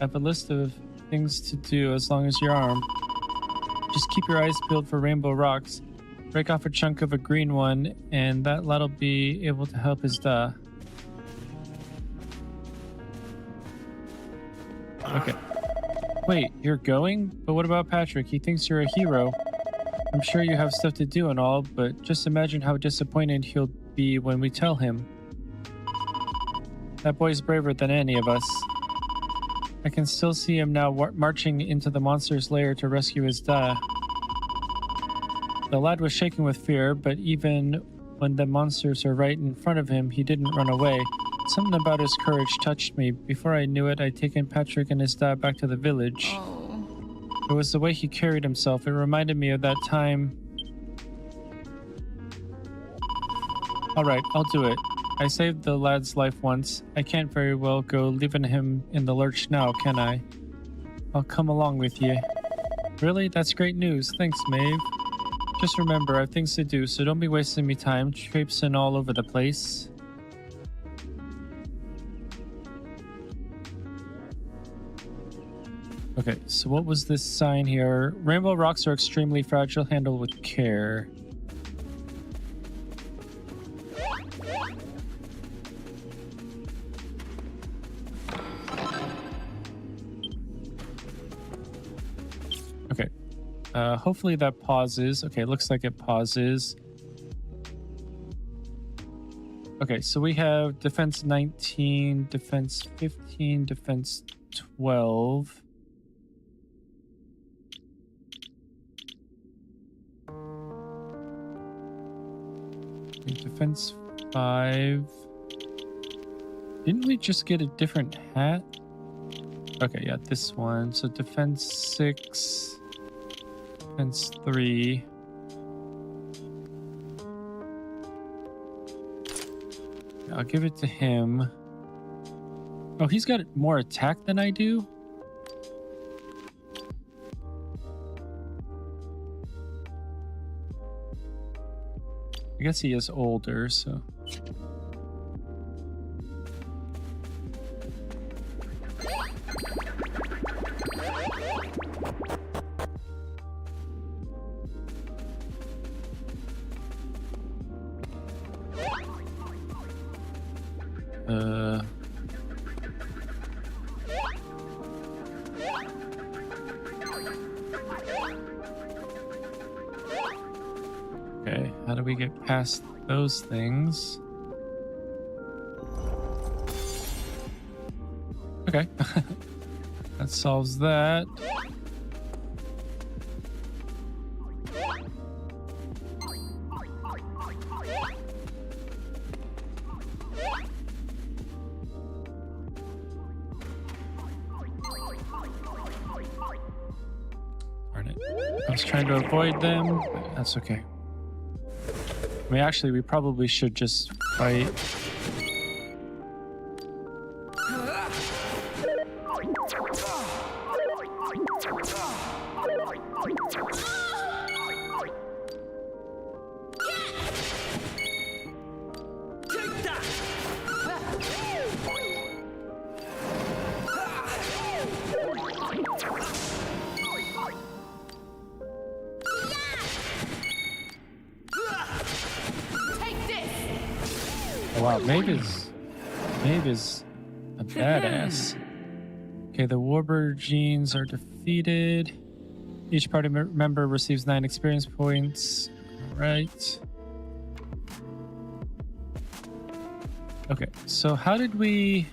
I have a list of things to do as long as you're armed. Just keep your eyes peeled for rainbow rocks. Break off a chunk of a green one, and that lad'll be able to help his da. Okay. Wait, you're going? But what about Patrick? He thinks you're a hero. I'm sure you have stuff to do and all, but just imagine how disappointed he'll be when we tell him. That boy's braver than any of us. I can still see him now marching into the monster's lair to rescue his da. The lad was shaking with fear, but even when the monsters are right in front of him, he didn't run away. Something about his courage touched me. Before I knew it, I'd taken Patrick and his dad back to the village. It was the way he carried himself. It reminded me of that time. Alright, I'll do it. I saved the lad's life once. I can't very well go leaving him in the lurch now, can I? I'll come along with you. Really? That's great news. Thanks, Maeve. Just remember, I have things to do, so don't be wasting me time traipsing all over the place. Okay, so what was this sign here? Rainbow rocks are extremely fragile. Handle with care. Okay. Hopefully that pauses. Okay, looks like it pauses. Okay, so we have defense 19, defense 15, defense 12. Okay, defense 5. Didn't we just get a different hat? Okay, yeah, this one. So defense 6, defense 3. I'll give it to him. Oh, he's got more attack than I do? I guess he is older, so... Okay, how do we get past those things? Okay, that solves that. Darn it. I was trying to avoid them, but that's okay. I mean, actually, we probably should just fight. Oh, wow, Maeve is a badass. Okay, the Warbird genes are defeated. Each party member receives 9 experience points. All right. Okay, so how did we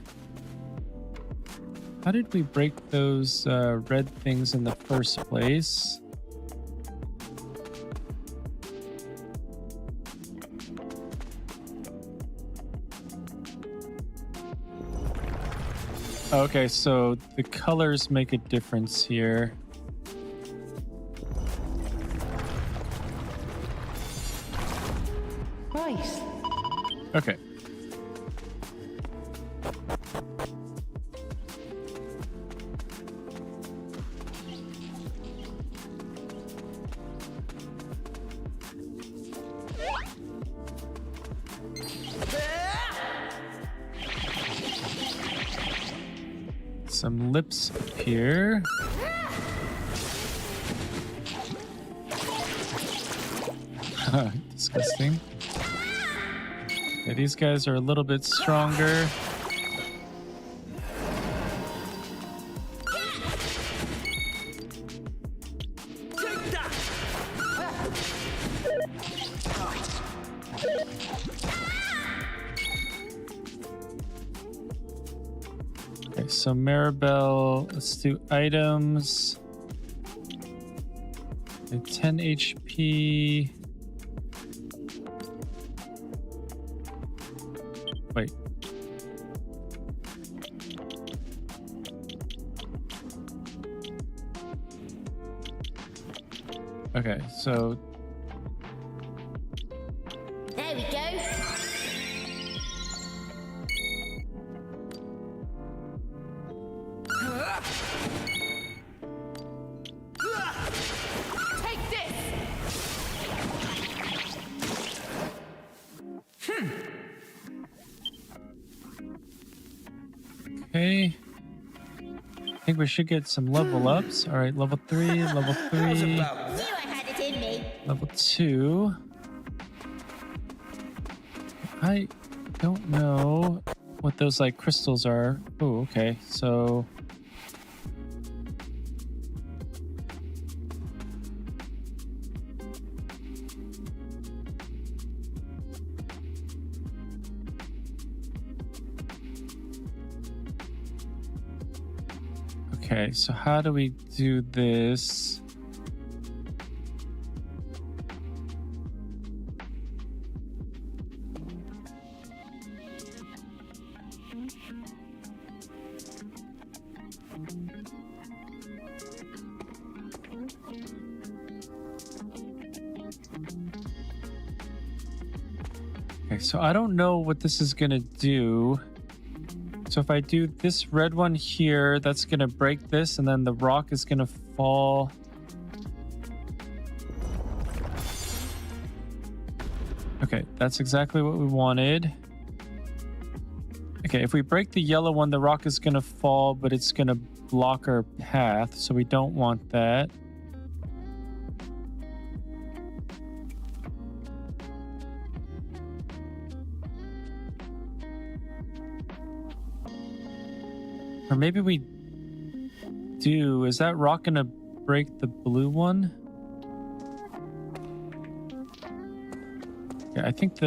break those red things in the first place? Okay, so the colors make a difference here. Right. Okay. Some lips appear. Disgusting. Okay, these guys are a little bit stronger. Okay, so Maribel, let's do items. Okay, 10 HP. Wait. Okay, so There we go. Okay. I think we should get some level ups. All right, level 3, level 3. Knew I had it in me. Level 2. I don't know what those like crystals are. Oh, okay. So okay, so how do we do this? Okay, so I don't know what this is gonna do. So if I do this red one here, that's gonna break this, and then the rock is gonna fall. Okay, that's exactly what we wanted. Okay, if we break the yellow one, the rock is gonna fall, but it's gonna block our path, so we don't want that. Or maybe we do. Is that rock gonna break the blue one? Yeah, I think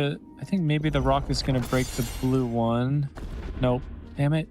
maybe the rock is gonna break the blue one. Nope. Damn it.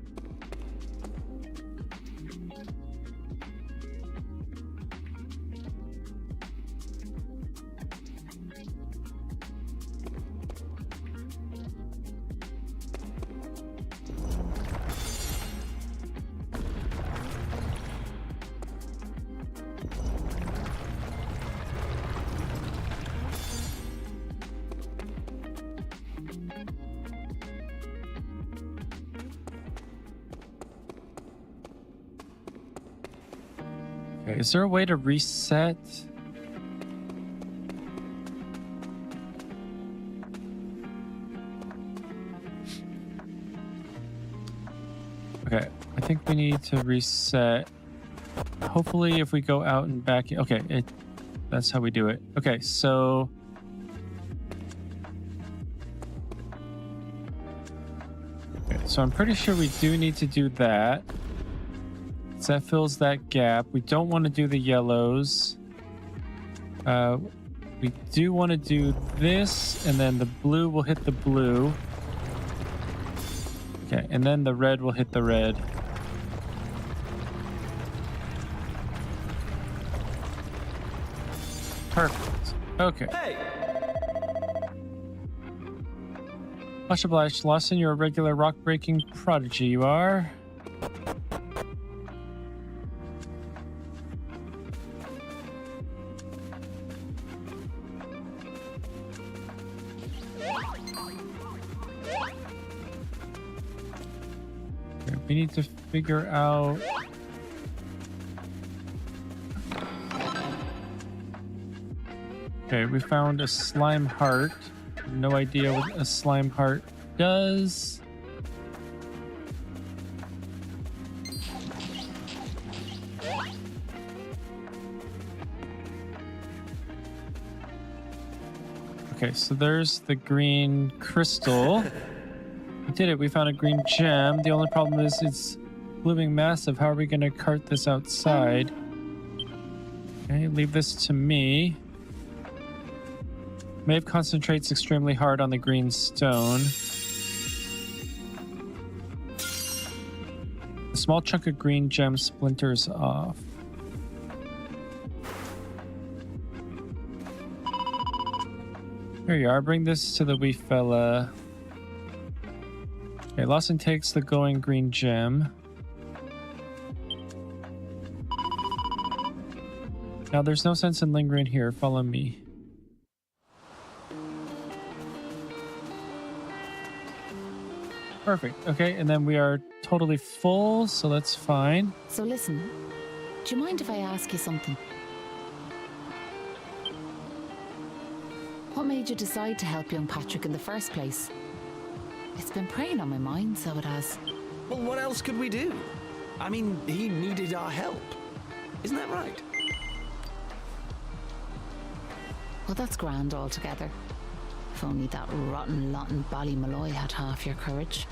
Okay, is there a way to reset? Okay, I think we need to reset. Hopefully if we go out and back, okay, that's how we do it. Okay, so I'm pretty sure we do need to do that. So that fills that gap. We don't want to do the yellows. We do want to do this, and then the blue will hit the blue. Okay, and then the red will hit the red. Perfect. Okay. Hey! Much obliged, Lawson. You're a regular rock-breaking prodigy, you are. Okay, we need to figure out... Okay, we found a slime heart. No idea what a slime heart does. Okay, so there's the green crystal. We did it. We found a green gem. The only problem is it's blooming massive. How are we going to cart this outside? Okay, leave this to me. Maeve concentrates extremely hard on the green stone. A small chunk of green gem splinters off. Here you are. Bring this to the wee fella. Okay, Lawson takes the glowing green gem. Now there's no sense in lingering here. Follow me. Perfect. Okay, and then we are totally full, so that's fine. So listen, do you mind if I ask you something? What made you decide to help young Patrick in the first place? It's been preying on my mind, so it has. Well, what else could we do? I mean, he needed our help. Isn't that right? Well, that's grand altogether. If only that rotten lot in Ballymalloy had half your courage.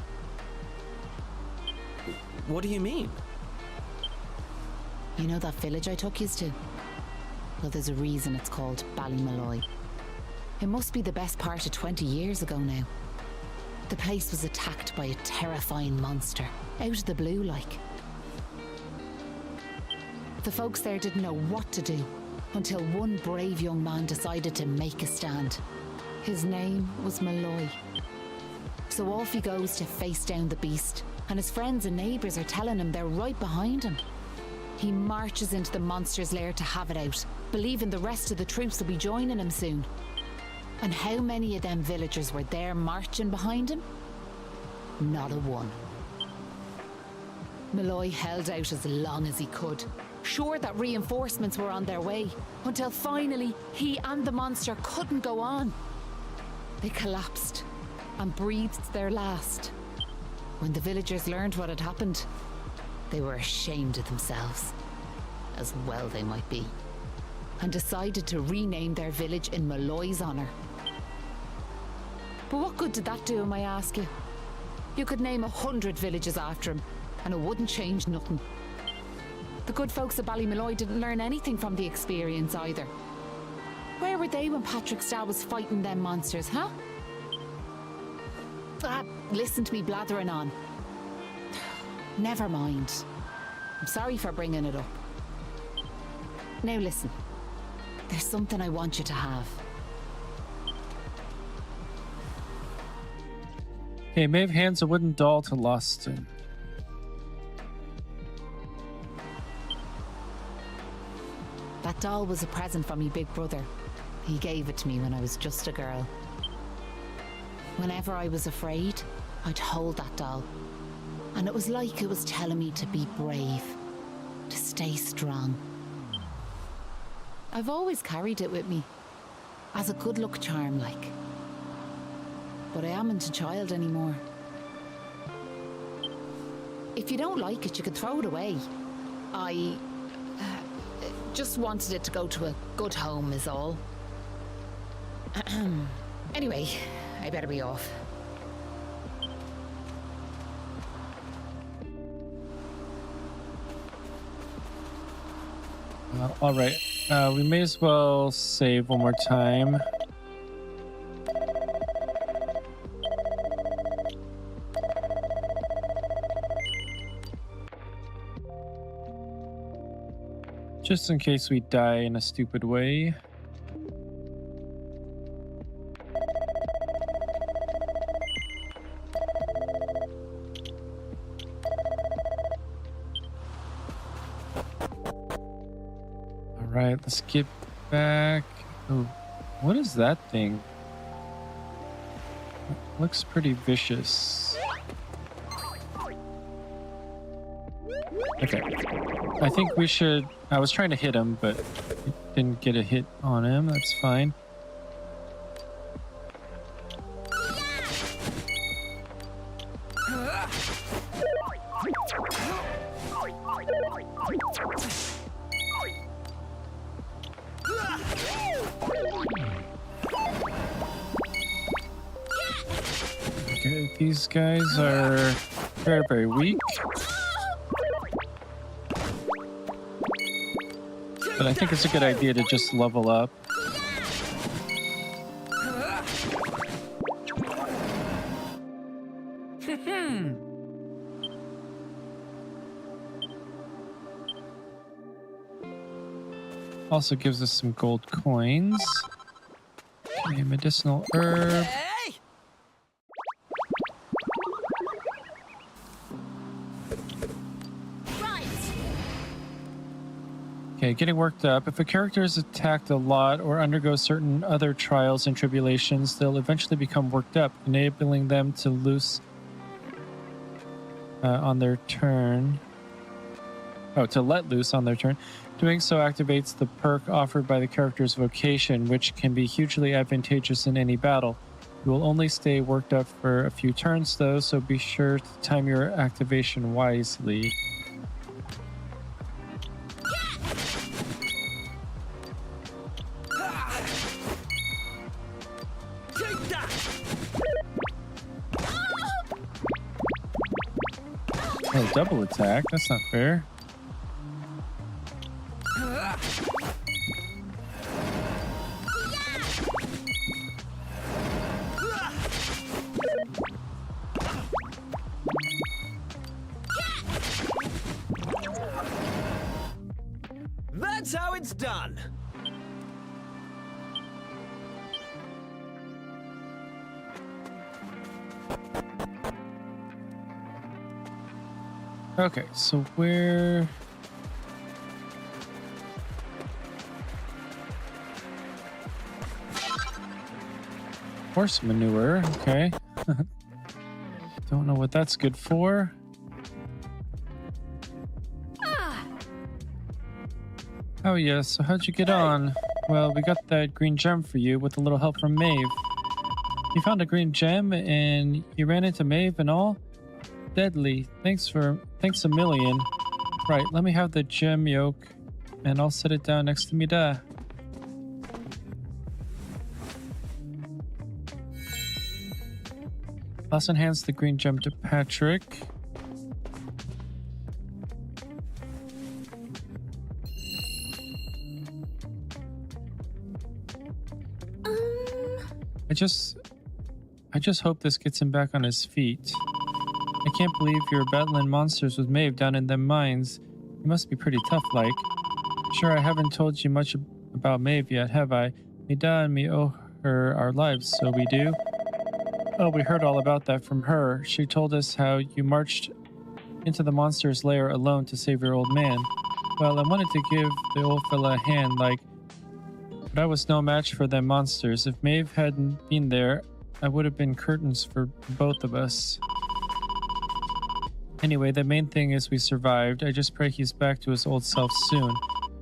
What do you mean? You know that village I took yous to? Well, there's a reason it's called Ballymalloy. It must be the best part of 20 years ago now. The place was attacked by a terrifying monster, out of the blue like. The folks there didn't know what to do until one brave young man decided to make a stand. His name was Malloy. So off he goes to face down the beast, and his friends and neighbours are telling him they're right behind him. He marches into the monster's lair to have it out, believing the rest of the troops will be joining him soon. And how many of them villagers were there marching behind him? Not a one. Malloy held out as long as he could, sure that reinforcements were on their way, until finally he and the monster couldn't go on. They collapsed and breathed their last. When the villagers learned what had happened, they were ashamed of themselves, as well they might be, and decided to rename their village in Malloy's honour. But what good did that do him, I ask you? You could name 100 villages after him, and it wouldn't change nothing. The good folks of Ballymalloy didn't learn anything from the experience either. Where were they when Patrick Starr was fighting them monsters, huh? Listen to me blathering on. Never mind. I'm sorry for bringing it up. Now listen. There's something I want you to have. Okay, Maeve hands a wooden doll to Loston. That doll was a present from me big brother. He gave it to me when I was just a girl. Whenever I was afraid, I'd hold that doll. And it was like it was telling me to be brave, to stay strong. I've always carried it with me, as a good luck charm like. But I amn't a child anymore. If you don't like it, you can throw it away. I just wanted it to go to a good home is all. Anyway, I better be off. All right, we may as well save one more time. Just in case we die in a stupid way. Alright, let's get back. Oh, what is that thing? It looks pretty vicious. Okay. I think we should... I was trying to hit him, but didn't get a hit on him. That's fine. Okay, these guys are very, very weak. But I think it's a good idea to just level up. Also gives us some gold coins. Okay, medicinal herb. Okay, getting worked up. If a character is attacked a lot or undergoes certain other trials and tribulations, they'll eventually become worked up, enabling them to loose on their turn. Oh, to let loose on their turn. Doing so activates the perk offered by the character's vocation, which can be hugely advantageous in any battle. You will only stay worked up for a few turns though, so be sure to time your activation wisely. Oh, double attack? That's not fair. That's how it's done. Okay, so where... Horse manure, okay. Don't know what that's good for. Oh yeah, so how'd you get on? Well, we got that green gem for you with a little help from Maeve. You found a green gem and you ran into Maeve and all? Deadly. Thanks a million. Right, let me have the gem yolk and I'll set it down next to me da. Let's enhance the green gem to Patrick. I just hope this gets him back on his feet. I can't believe you're battling monsters with Maeve down in them mines. You must be pretty tough like. Sure, I haven't told you much about Maeve yet, have I? Mida and me owe her our lives, so we do. Oh, we heard all about that from her. She told us how you marched into the monster's lair alone to save your old man. Well, I wanted to give the old fella a hand, like, but I was no match for them monsters. If Maeve hadn't been there, I would have been curtains for both of us. Anyway, the main thing is we survived. I just pray he's back to his old self soon.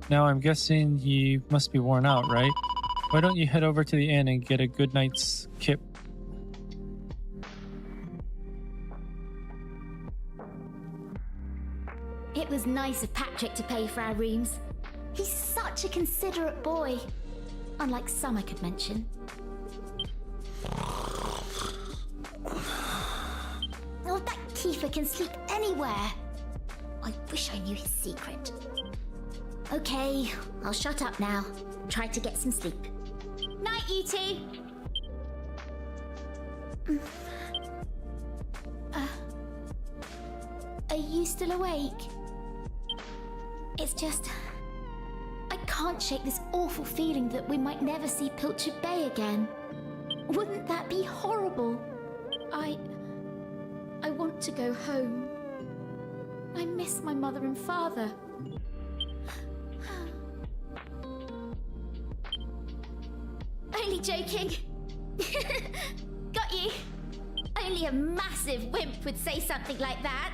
Now I'm guessing you must be worn out, right? Why don't you head over to the inn and get a good night's kip? It was nice of Patrick to pay for our rooms. He's such a considerate boy. Unlike some I could mention. Oh, that Kiefer can sleep anywhere. I wish I knew his secret. Okay, I'll shut up now. Try to get some sleep. Night, you two. Are you still awake? It's just... I can't shake this awful feeling that we might never see Pilchard Bay again. Wouldn't that be horrible? I want to go home. I miss my mother and father. Only joking. Got you. Only a massive wimp would say something like that.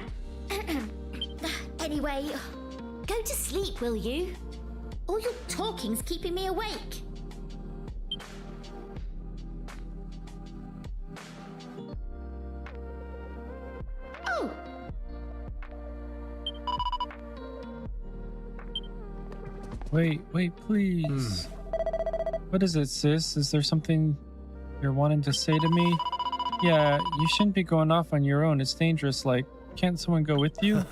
Anyway, go to sleep, will you? All your talking's keeping me awake. Oh! Wait, please. What is it, sis? Is there something you're wanting to say to me? Yeah, you shouldn't be going off on your own. It's dangerous. Like, can't someone go with you?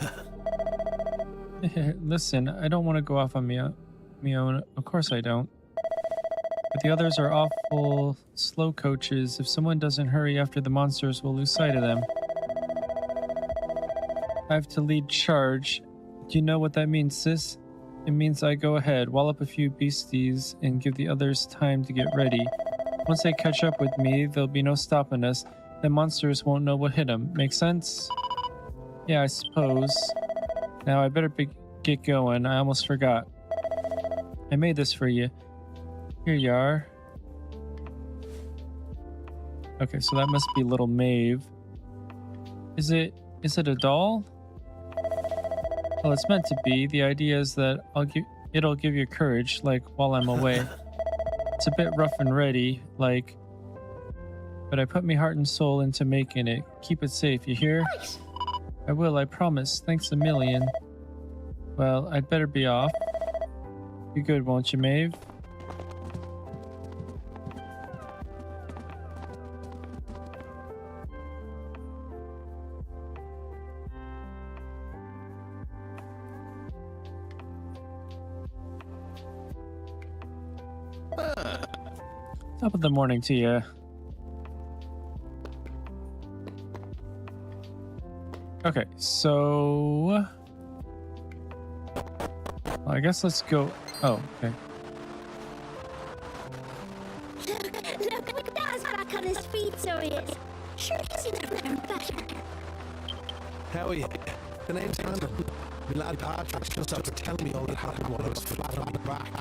Listen, I don't want to go off on me own. Of course I don't. But the others are awful slow coaches. If someone doesn't hurry after the monsters, we'll lose sight of them. I have to lead charge. Do you know what that means, sis? It means I go ahead, wallop a few beasties, and give the others time to get ready. Once they catch up with me, there'll be no stopping us. The monsters won't know what hit them. Make sense? Yeah, I suppose. Now I better get going. I almost forgot. I made this for you. Here you are. Okay, so that must be little Maeve. Is it a doll? Well, it's meant to be. The idea is that it'll give you courage, like while I'm away. It's a bit rough and ready, like but I put me heart and soul into making it. Keep it safe, you hear? Right. I will, I promise. Thanks a million. Well, I'd better be off. Be good, won't you, Maeve? Top of the morning to you. Okay, so well, I guess let's go. Oh, okay. Look, Dad's back on his feet, so he is. Sure, he's never been better. How are you? The name's Brandon. My lad Patrick's just after telling me all that happened while I was flat on my back.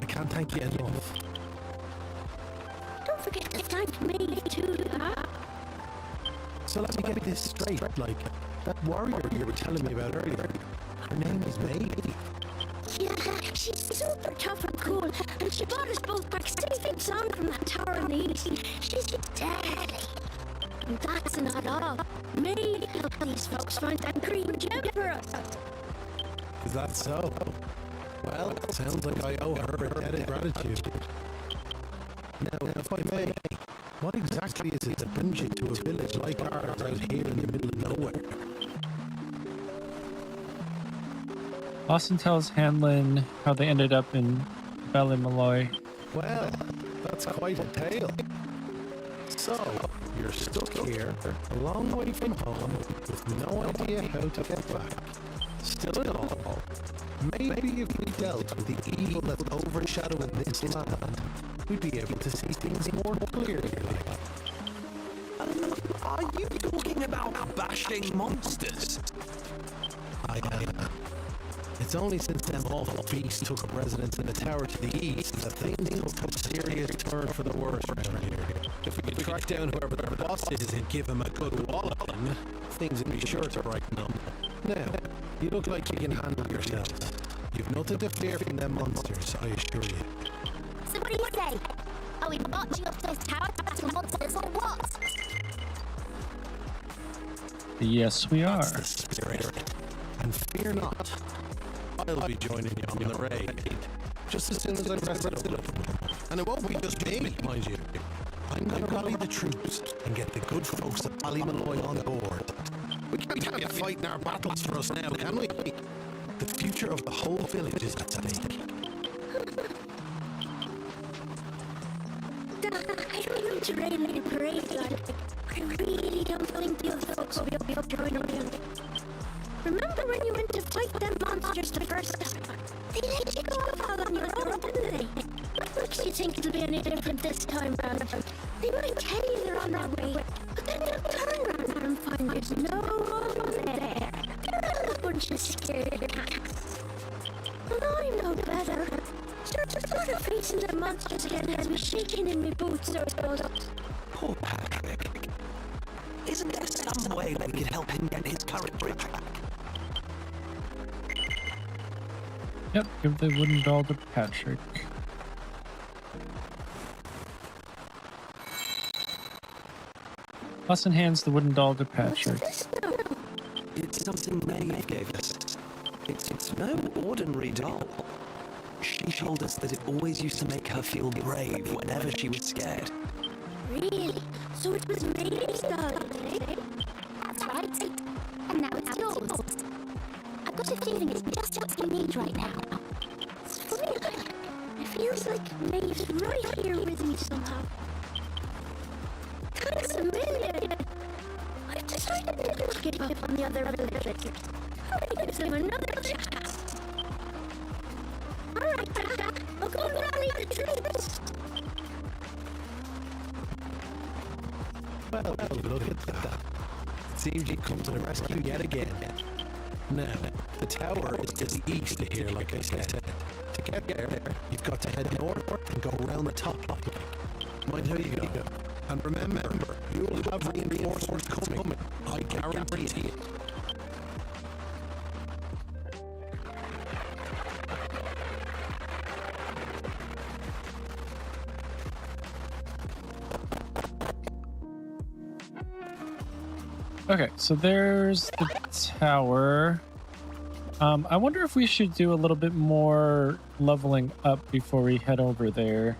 I can't thank you enough. Don't forget to thank me too, huh? So let me get this straight, like, that warrior you were telling me about earlier, her name is Maeve. Yeah, she's super tough and cool, and she brought us both back safe and sound from that tower in the east. She's deadly. And that's not all. Maeve helped these folks find that green gem for us. Is that so? Well, it sounds like I owe her a debt of gratitude. Now, if I may, what exactly is it that brings you to a village like ours out here in the middle of nowhere? Austin tells Hanlon how they ended up in Ballymalloy. Well, that's quite a tale. So, you're stuck here, a long way from home, with no idea how to get back. Still in all, maybe if we dealt with the evil that's overshadowing this land, we'd be able to see things more clearly. Are you talking about bashing monsters? I am. It's only since them awful beasts took up residence in the tower to the east that things took a serious turn for the worse around here. If we could track down whoever their boss is and give him a good walloping, things would be sure to brighten up. Now, you look like you can handle yourselves. You've nothing to fear from them monsters, I assure you. So what do you say? Are we marching up to this tower to battle monsters or what? Yes, we are. That's the spirit. And fear not. I'll be joining you on the raid, just as soon as I rest it up. And it won't be just me, mind you. I'm going to rally the troops and get the good folks of Ballymalloy on board. We can't be fighting our battles for us now, can we? The future of the whole village is at stake. I don't want to rain like a parade, lad. I really don't think you folks will be up joining me. Remember when you went to fight them monsters the first time? They let you go off all on your own, didn't they? What makes you think it'll be any different this time round? They might tell you they're on their way, but then they'll turn around and find there's no one there. They're all a bunch of scared cats. And I know better. Sort of facing the monsters again has me shaking in my boots, I suppose. Poor Patrick. Isn't there some way we could help him get his courage back? Yep, give the wooden doll to Patrick. Austin hands the wooden doll to Patrick. It's something Maeve gave us. It's no ordinary doll. She told us that it always used to make her feel brave whenever she was scared. Really? So it was Maeve's doll, eh? That's right. And now it's yours. I've got a feeling it's just what you need right now. It's funny, it feels like Maeve's right here with me somehow. Thanks a million. I've decided to not give up on the other villagers. I'll give them another chance. Alright, Dad, I'll go rally the troops. Well, look at that. It seems you've come to the rescue yet again. Now, the tower is to the east of here, like I said. To get there, you've got to head north and go around the top. Mind how you go. And remember, you'll have reinforcements coming. I guarantee it. Okay, so there's the tower. I wonder if we should do a little bit more leveling up before we head over there.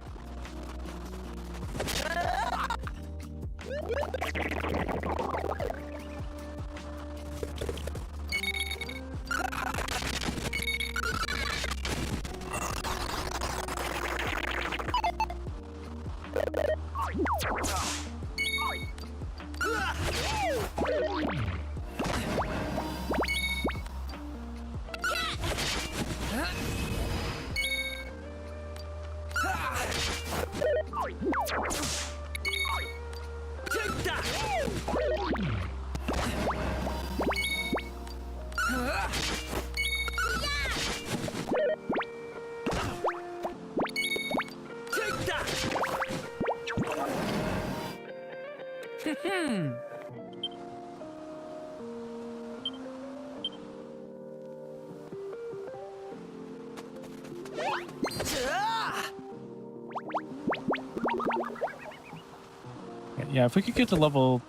Yeah, if we could get to level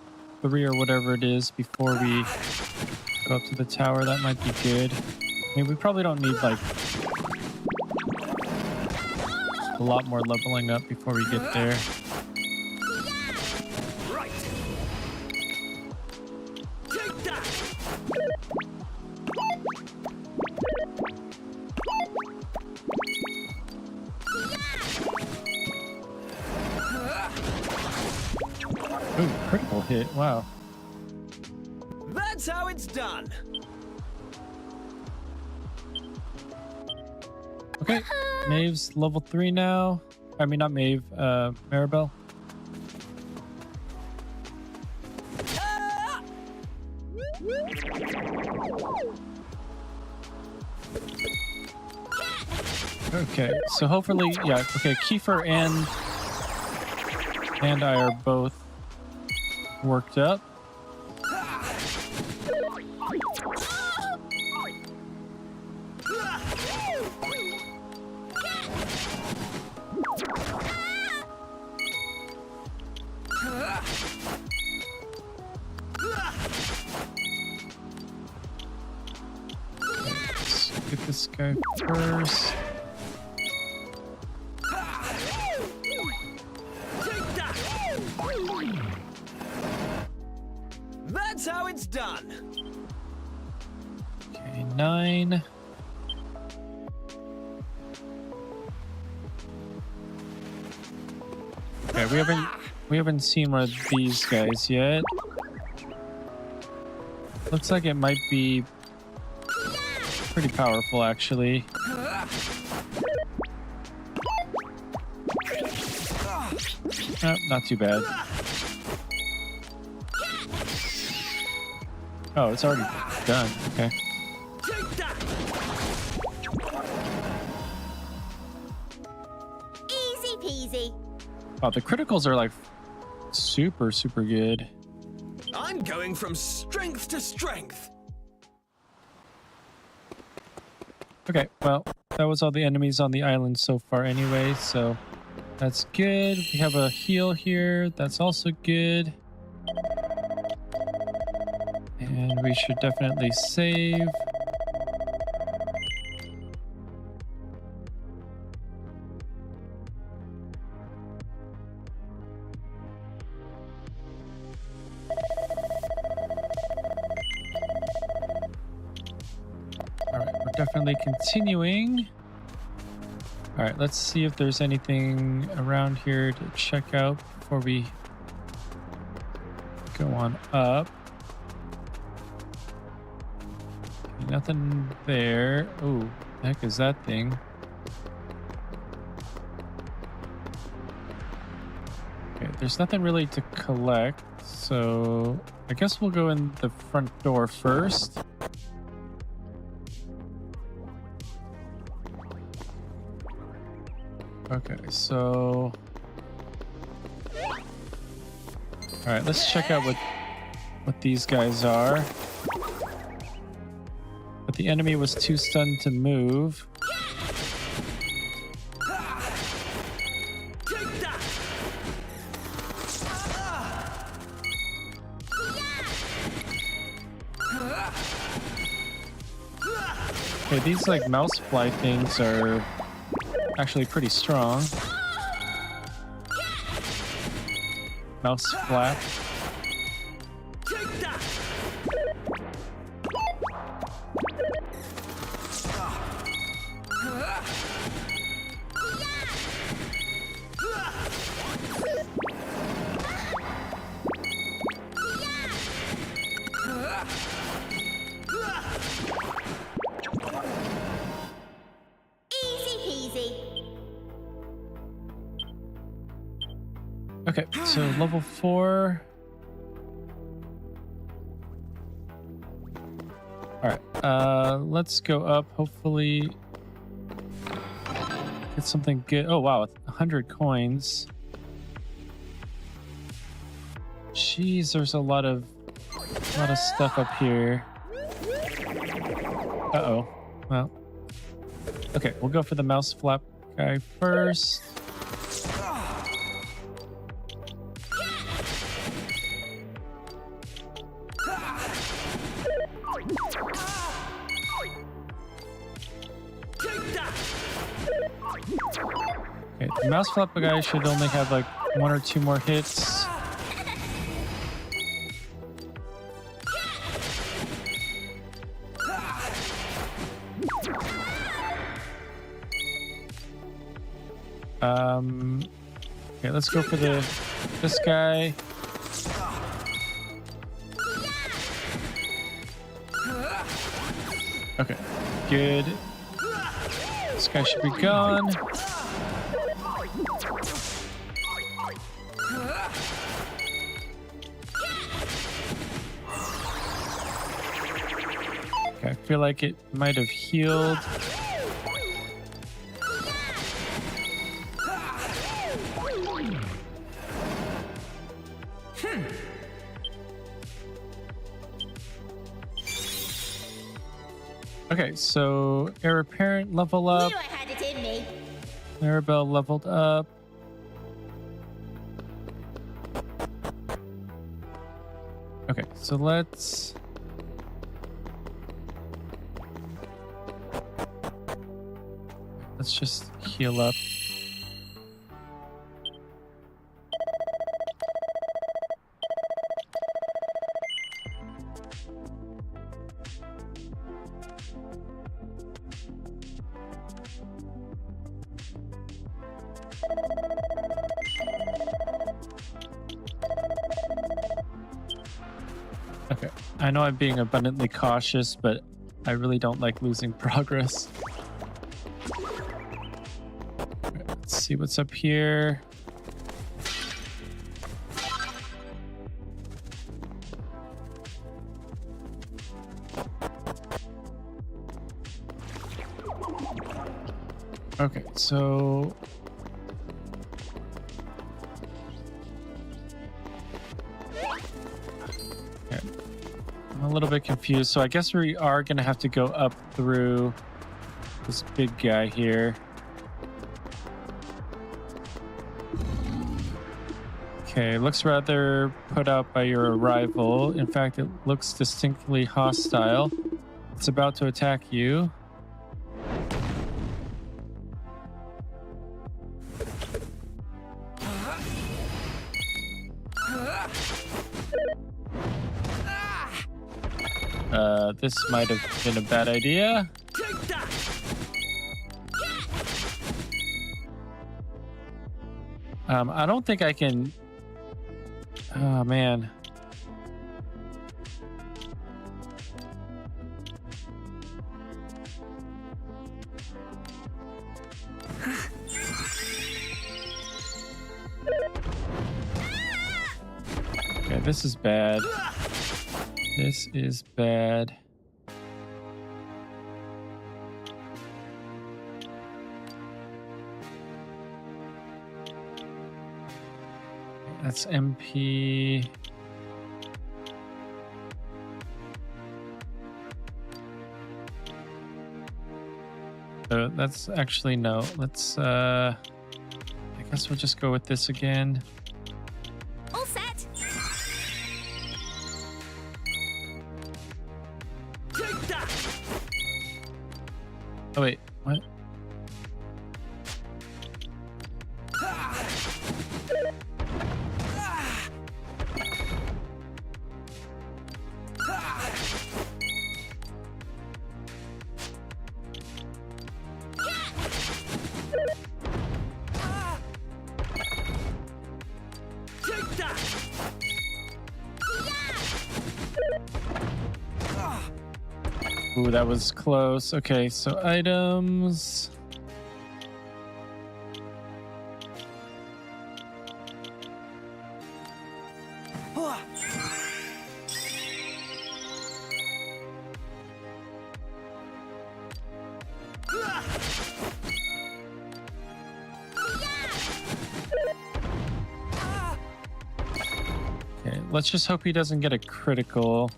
3 or whatever it is before we go up to the tower, that might be good. I mean, we probably don't need, like, a lot more leveling up before we get there. Ooh, critical hit. Wow. That's how it's done. Okay, Maeve's level 3 now. I mean, not Maeve, Maribel. Okay, so hopefully, yeah, okay, Kiefer and I are both worked up. Let's get this guy first. That's how it's done. Okay, 9. Okay, we haven't seen one of these guys yet. Looks like it might be pretty powerful, actually. Oh, not too bad. Oh, it's already done. Okay. Easy peasy. Wow, the criticals are like super, super good. I'm going from strength to strength. Okay, well, that was all the enemies on the island so far anyway, so that's good. We have a heal here. That's also good. And we should definitely save. All right, we're definitely continuing. All right, let's see if there's anything around here to check out before we go on up. Nothing there. Oh, the heck is that thing? Okay, there's nothing really to collect, so I guess we'll go in the front door first. Okay, so... Alright, let's check out what these guys are. But the enemy was too stunned to move. Okay, these like mouse fly things are actually pretty strong. Mouse flap. Okay, so level 4. Alright, let's go up. Hopefully get something good. Oh wow, 100 coins. Jeez, there's a lot of stuff up here. Uh-oh. Well. Okay, we'll go for the mouse flap guy first. Okay, the mouse flap guy should only have like 1 or 2 more hits. Okay, let's go for this guy. Okay, good. This guy should be gone. Okay, I feel like it might have healed. Okay, so Heir Apparent level up. Knew I had it in me. Maribel leveled up. Okay, so let's just heal up. Okay, I know I'm being abundantly cautious, but I really don't like losing progress. Okay, let's see what's up here. Okay, so I'm a little bit confused. So I guess we are going to have to go up through this big guy here. Okay, looks rather put out by your arrival. In fact, it looks distinctly hostile. It's about to attack you. This might have been a bad idea. I don't think I can... Oh, man. Okay, this is bad. This is bad. That's MP. So that's actually no. Let's I guess we'll just go with this again. All set. Oh wait, what? Ooh, that was close. Okay, so items. Okay, let's just hope he doesn't get a critical.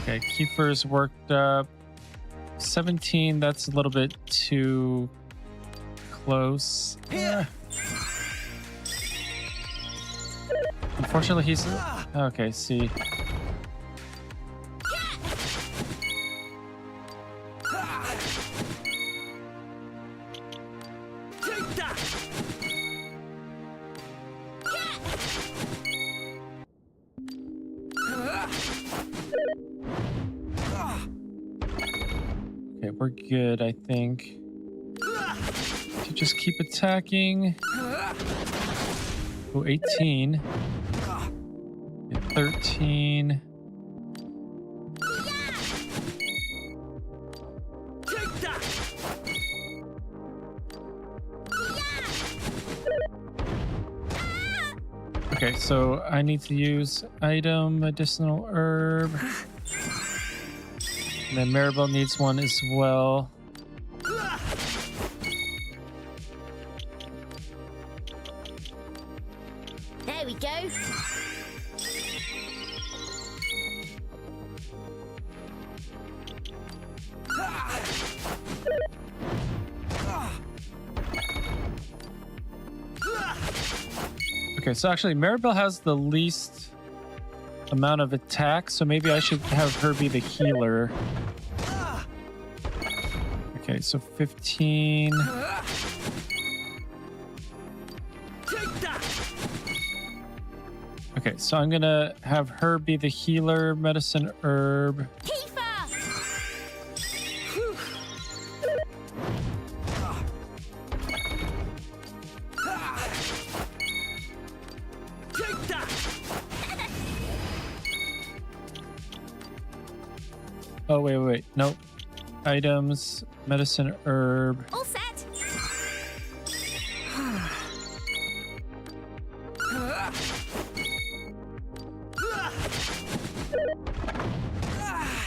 Okay, Kiefer's worked up. 17, that's a little bit too close. Unfortunately, he's... Okay, see. Okay, we're good, I think. To just keep attacking. Oh, 18. Okay, 13. Okay, so I need to use item, medicinal herb. And then Maribel needs one as well. There we go. Okay, so actually Maribel has the least amount of attack, so maybe I should have her be the healer. Okay, so 15. Okay, so I'm gonna have her be the healer, medicine herb. Oh, wait. Nope. Items, medicine herb. All set.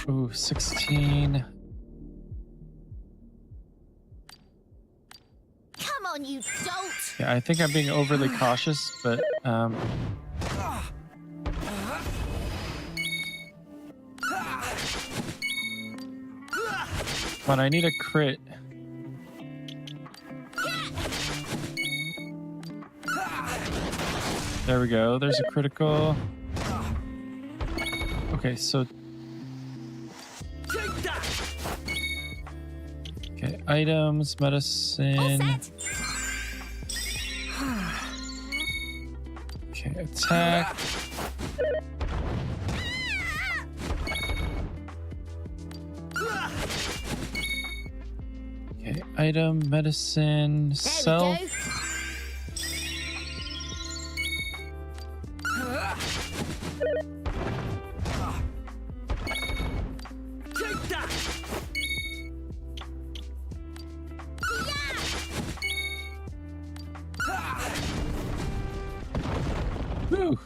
Ooh, 16. Come on, you dolt. Yeah, I think I'm being overly cautious, but But I need a crit. There we go. There's a critical. Okay, so... Okay, items, medicine. Okay, attack. Okay, item, medicine, self. Woo.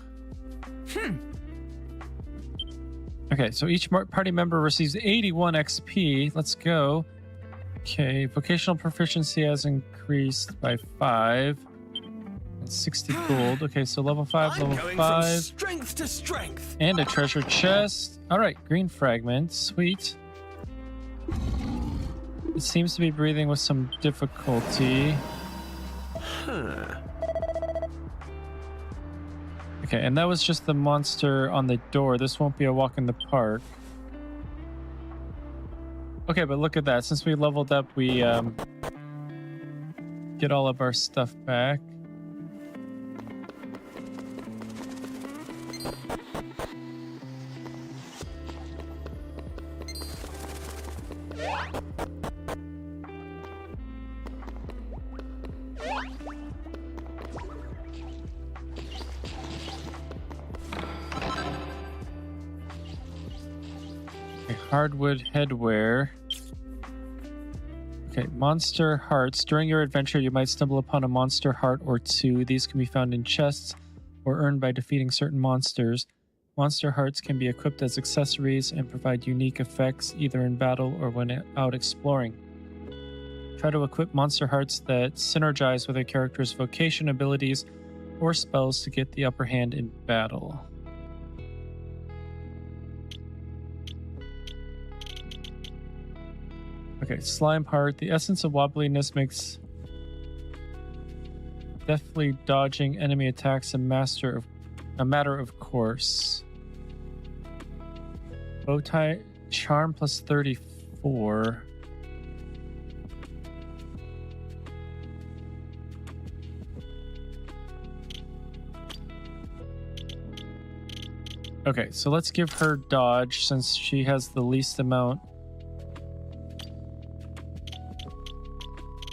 Okay, so each party member receives 81 XP. Let's go. Okay, vocational proficiency has increased by 5. And 60 gold. Okay, so level 5, level 5. From strength to strength. And a treasure chest. Alright, green fragment. Sweet. It seems to be breathing with some difficulty. Okay, and that was just the monster on the door. This won't be a walk in the park. Okay, but look at that. Since we leveled up, we get all of our stuff back. Hardwood headwear. Okay, monster hearts. During your adventure, you might stumble upon a monster heart or two. These can be found in chests or earned by defeating certain monsters. Monster hearts can be equipped as accessories and provide unique effects either in battle or when out exploring. Try to equip monster hearts that synergize with a character's vocation abilities or spells to get the upper hand in battle. Okay, slime heart. The essence of wobbliness makes deftly dodging enemy attacks a matter of course. Bowtie charm plus 34. Okay, so let's give her dodge since she has the least amount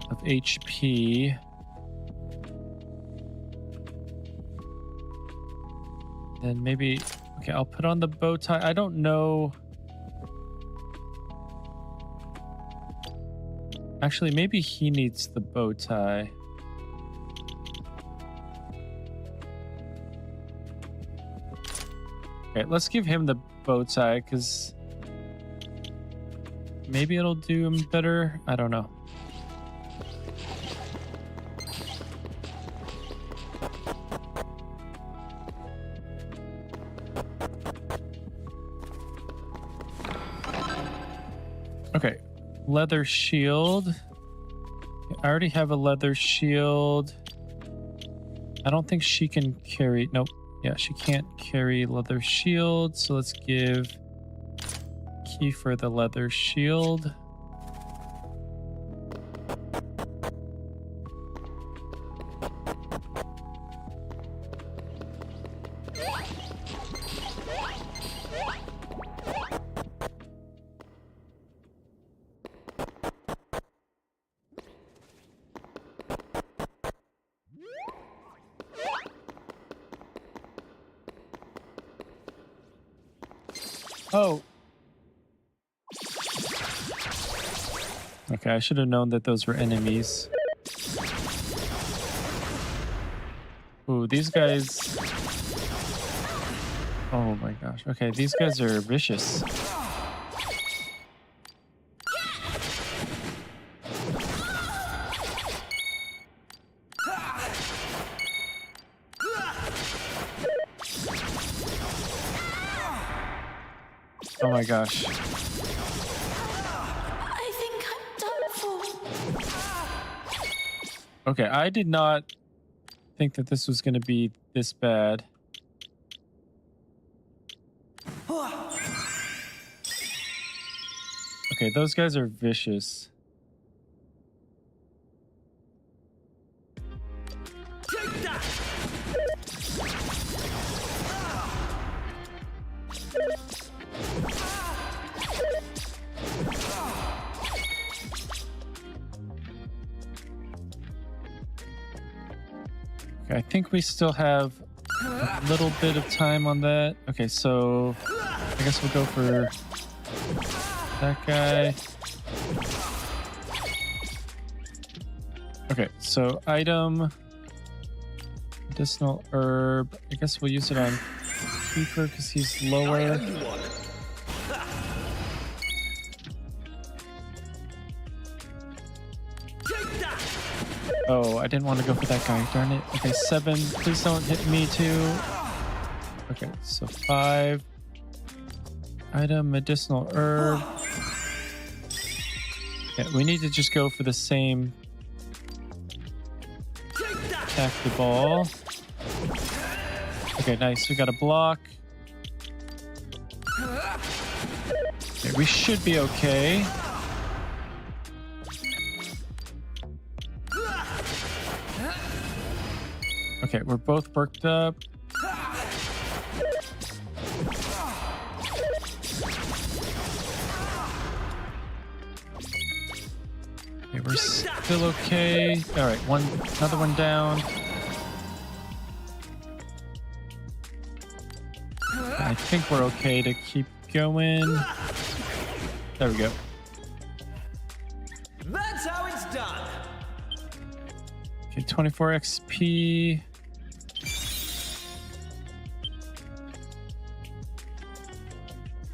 of HP. Then maybe, okay, I'll put on the bow tie. I don't know. Actually, maybe he needs the bow tie. Okay, let's give him the bow tie because maybe it'll do him better. I don't know. Okay, leather shield. I already have a leather shield. I don't think she can carry. Nope. Yeah, she can't carry leather shield. So let's give Kiefer the leather shield. Oh. Okay, I should have known that those were enemies. Ooh, these guys... Oh my gosh. Okay, these guys are vicious. Oh my gosh. I think I'm done for. Okay, I did not think that this was going to be this bad. Okay, those guys are vicious. Take that! Okay, I think we still have a little bit of time on that. Okay, so I guess we'll go for that guy. Okay, so item, medicinal herb. I guess we'll use it on Keeper because he's lower. Oh, I didn't want to go for that guy. Darn it. Okay, 7. Please don't hit me too. Okay, so 5. Item, medicinal herb. Yeah, we need to just go for the same. Attack the ball. Okay, nice. We got a block. Okay, we should be okay. Okay, we're both worked up. Okay, we're still okay. All right, another one down. I think we're okay to keep going. There we go. That's how it's done. Okay, 24 XP.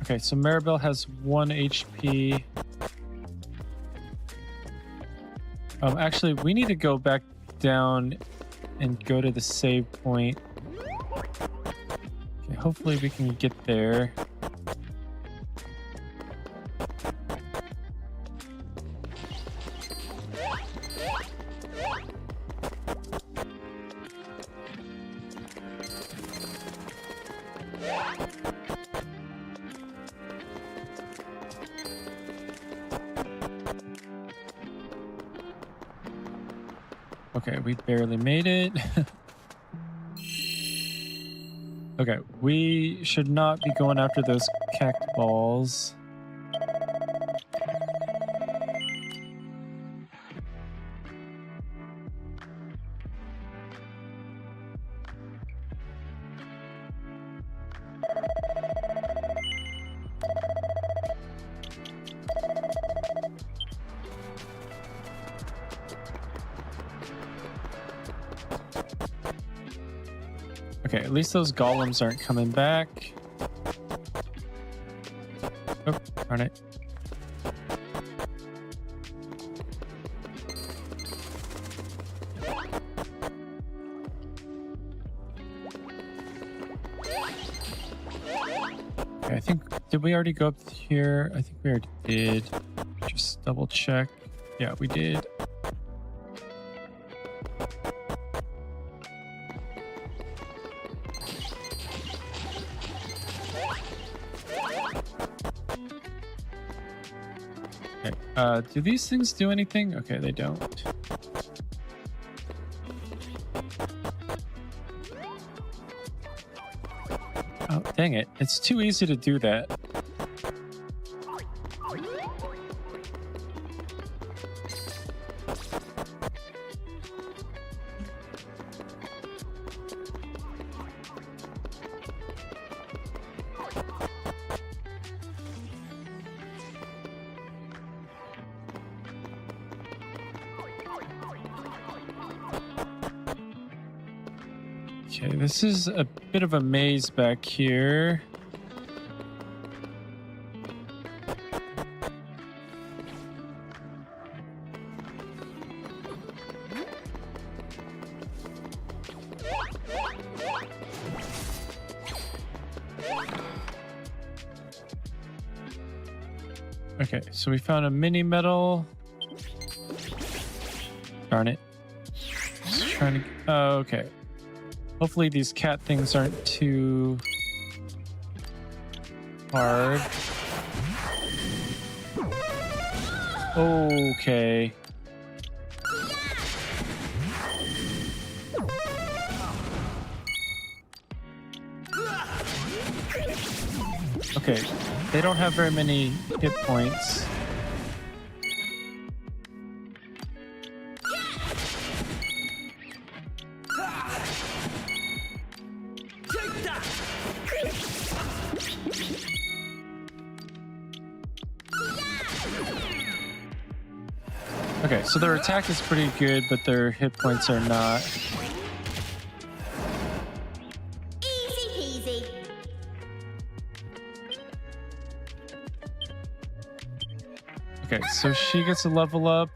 Okay, so Maribel has 1 HP. Actually, we need to go back down and go to the save point. Okay, hopefully we can get there. Okay, we barely made it. Okay, we should not be going after those cact balls. Okay, at least those golems aren't coming back. Oh, darn it. Okay, I think, did we already go up here? I think we already did. Just double check. Yeah, we did. Do these things do anything? Okay, they don't. Oh, dang it. It's too easy to do that. Okay, this is a bit of a maze back here. Okay, so we found a mini medal. Darn it. Just trying to... Oh, okay. Hopefully these cat things aren't too hard. Okay. Okay, they don't have very many hit points. Okay, so their attack is pretty good, but their hit points are not. Easy peasy. Okay, so she gets a level up.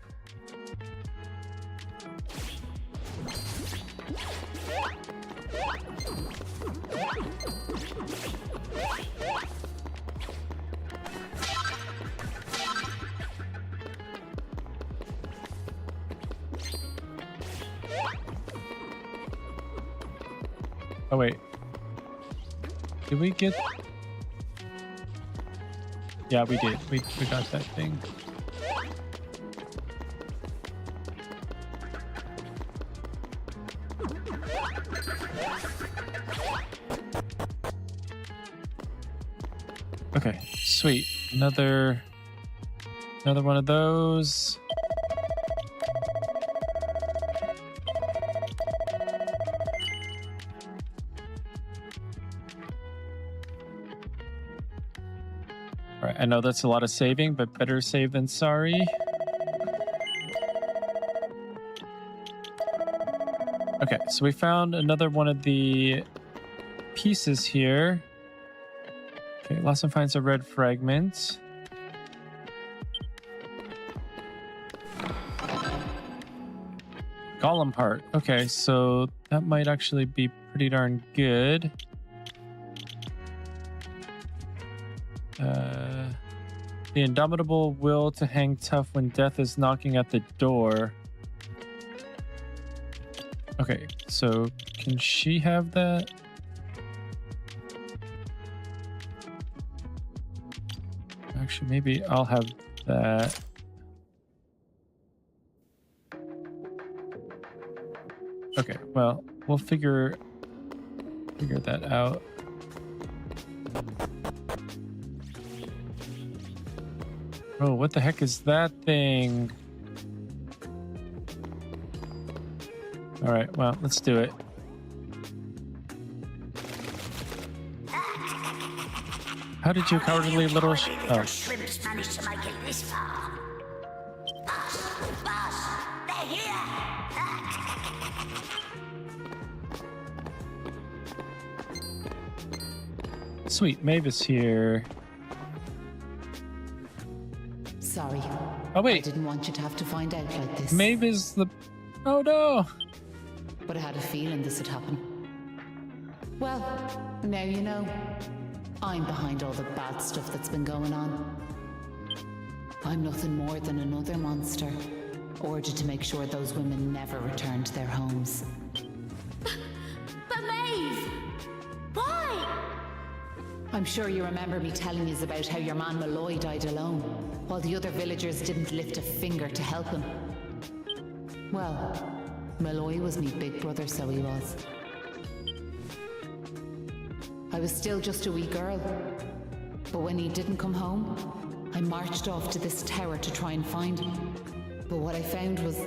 Oh wait, did we get? Yeah, we did. We got that thing. Okay, sweet. Another one of those. All right, I know that's a lot of saving, but better save than sorry. Okay, so we found another one of the pieces here. Okay, Lawson finds a red fragment. Golem heart. Okay, so that might actually be pretty darn good. The indomitable will to hang tough when death is knocking at the door. Okay, so can she have that? Actually, maybe I'll have that. Okay, well, we'll figure that out. Oh, what the heck is that thing? All right, well, let's do it. How did you cowardly little shrimps manage to make it this far? Boss, they're here! Sweet, Mavis here. Sorry. Oh, wait. I didn't want you to have to find out like this. Mavis the... Oh, no. But I had a feeling this would happen. Well, now you know. I'm behind all the bad stuff that's been going on. I'm nothing more than another monster, ordered to make sure those women never return to their homes. But Maeve! Why? I'm sure you remember me telling you about how your man Malloy died alone, while the other villagers didn't lift a finger to help him. Well, Malloy was me big brother, so he was. I was still just a wee girl, but when he didn't come home, I marched off to this tower to try and find him. But what I found was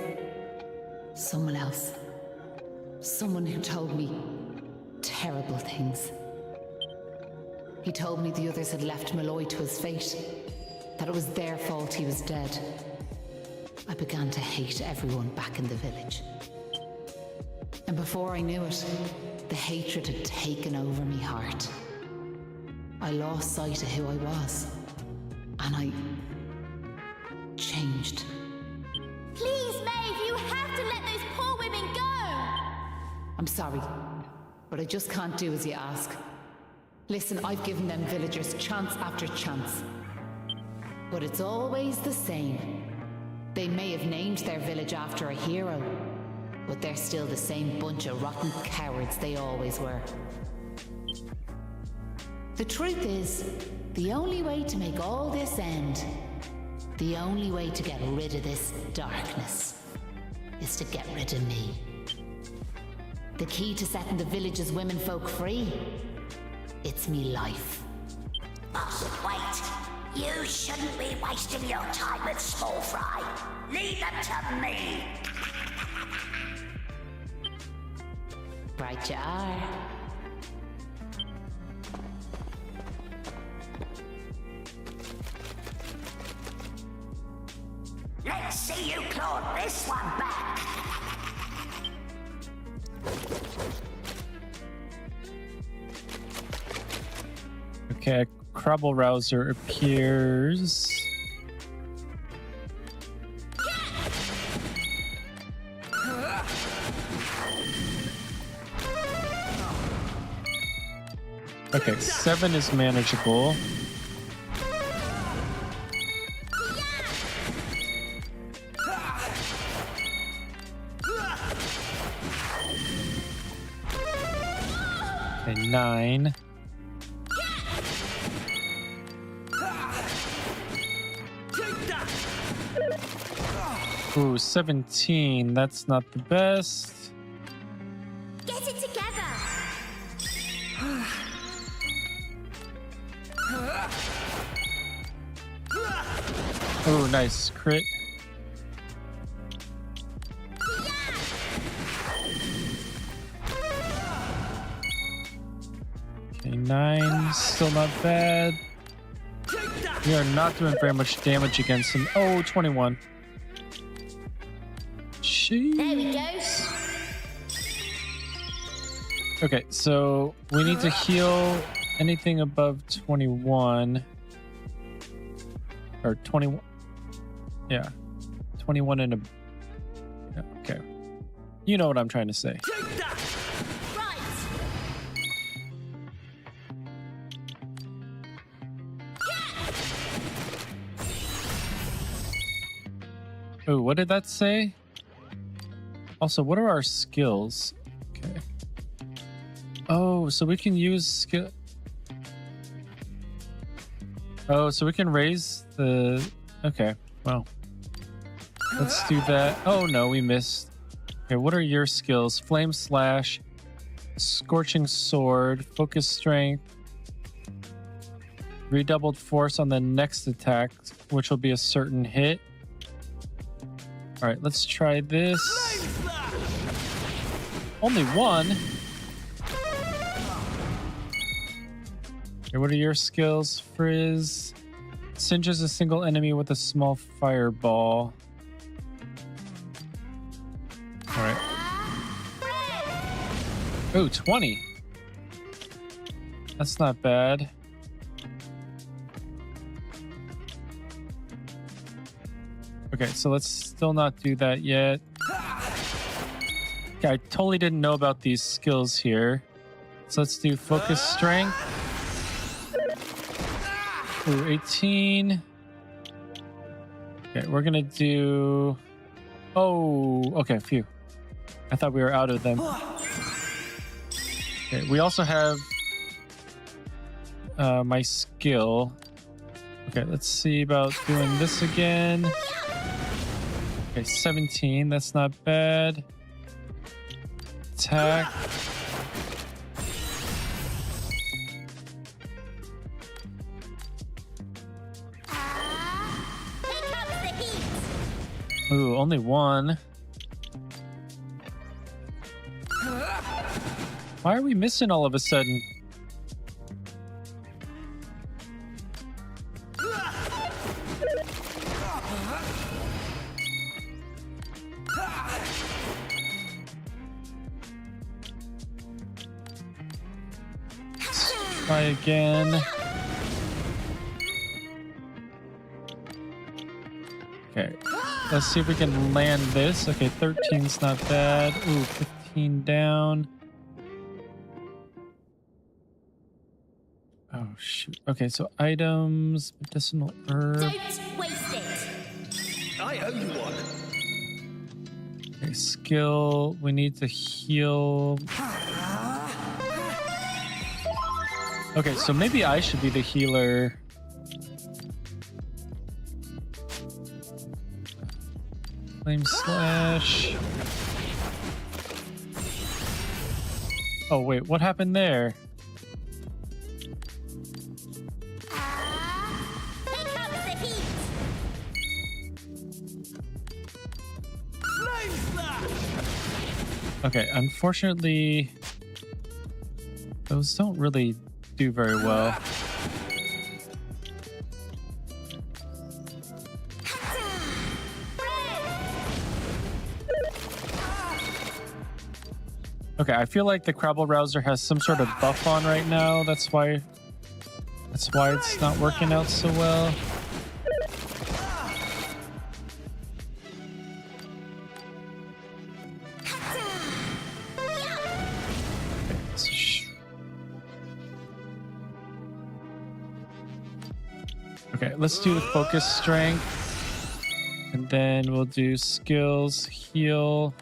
someone else. Someone who told me terrible things. He told me the others had left Malloy to his fate, that it was their fault he was dead. I began to hate everyone back in the village. And before I knew it, the hatred had taken over me heart. I lost sight of who I was, and I changed. Please, Maeve, you have to let those poor women go! I'm sorry, but I just can't do as you ask. Listen, I've given them villagers chance after chance. But it's always the same. They may have named their village after a hero, but they're still the same bunch of rotten cowards they always were. The truth is, the only way to make all this end, the only way to get rid of this darkness, is to get rid of me. The key to setting the village's womenfolk free, it's me life. Boss, wait! You shouldn't be wasting your time with small fry. Leave them to me! Right you are. Let's see you claw this one back! Okay, a Crabble Rouser appears. Okay, 7 is manageable. Okay, 9. Ooh, 17. That's not the best. Get it together! Oh, nice crit. Okay, 9, still not bad. We are not doing very much damage against him. Oh, 21. Jeez. There we go. Okay, so we need to heal anything above 21. Or 21. Yeah. 21 and a... Yeah, okay. You know what I'm trying to say. Oh, what did that say? Also, what are our skills? Okay. Oh, so we can use skill... Oh, so we can raise the... Okay, well. Let's do that. Oh, no, we missed. Okay, what are your skills? Flame Slash, Scorching Sword, Focus Strength, Redoubled Force on the next attack, which will be a certain hit. All right, let's try this. Only one. Okay, what are your skills? Frizz. Singes a single enemy with a small fireball. All right. Oh, 20. That's not bad. Okay, so let's still not do that yet. Okay, I totally didn't know about these skills here. So let's do Focus Strength. Ooh, 18. Okay, we're gonna do... Oh, okay, phew. I thought we were out of them. Okay, we also have my skill. Okay, let's see about doing this again. Okay, 17, that's not bad. Attack. Ooh, only one. Why are we missing all of a sudden? Try again. Okay, let's see if we can land this. Okay, 13's not bad. Ooh, 15 down. Oh, shoot. Okay, so items, medicinal herb. Don't waste it. I owe you one. Okay, skill. We need to heal. Okay, so maybe I should be the healer. Flame Slash. Oh, wait, what happened there? Okay, unfortunately, those don't really do very well. Okay, I feel like the Crabble Rouser has some sort of buff on right now. That's why it's not working out so well. Okay, let's do the Focus Strength. And then we'll do skills, heal.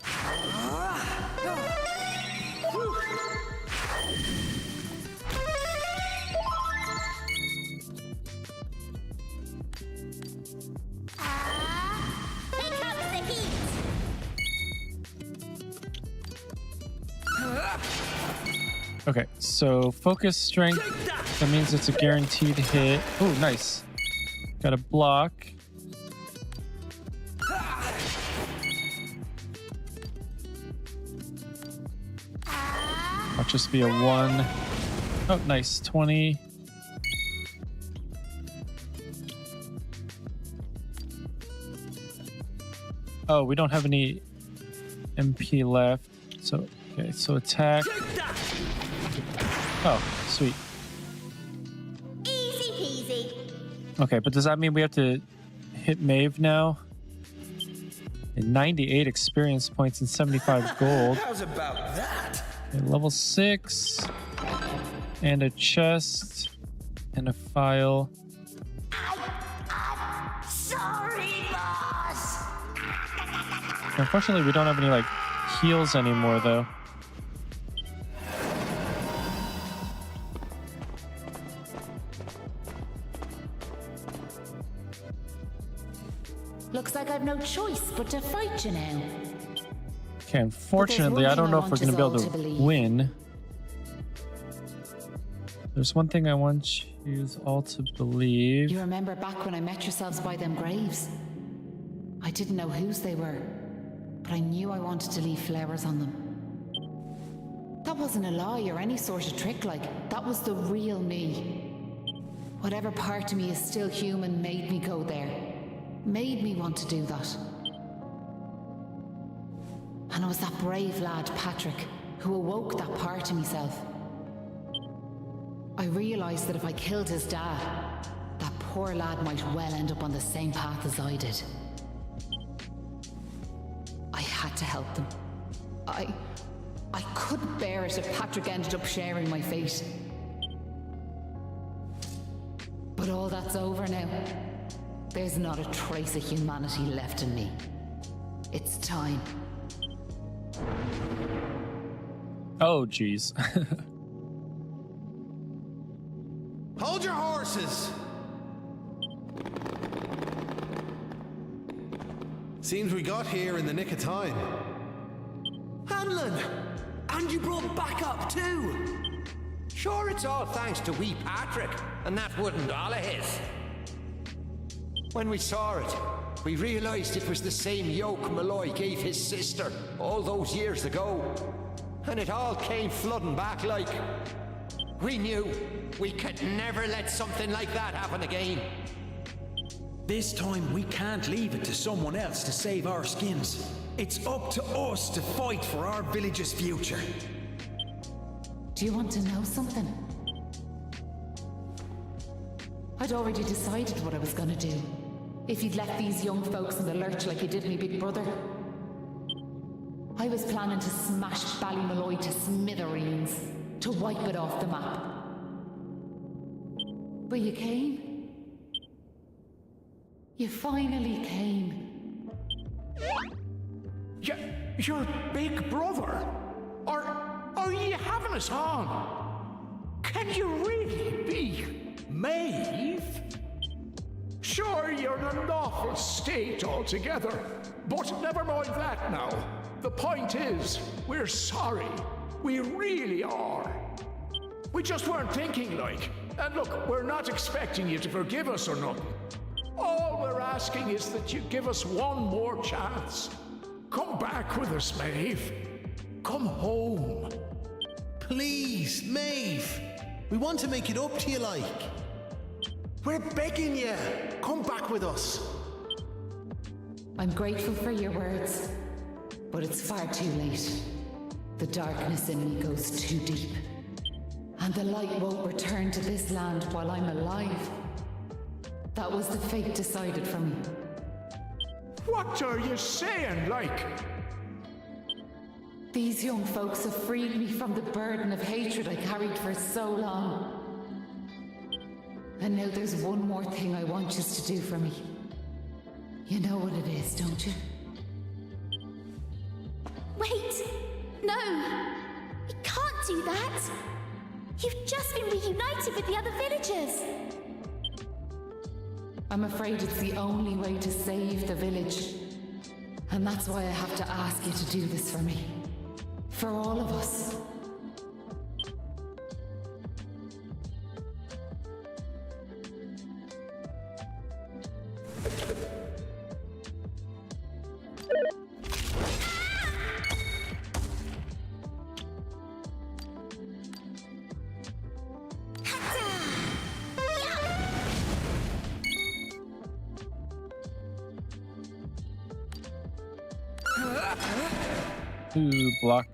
Okay, so Focus Strength, that means it's a guaranteed hit. Oh, nice. Got a block. Might just be a 1. Oh, nice. 20. Oh, we don't have any MP left. So, okay, so attack. Oh, sweet. Easy peasy. Okay, but does that mean we have to hit Maeve now? And 98 experience points and 75 gold. How's about that? Okay, level 6. And a chest. And a file. I'm sorry, boss. Unfortunately, we don't have any, like, heals anymore, though. Looks like I've no choice but to fight you now. Okay, unfortunately, I don't know if we're going to be able to win. There's one thing I want you all to believe. You remember back when I met yourselves by them graves? I didn't know whose they were, but I knew I wanted to leave flowers on them. That wasn't a lie or any sort of trick, like, that was the real me. Whatever part of me is still human made me go there. Made me want to do that. And it was that brave lad, Patrick, who awoke that part of myself. I realised that if I killed his dad, that poor lad might well end up on the same path as I did. I had to help them. I couldn't bear it if Patrick ended up sharing my fate. But all that's over now. There's not a trace of humanity left in me. It's time. Oh, jeez. Hold your horses! Seems we got here in the nick of time. Hanlon! And you brought backup too! Sure, it's all thanks to wee Patrick, and that wooden doll of his. When we saw it, we realized it was the same yoke Malloy gave his sister all those years ago. And it all came flooding back like... We knew we could never let something like that happen again. This time we can't leave it to someone else to save our skins. It's up to us to fight for our village's future. Do you want to know something? I'd already decided what I was gonna do. If you'd left these young folks in the lurch like you did me big brother. I was planning to smash Ballymalloy to smithereens, to wipe it off the map. But you came. You finally came. Your big brother? Are you having us on? Can you really be Maeve? Sure, you're in an awful state altogether, but never mind that now. The point is, we're sorry. We really are. We just weren't thinking, like. And look, we're not expecting you to forgive us or nothing. All we're asking is that you give us one more chance. Come back with us, Maeve. Come home. Please, Maeve. We want to make it up to you, like. We're begging you. Come back with us. I'm grateful for your words, but it's far too late. The darkness in me goes too deep. And the light won't return to this land while I'm alive. That was the fate decided for me. What are you saying, like? These young folks have freed me from the burden of hatred I carried for so long. And now there's one more thing I want you to do for me. You know what it is, don't you? Wait! No! You can't do that! You've just been reunited with the other villagers! I'm afraid it's the only way to save the village. And that's why I have to ask you to do this for me. For all of us. Ooh, block.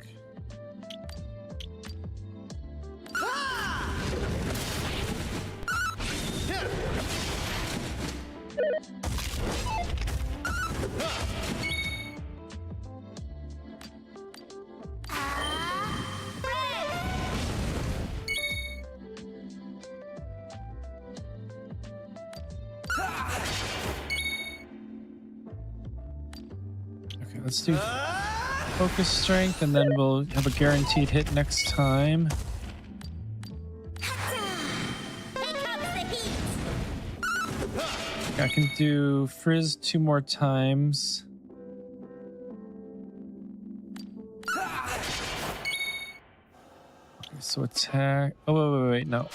Okay, let's do focus strength, and then we'll have a guaranteed hit next time. I can do frizz 2 more times. Okay, so attack. Oh wait, no.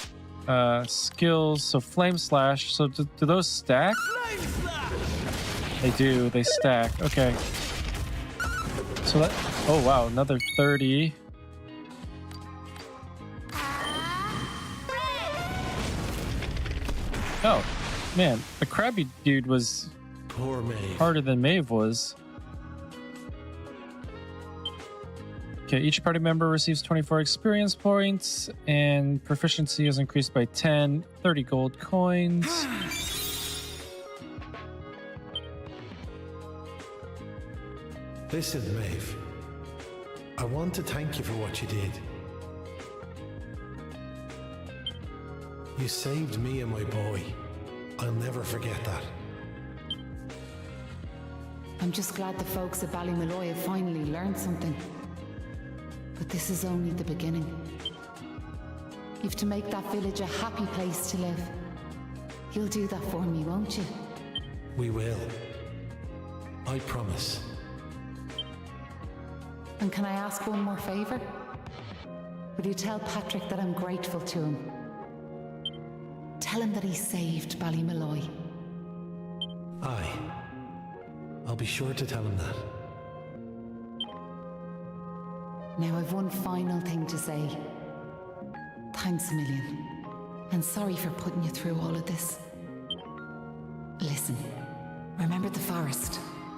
Skills. So flame slash. So do those stack? They do. They stack. Okay. So that. Oh wow, another 30. Oh. Man, the crabby dude was poor Maeve. Harder than Maeve was. Okay, each party member receives 24 experience points, and proficiency is increased by 10, 30 gold coins. Listen, Maeve. I want to thank you for what you did. You saved me and my boy. I'll never forget that. I'm just glad the folks at Ballymalloy have finally learned something. But this is only the beginning. You've to make that village a happy place to live. You'll do that for me, won't you? We will. I promise. And can I ask one more favour? Will you tell Patrick that I'm grateful to him? Tell him that he saved Ballymalloy. Aye. I'll be sure to tell him that. Now I've one final thing to say. Thanks a million. And sorry for putting you through all of this. Listen, remember the forest,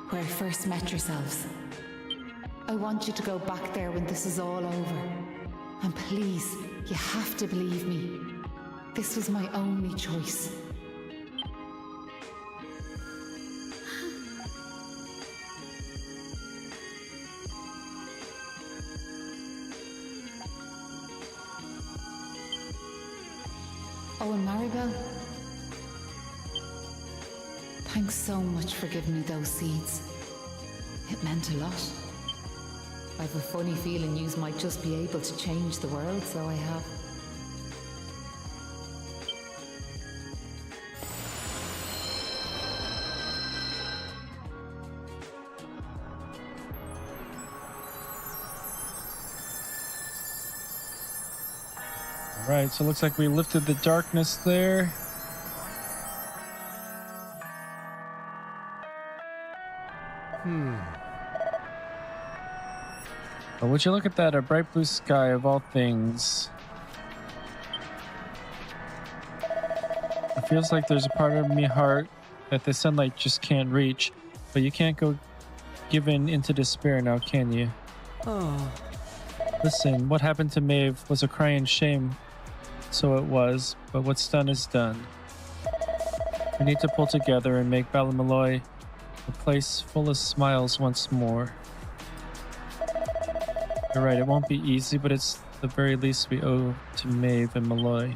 where I first met yourselves? I want you to go back there when this is all over. And please, you have to believe me. This was my only choice. Oh, and Maribel, thanks so much for giving me those seeds. It meant a lot. I've a funny feeling yous might just be able to change the world, so I have. Alright, so it looks like we lifted the darkness there. But would you look at that, a bright blue sky of all things. It feels like there's a part of me heart that the sunlight just can't reach, but you can't go given into despair now, can you? Oh. Listen, what happened to Maeve was a crying shame. So it was, but what's done is done. We need to pull together and make Ballymalloy a place full of smiles once more. You're right, it won't be easy, but it's the very least we owe to Maeve and Malloy.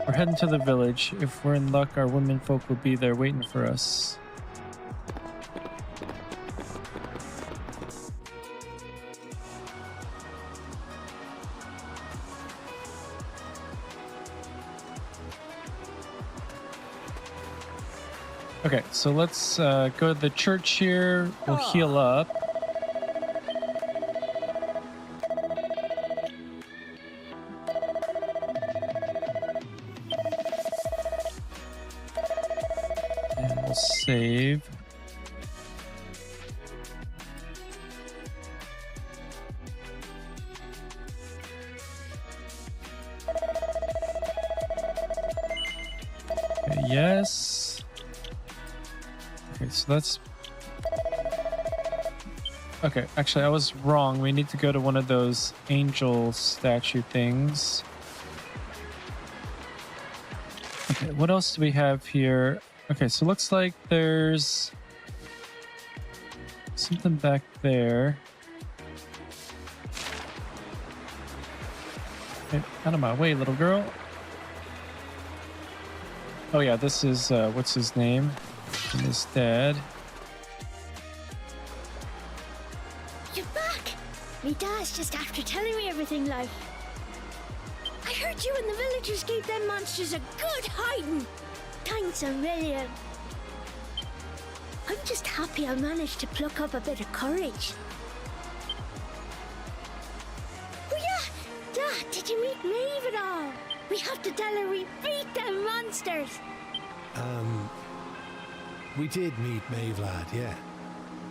We're heading to the village. If we're in luck, our women folk will be there waiting for us. Okay, so let's go to the church here. We'll heal up. And we'll save. Okay, yes. Okay, so that's Okay, actually, I was wrong. We need to go to one of those angel statue things. Okay, what else do we have here? Okay, so looks like there's something back there. Okay, out of my way, little girl. Oh yeah, this is, what's his name? And his dad. You're back! Me dad's just after telling me everything, like. I heard you and the villagers gave them monsters a good hiding. Thanks a million. I'm just happy I managed to pluck up a bit of courage. Oh yeah! Dad, did you meet Maeve at all? We have to tell her we beat them monsters. We did meet Maeve, lad, yeah.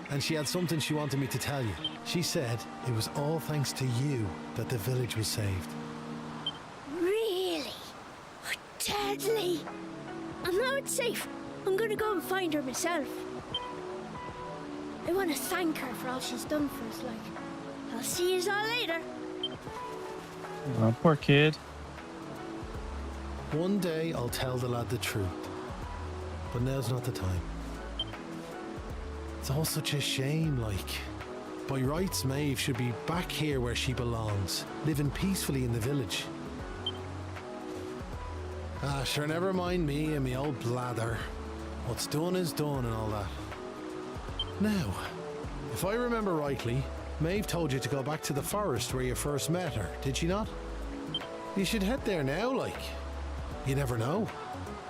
And she had something she wanted me to tell you. She said it was all thanks to you that the village was saved. Really? Oh, deadly! And now it's safe. I'm gonna go and find her myself. I want to thank her for all she's done for us, like. I'll see you all later. Oh, poor kid. One day I'll tell the lad the truth. But now's not the time. It's all such a shame, like. By rights, Maeve should be back here where she belongs, living peacefully in the village. Ah, sure, never mind me and me old blather. What's done is done and all that. Now, if I remember rightly, Maeve told you to go back to the forest where you first met her, did she not? You should head there now, like. You never know.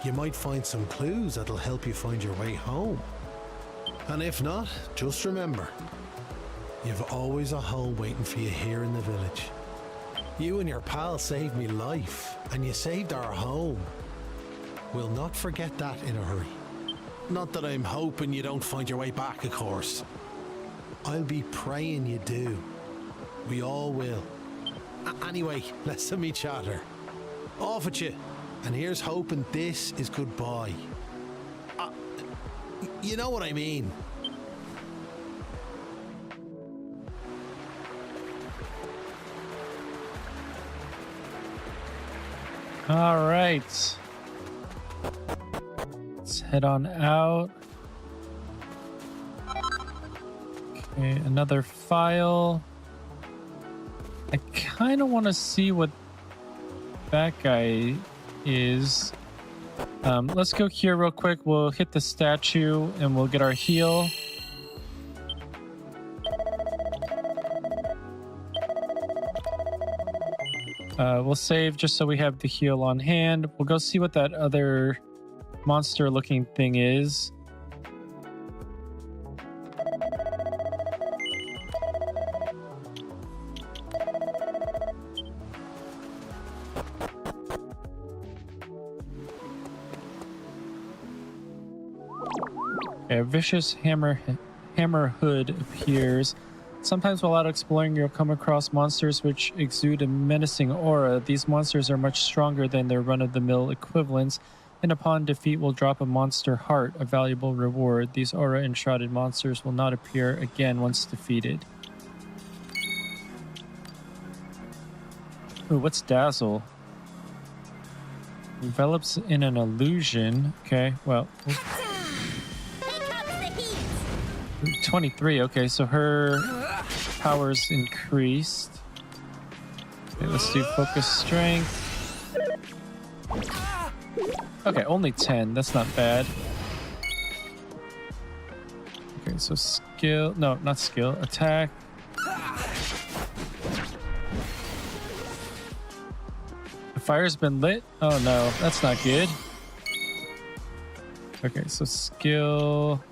You might find some clues that'll help you find your way home. And if not, just remember, you've always a home waiting for you here in the village. You and your pal saved me life, and you saved our home. We'll not forget that in a hurry. Not that I'm hoping you don't find your way back, of course. I'll be praying you do. We all will. Anyway, let's me chatter. Off at you. And here's hoping this is goodbye. You know what I mean. All right. Let's head on out. Okay, another file. I kind of want to see what that guy is. Let's go here real quick. We'll hit the statue and we'll get our heal. We'll save just so we have the heal on hand. We'll go see what that other monster looking thing is. A vicious hammer hood appears. Sometimes while out exploring, you'll come across monsters which exude a menacing aura. These monsters are much stronger than their run-of-the-mill equivalents, and upon defeat will drop a monster heart, a valuable reward. These aura-enshrouded monsters will not appear again once defeated. Ooh, what's Dazzle? Envelops in an illusion. Okay, well... 23, okay, so her power's increased. Okay, let's do focus strength. Okay, only 10, that's not bad. Okay, so skill, no, not skill, attack. The fire's been lit? Oh no, that's not good. Okay, so skill.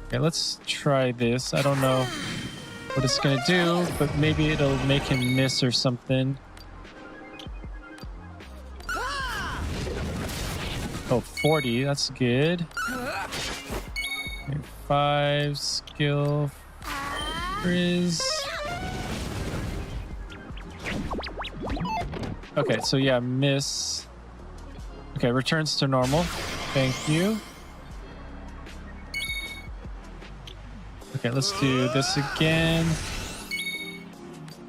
Okay, let's try this. I don't know what it's gonna do, but maybe it'll make him miss or something. Oh, 40, that's good. Okay, 5, skill, frizz. Okay, so yeah, miss. Okay, returns to normal. Thank you. Okay, let's do this again.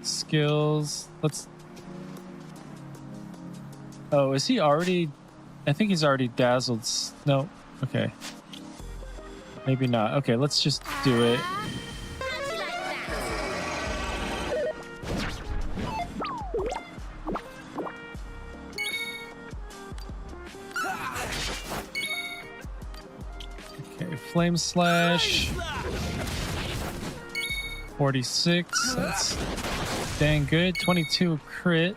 Skills. Let's... Oh, is he already... I think he's already dazzled. No. Okay. Maybe not. Okay, let's just do it. Okay, Flame Slash. 46. That's dang good. 22 crit.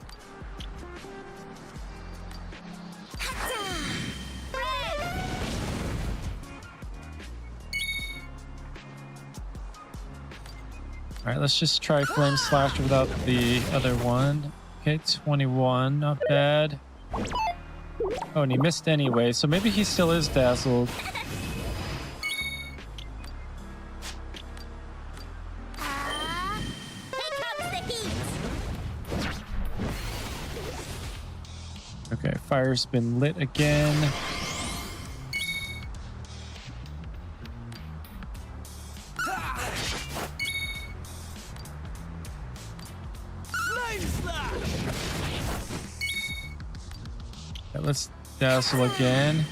Alright, let's just try Flame Slash without the other one. Okay, 21. Not bad. Oh, and he missed anyway, so maybe he still is dazzled. Okay, fire's been lit again. Okay, let's dazzle again.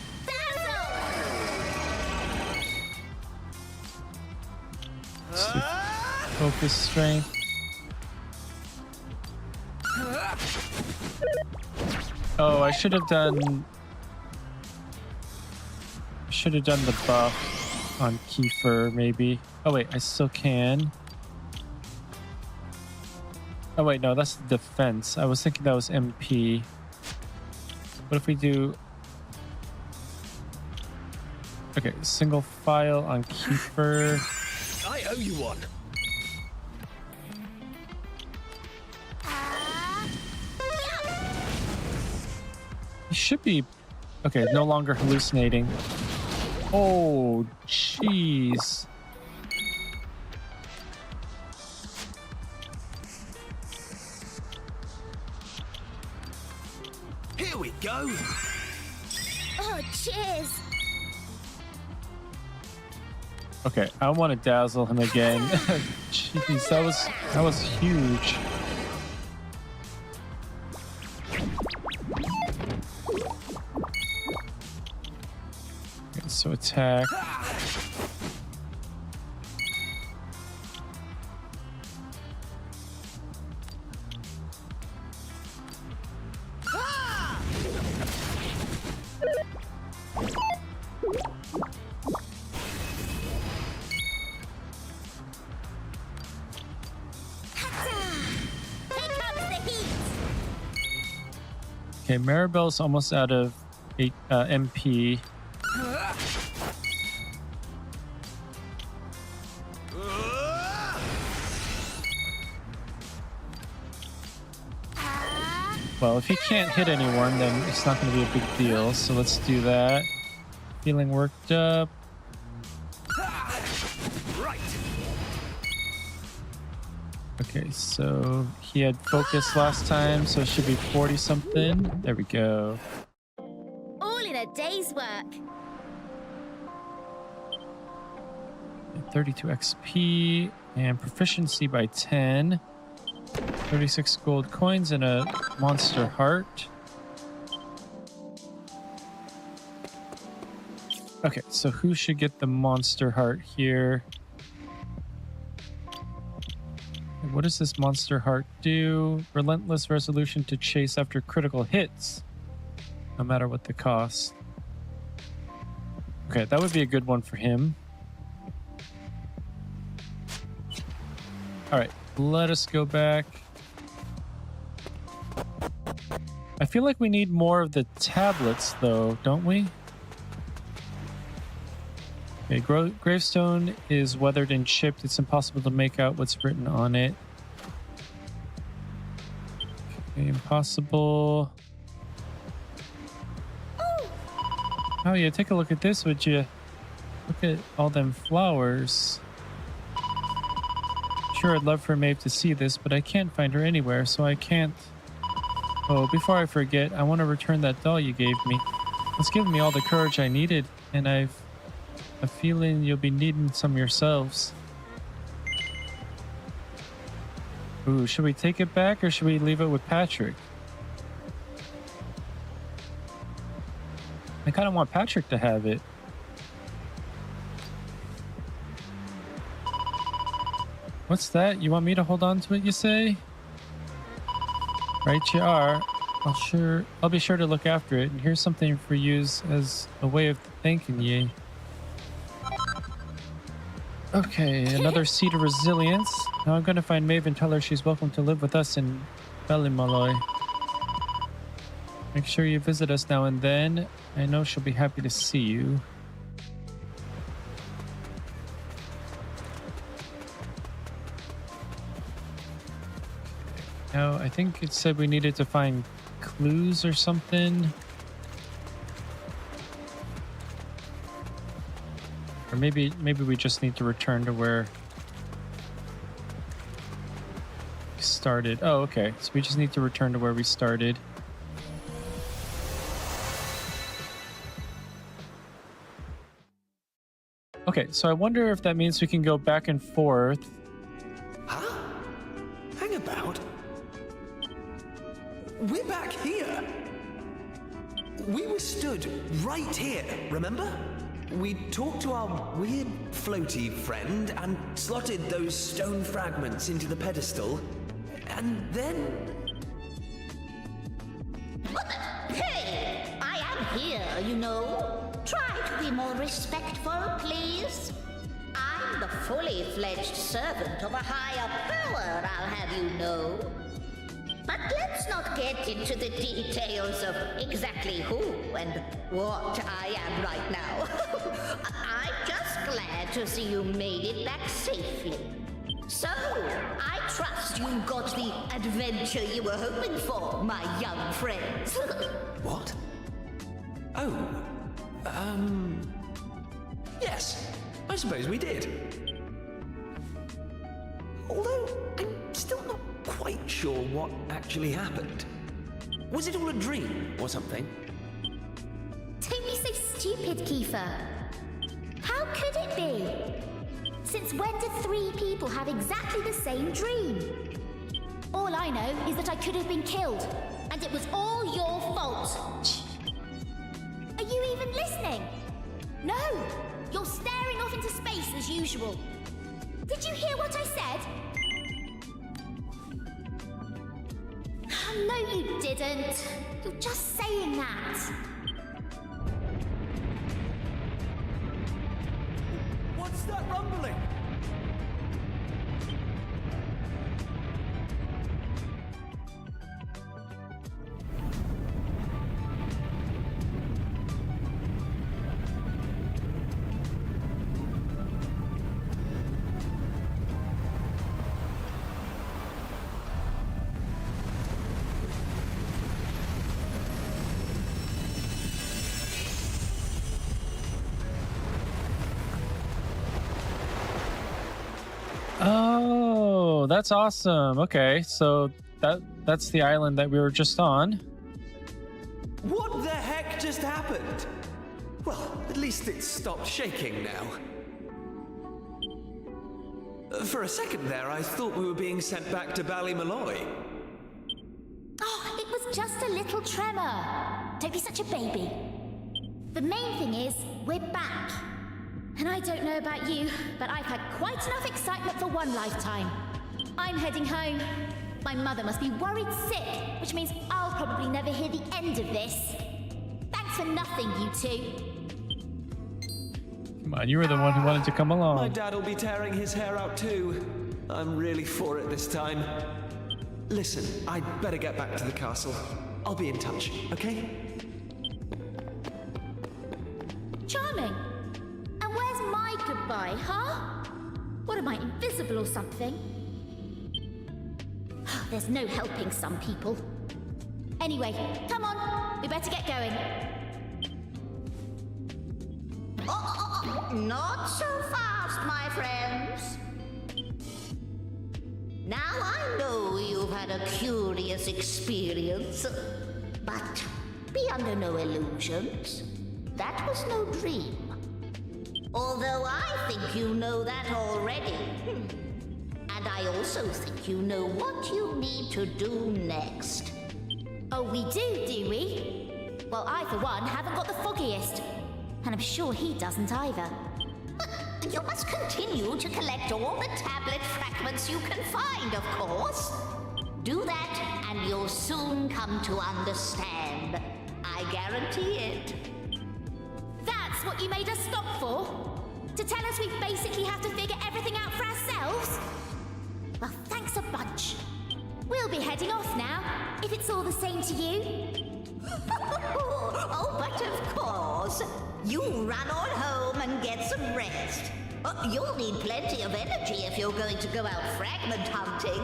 Let's do focus strength. Oh, I should have done the buff on Kiefer, maybe. Oh wait, I still can. Oh wait, no, that's the defense. I was thinking that was MP. What if we do... Okay, single file on Kiefer. I owe you one. He should be... Okay, no longer hallucinating. Oh, jeez. Here we go. Oh, cheers. Okay, I want to dazzle him again. Jeez, that was huge. Okay, so attack. Okay, Maribel's almost out of MP. Well, if he can't hit anyone, then it's not going to be a big deal. So let's do that. Feeling worked up. Okay, so he had focus last time, so it should be 40 something. There we go. All in a day's work. 32 XP and proficiency by 10. 36 gold coins and a monster heart. Okay, so who should get the monster heart here? What does this monster heart do? Relentless resolution to chase after critical hits, no matter what the cost. Okay, that would be a good one for him. All right, let us go back. I feel like we need more of the tablets, though, don't we? Okay, gravestone is weathered and chipped. It's impossible to make out what's written on it. Okay, impossible. Oh yeah, take a look at this, would you? Look at all them flowers. Sure, I'd love for Maeve to see this, but I can't find her anywhere, so I can't... Oh, before I forget, I want to return that doll you gave me. It's given me all the courage I needed, and I've a feeling you'll be needing some yourselves. Ooh, should we take it back or should we leave it with Patrick? I kind of want Patrick to have it. What's that? You want me to hold on to it, you say? Right you are. I'll be sure to look after it. And here's something for use as a way of thanking ye. Okay, another seed of resilience. Now I'm gonna find Maeve and tell her she's welcome to live with us in Ballymalloy. Make sure you visit us now and then. I know she'll be happy to see you. Now, I think it said we needed to find clues or something. Or maybe we just need to return to where we started. Oh, okay. So we just need to return to where we started. Okay, so I wonder if that means we can go back and forth. Huh? Hang about. We're back here. We were stood right here, remember? We talked to our weird floaty friend and slotted those stone fragments into the pedestal, and then... Hey! I am here, you know. Try to be more respectful, please. I'm the fully fledged servant of a higher power, I'll have you know. But let's not get into the details of exactly who and what I am right now. I'm just glad to see you made it back safely. So, I trust you got the adventure you were hoping for, my young friends. What? Oh, yes, I suppose we did. Although, I'm still not quite sure what actually happened. Was it all a dream or something? Don't be so stupid, Kiefer. How could it be? Since when did 3 people have exactly the same dream? All I know is that I could have been killed, and it was all your fault. Are you even listening? No! You're staring off into space as usual. Did you hear what I said? No, you didn't. You're just saying that. What's that rumbling? Oh, that's awesome. Okay, so that's the island that we were just on. What the heck just happened? Well, at least it stopped shaking now. For a second there, I thought we were being sent back to Ballymalloy. Oh, it was just a little tremor. Don't be such a baby. The main thing is, we're back. And I don't know about you, but I've had quite enough excitement for one lifetime. I'm heading home. My mother must be worried sick, which means I'll probably never hear the end of this. Thanks for nothing, you two. Come on, you were the one who wanted to come along. My dad will be tearing his hair out too. I'm really for it this time. Listen, I'd better get back to the castle. I'll be in touch, okay? Charming. And where's my goodbye, huh? What am I, invisible or something? There's no helping some people. Anyway, come on. We better get going. Not so fast, my friends. Now I know you've had a curious experience, but be under no illusions. That was no dream. Although I think you know that already. And And I also think you know what you need to do next. Oh, we do we? Well, I, for one, haven't got the foggiest. And I'm sure he doesn't either. You must continue to collect all the tablet fragments you can find, of course. Do that, and you'll soon come to understand. I guarantee it. That's what you made us stop for? To tell us we basically have to figure everything out for ourselves? Well, thanks a bunch. We'll be heading off now, if it's all the same to you. Oh, but of course. You run on home and get some rest. You'll need plenty of energy if you're going to go out fragment hunting.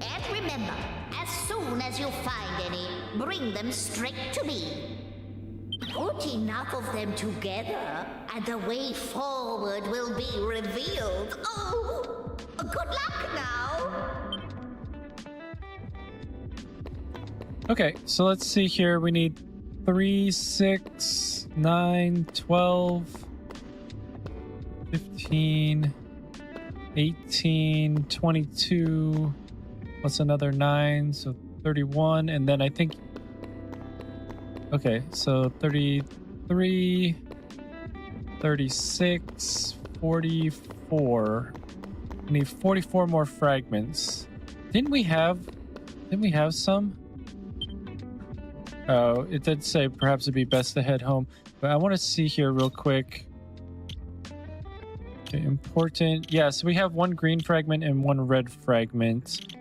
And remember, as soon as you find any, bring them straight to me. Put enough of them together, and the way forward will be revealed. Oh, good luck now. Okay, so let's see here. We need 3, 6, 9, 12, 15, 18, 22, plus another 9, so 31, and then I think... Okay, so 33, 36, 44. We need 44 more fragments. Didn't we have some? Oh, it did say perhaps it'd be best to head home, but I want to see here real quick. Okay, important. Yeah, so we have 1 green fragment and 1 red fragment.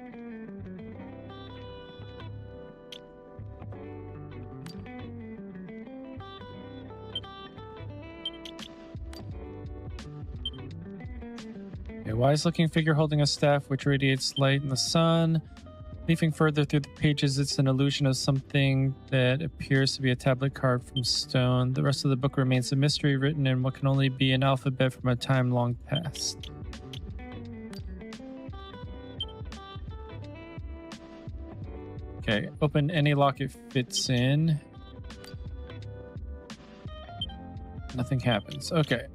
A wise-looking figure holding a staff which radiates light in the sun. Leafing further through the pages, it's an illusion of something that appears to be a tablet carved from stone. The rest of the book remains a mystery written in what can only be an alphabet from a time long past. Okay, open any lock it fits in. Nothing happens. Okay.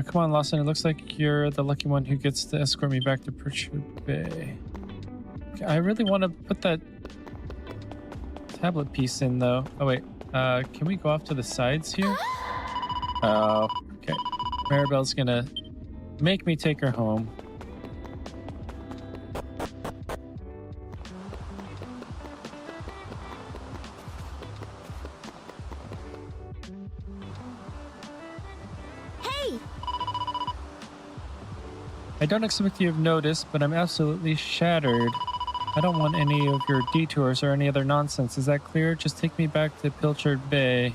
Come on, Lawson. It looks like you're the lucky one who gets to escort me back to Pritchard Bay. Okay, I really want to put that tablet piece in, though. Oh, wait. Can we go off to the sides here? Oh, okay. Maribel's gonna make me take her home. I don't expect you to have noticed, but I'm absolutely shattered. I don't want any of your detours or any other nonsense. Is that clear? Just take me back to Pilchard Bay.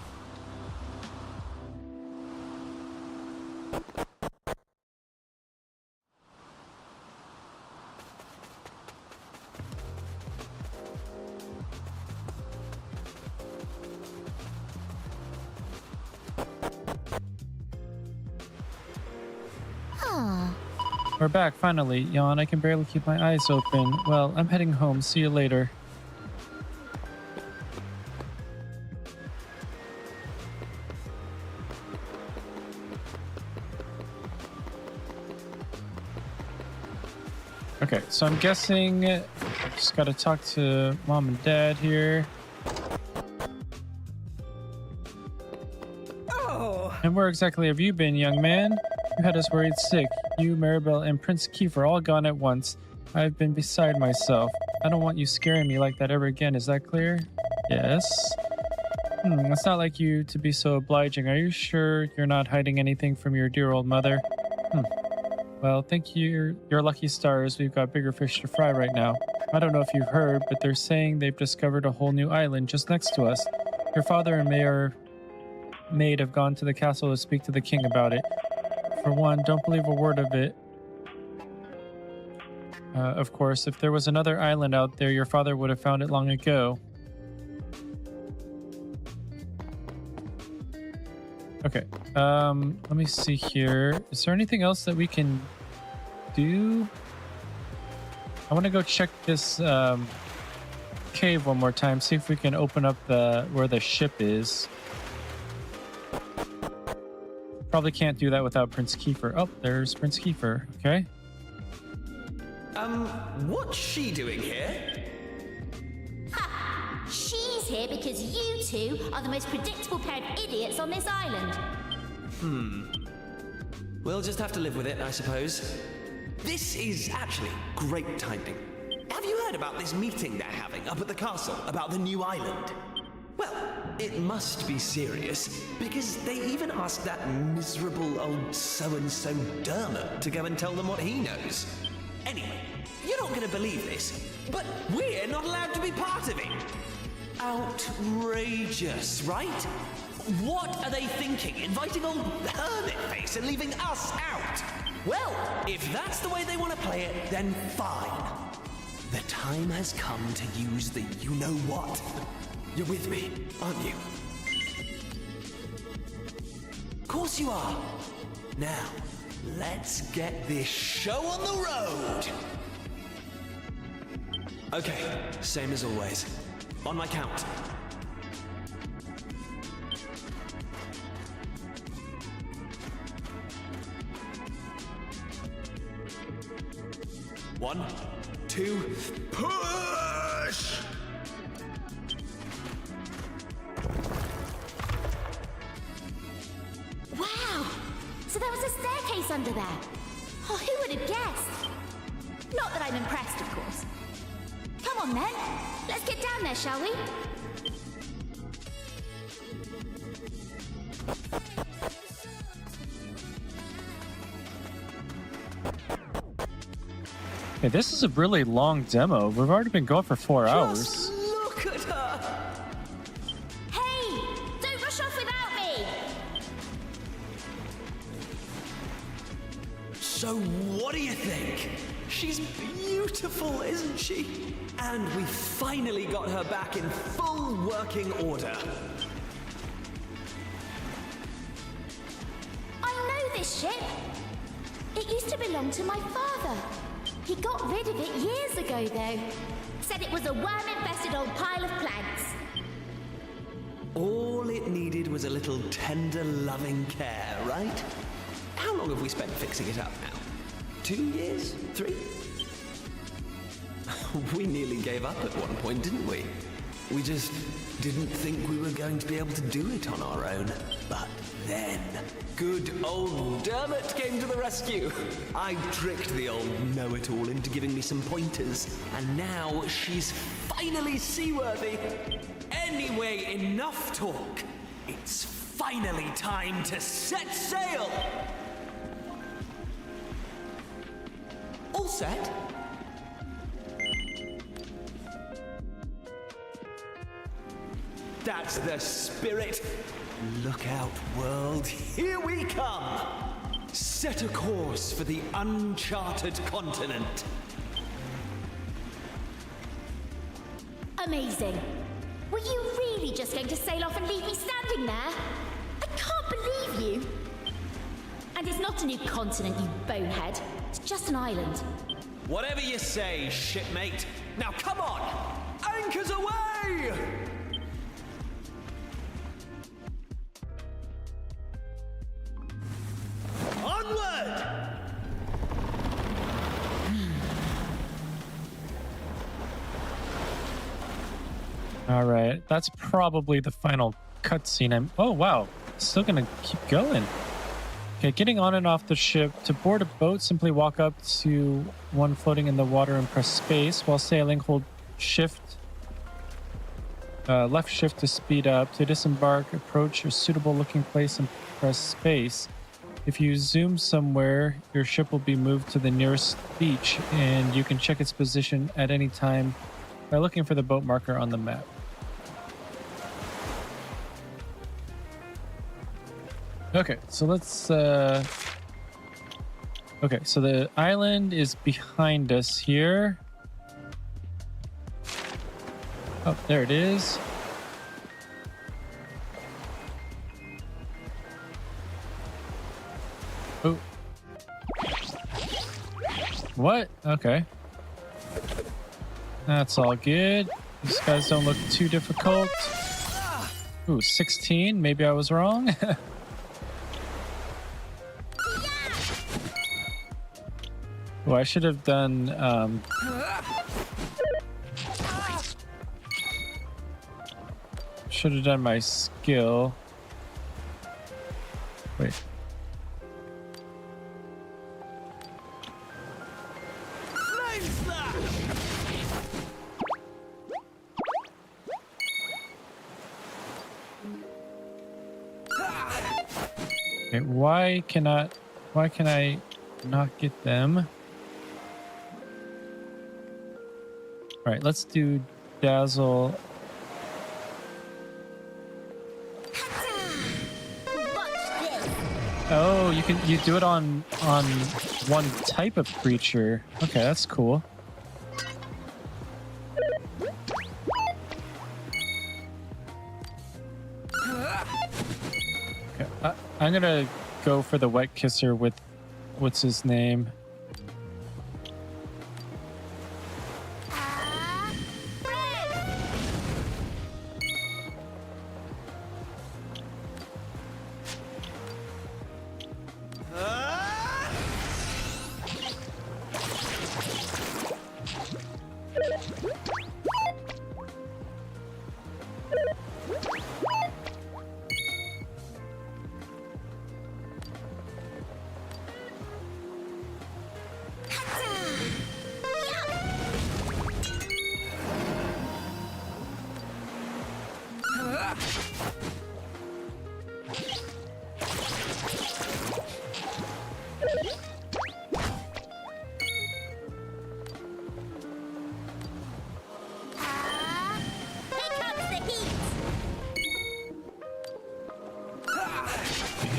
We're back, finally. Yawn, I can barely keep my eyes open. Well, I'm heading home. See you later. Okay, so I'm guessing I just gotta talk to Mom and Dad here. Oh! And where exactly have you been, young man? You had us worried sick. You, Maribel, and Prince Kiefer all gone at once. I've been beside myself. I don't want you scaring me like that ever again. Is that clear? Yes. It's not like you to be so obliging. Are you sure you're not hiding anything from your dear old mother? Well, thank you. Your lucky stars. We've got bigger fish to fry right now. I don't know if you've heard, but they're saying they've discovered a whole new island just next to us. Your father and maid have gone to the castle to speak to the king about it. For one, don't believe a word of it. Of course, if there was another island out there, your father would have found it long ago. Okay, let me see here. Is there anything else that we can do? I want to go check this cave one more time, see if we can open up where the ship is. Probably can't do that without Prince Kiefer. Oh, there's Prince Kiefer. Okay. What's she doing here? Ha! She's here because you two are the most predictable pair of idiots on this island. We'll just have to live with it, I suppose. This is actually great timing. Have you heard about this meeting they're having up at the castle about the new island? Well, it must be serious, because they even asked that miserable old so-and-so Dermot to go and tell them what he knows. Anyway, you're not going to believe this, but we're not allowed to be part of it. Outrageous, right? What are they thinking, inviting old Hermit-Face and leaving us out? Well, if that's the way they want to play it, then fine. The time has come to use the you-know-what. You're with me, aren't you? Of course you are. Now, let's get this show on the road. Okay, same as always. On my count. 1, 2, push! Wow! So there was a staircase under there. Oh, who would have guessed? Not that I'm impressed, of course. Come on then, let's get down there, shall we? Hey, this is a really long demo. We've already been going for 4 hours. Just look at her! Hey! Don't rush off without me! So what do you think? She's beautiful, isn't she? And we finally got her back in full working order. I know this ship. It used to belong to my father. He got rid of it years ago, though. Said it was a worm-infested old pile of planks. All it needed was a little tender, loving care, right? How long have we spent fixing it up now? 2 years? 3? We nearly gave up at one point, didn't we? We just didn't think we were going to be able to do it on our own. But then, good old Dermot came to the rescue. I tricked the old know-it-all into giving me some pointers, and now she's finally seaworthy. Anyway, enough talk. It's finally time to set sail. All set? That's the spirit. Look out, world. Here we come. Set a course for the uncharted continent. Amazing. Were you really just going to sail off and leave me standing there? I can't believe you. And it's not a new continent, you bonehead. It's just an island. Whatever you say, shipmate. Now come on! Anchors away! Onward! All right, that's probably the final cutscene. Oh wow, still gonna keep going. Okay, getting on and off the ship. To board a boat, simply walk up to one floating in the water and press space. While sailing, hold shift, left shift to speed up. To disembark, approach a suitable looking place and press space. If you zoom somewhere, your ship will be moved to the nearest beach, and you can check its position at any time by looking for the boat marker on the map. Okay, so let's okay, so the island is behind us here. Oh, there it is. Oh. What? Okay. That's all good. These guys don't look too difficult. Ooh, 16. Maybe I was wrong. Oh, I should have done. Should have done my skill. Wait. Okay, why can I not get them? All right, let's do dazzle. Oh, you do it on one type of creature. Okay, that's cool. Okay, I'm gonna go for the wet kisser with what's his name.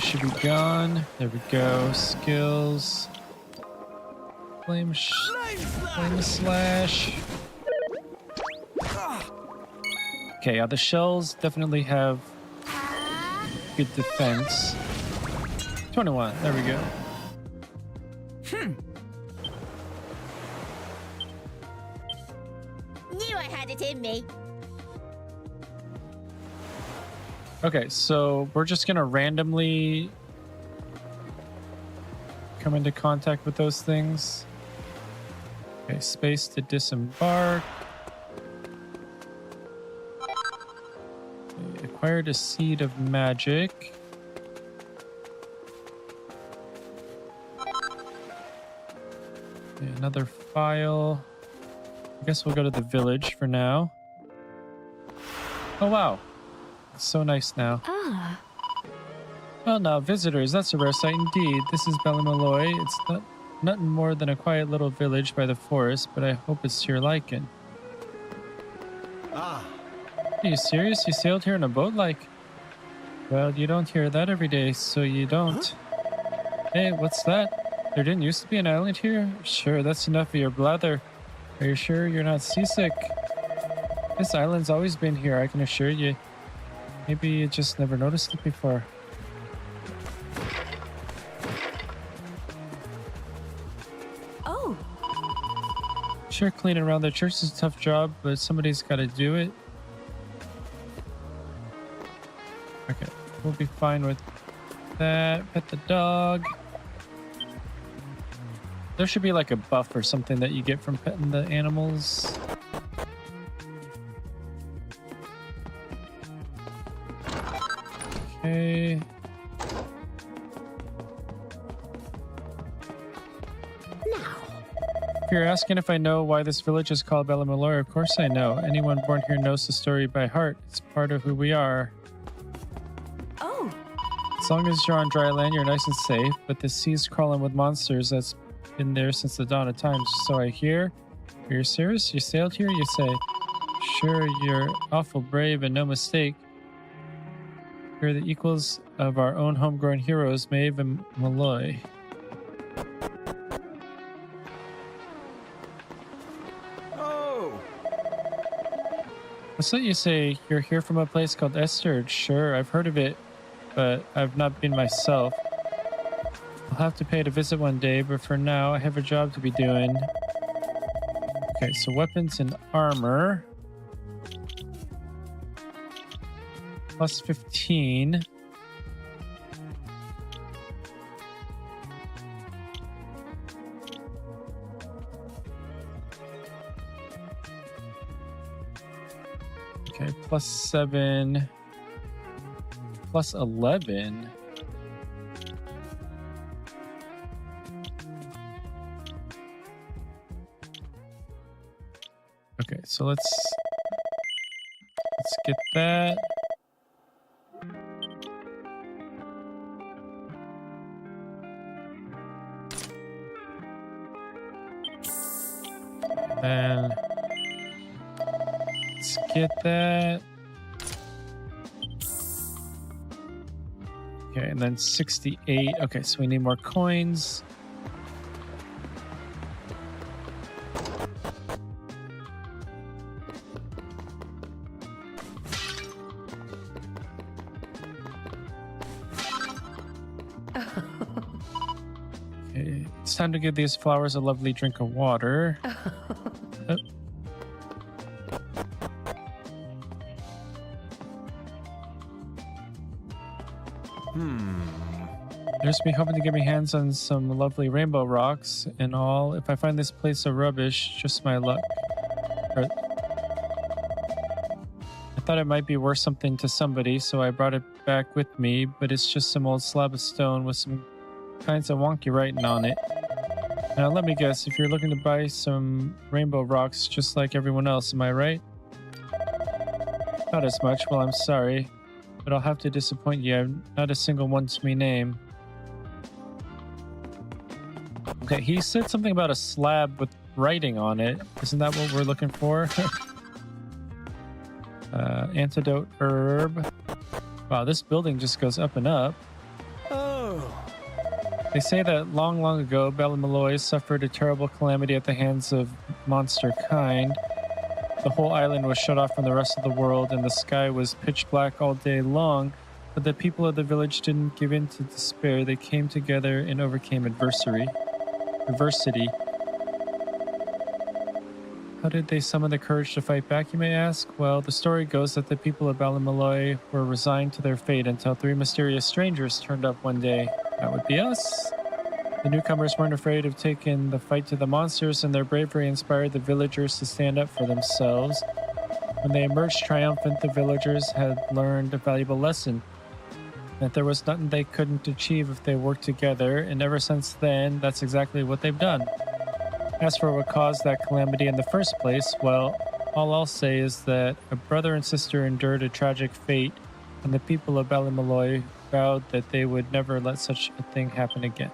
Should be gone. There we go. Skills. Flame slash. Okay, yeah, the shells definitely have good defense. 21. There we go. Knew I had it in me. Okay, so we're just gonna randomly come into contact with those things. Okay, space to disembark. Okay, acquired a seed of magic. Okay, another file. I guess we'll go to the village for now. Oh wow. So nice now. Ah. Well now, visitors, that's a rare sight indeed. This is Ballymaloy. It's nothing more than a quiet little village by the forest, but I hope it's to your liking. Ah. Are you serious? You sailed here in a boat like? Well, you don't hear that every day, so you don't. Huh? Hey, what's that? There didn't used to be an island here? Sure, that's enough of your blather. Are you sure you're not seasick? This island's always been here, I can assure you. Maybe you just never noticed it before. Oh. Sure, cleaning around the church is a tough job, but somebody's got to do it. Okay, we'll be fine with that. Pet the dog. There should be like a buff or something that you get from petting the animals. Okay. If you're asking if I know why this village is called Ballymaloy, of course I know. Anyone born here knows the story by heart. It's part of who we are. Oh. As long as you're on dry land, you're nice and safe, but the sea's crawling with monsters that's been there since the dawn of times, so I hear. Are you serious? You sailed here, you say? Sure, you're awful brave and no mistake. You're the equals of our own homegrown heroes, Maeve and Malloy. Oh! What's that you say? You're here from a place called Esther? Sure, I've heard of it, but I've not been myself. I'll have to pay it a visit one day, but for now, I have a job to be doing. Okay, so weapons and armor. Plus 15. Okay, +7, +11. Okay, so let's get that. And let's get that. Okay, and then 68. Okay, so we need more coins. Okay, it's time to give these flowers a lovely drink of water. Oh. There's me hoping to get my hands on some lovely rainbow rocks and all. If I find this place a rubbish, just my luck. I thought it might be worth something to somebody, so I brought it back with me, but it's just some old slab of stone with some kinds of wonky writing on it. Now let me guess, if you're looking to buy some rainbow rocks just like everyone else, am I right? Not as much. Well, I'm sorry, but I'll have to disappoint you. Not a single one to me name. Okay, he said something about a slab with writing on it. Isn't that what we're looking for? Antidote herb. Wow, this building just goes up and up. Oh. They say that long, long ago, Ballymaloy suffered a terrible calamity at the hands of monster kind. The whole island was shut off from the rest of the world, and the sky was pitch black all day long. But the people of the village didn't give in to despair. They came together and overcame adversity. How did they summon the courage to fight back, you may ask? Well, the story goes that the people of Ballymaloy were resigned to their fate until 3 mysterious strangers turned up one day. That would be us. The newcomers weren't afraid of taking the fight to the monsters, and their bravery inspired the villagers to stand up for themselves. When they emerged triumphant, the villagers had learned a valuable lesson. That there was nothing they couldn't achieve if they worked together, and ever since then, that's exactly what they've done. As for what caused that calamity in the first place, well, all I'll say is that a brother and sister endured a tragic fate, and the people of Ballymaloy vowed that they would never let such a thing happen again.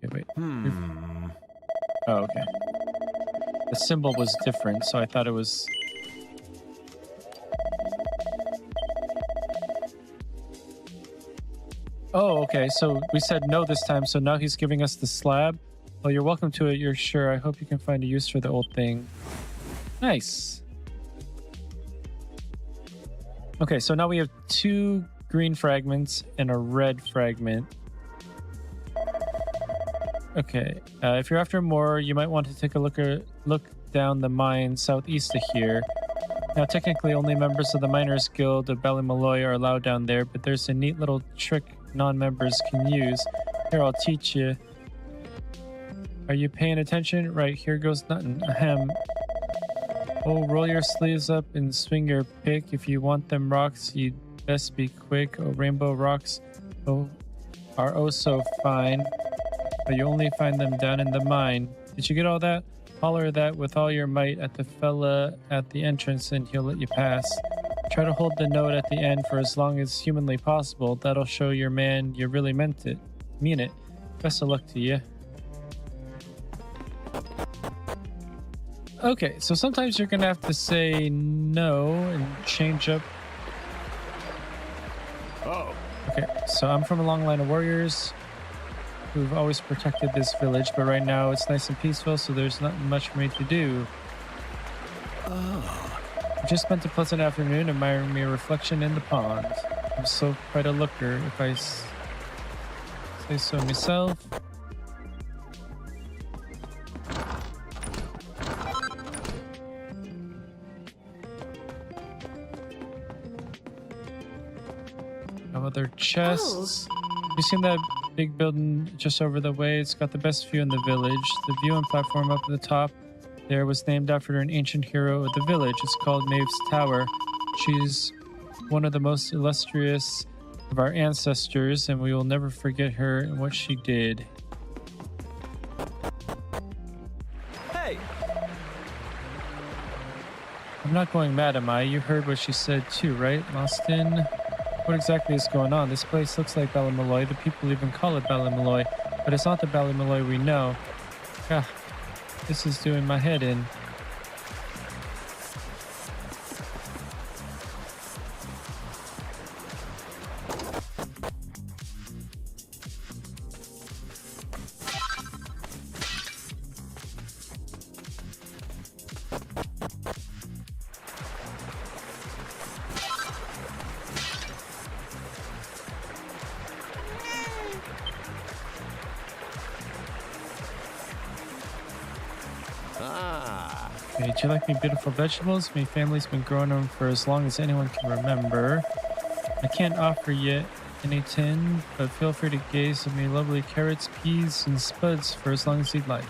Okay, wait. Oh, okay. The symbol was different, so I thought it was... Oh, okay, so we said no this time, so now he's giving us the slab. Well, you're welcome to it, you're sure. I hope you can find a use for the old thing. Nice. Okay, so now we have 2 green fragments and a red fragment. Okay, if you're after more, you might want to take a look down the mine southeast of here. Now, technically, only members of the Miners Guild of Ballymaloy are allowed down there, but there's a neat little trick non-members can use. Here, I'll teach you. Are you paying attention? Right, here goes nothing. Ahem. Oh, roll your sleeves up and swing your pick. If you want them rocks, you'd best be quick. Oh, rainbow rocks are oh so fine, but you only find them down in the mine. Did you get all that? Holler that with all your might at the fella at the entrance and he'll let you pass. Try to hold the note at the end for as long as humanly possible. That'll show your man you really mean it. Best of luck to you. Okay, so sometimes you're gonna have to say no and change up. Oh. Okay, so I'm from a long line of warriors who've always protected this village, but right now it's nice and peaceful, so there's not much for me to do. I just spent a pleasant afternoon admiring my reflection in the pond. I'm so quite a looker, if I say so myself. Have other chests. You seen that big building just over the way. It's got the best view in the village. The viewing platform up at the top there was named after an ancient hero of the village. It's called Maeve's Tower. She's one of the most illustrious of our ancestors, and we will never forget her and what she did. Hey! I'm not going mad, am I? You heard what she said too, right, Austin? What exactly is going on? This place looks like Ballymaloy. The people even call it Ballymaloy, but it's not the Ballymaloy we know. Ah, this is doing my head in. Okay, do you like me beautiful vegetables? My family's been growing them for as long as anyone can remember. I can't offer you any tin, but feel free to gaze at me lovely carrots, peas, and spuds for as long as you'd like.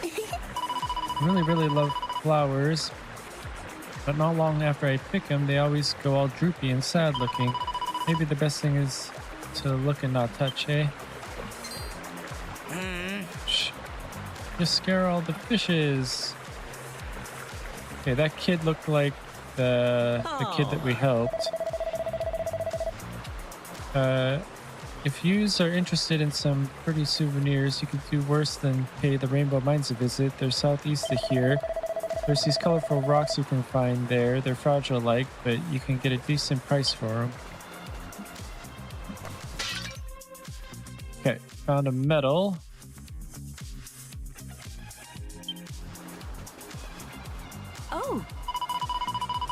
I really love flowers, but not long after I pick them, they always go all droopy and sad looking. Maybe the best thing is to look and not touch, eh? Shh. Just scare all the fishes. Okay, that kid looked like the kid that we helped. If yous are interested in some pretty souvenirs, you could do worse than pay the Rainbow Mines a visit. They're southeast of here. There's these colorful rocks you can find there. They're fragile-like, but you can get a decent price for them. Okay, found a medal. Oh.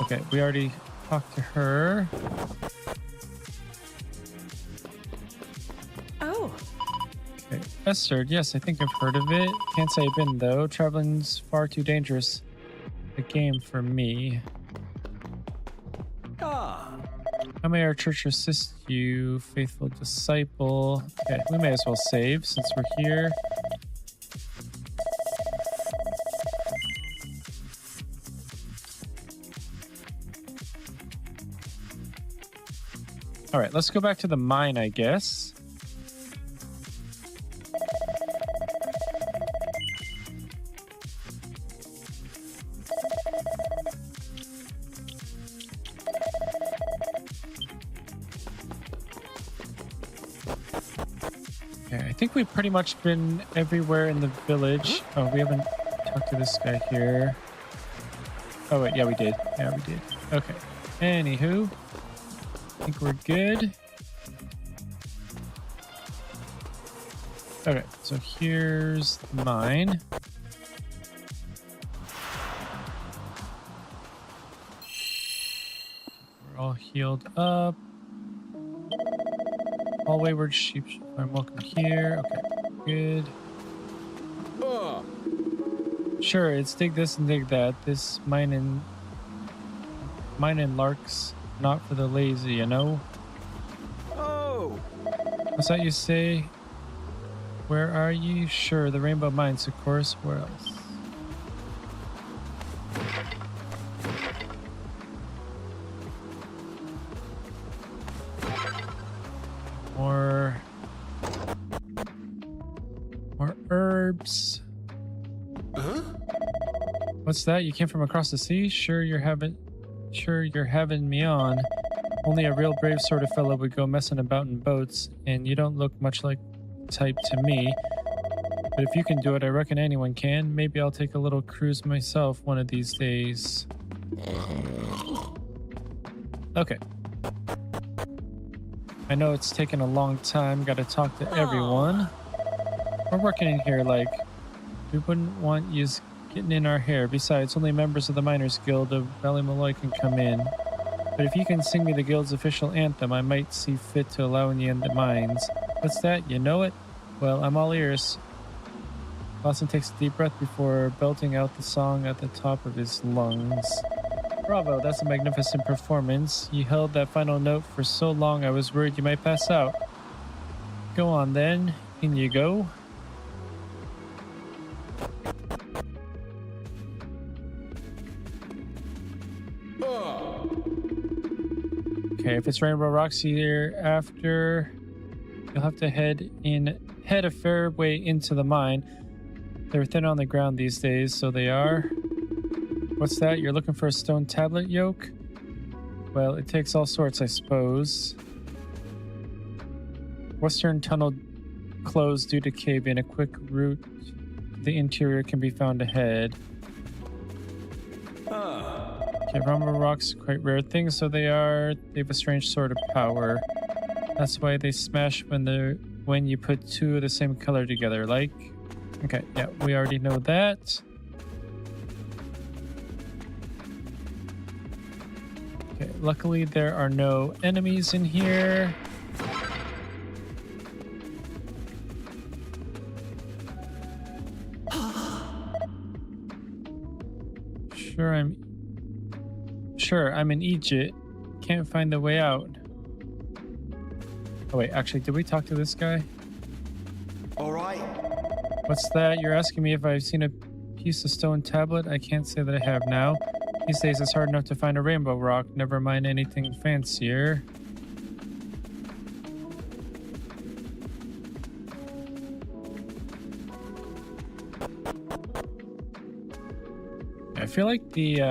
Okay, we already talked to her. Oh. Okay, Esther, yes, I think I've heard of it. Can't say I've been, though. Traveling's far too dangerous a game for me. Ah. How may our church assist you, faithful disciple? Okay, we may as well save since we're here. All right, let's go back to the mine, I guess. Okay, I think we've pretty much been everywhere in the village. Oh, we haven't talked to this guy here. Oh, wait, yeah, we did. Yeah, we did. Okay. Anywho. I think we're good. Okay, so here's mine. We're all healed up. All wayward sheep are welcome here. Okay, good. Sure, it's dig this and dig that. This mine and larks. Not for the lazy, you know? Oh! What's that you say? Where are you? Sure, the Rainbow Mines, of course. Where else? More herbs. Huh? What's that? You came from across the sea? Sure, you're having me on. Only a real brave sort of fellow would go messing about in boats, and you don't look much like type to me. But if you can do it, I reckon anyone can. Maybe I'll take a little cruise myself one of these days. Okay. I know it's taken a long time. Gotta talk to everyone. We're working in here like we wouldn't want yous getting in our hair. Besides, only members of the Miners Guild of Ballymaloy can come in. But if you can sing me the guild's official anthem, I might see fit to allow you in the mines. What's that? You know it? Well, I'm all ears. Lawson takes a deep breath before belting out the song at the top of his lungs. Bravo, that's a magnificent performance. You held that final note for so long I was worried you might pass out. Go on then. In you go. Okay, if it's Rainbow Rocks here after, you'll have to head a fair way into the mine. They're thin on the ground these days, so they are. What's that? You're looking for a stone tablet yoke? Well, it takes all sorts, I suppose. Western tunnel closed due to cave-in. A quick route to the interior can be found ahead. Okay, Rainbow Rocks, quite rare things, so they are. They have a strange sort of power. That's why they smash when you put two of the same color together, like. Okay, yeah, we already know that. Okay, luckily there are no enemies in here. Sure, I'm in Egypt. Can't find the way out. Oh wait, actually, did we talk to this guy? All right. What's that? You're asking me if I've seen a piece of stone tablet? I can't say that I have now. These days it's hard enough to find a rainbow rock, never mind anything fancier. I feel like the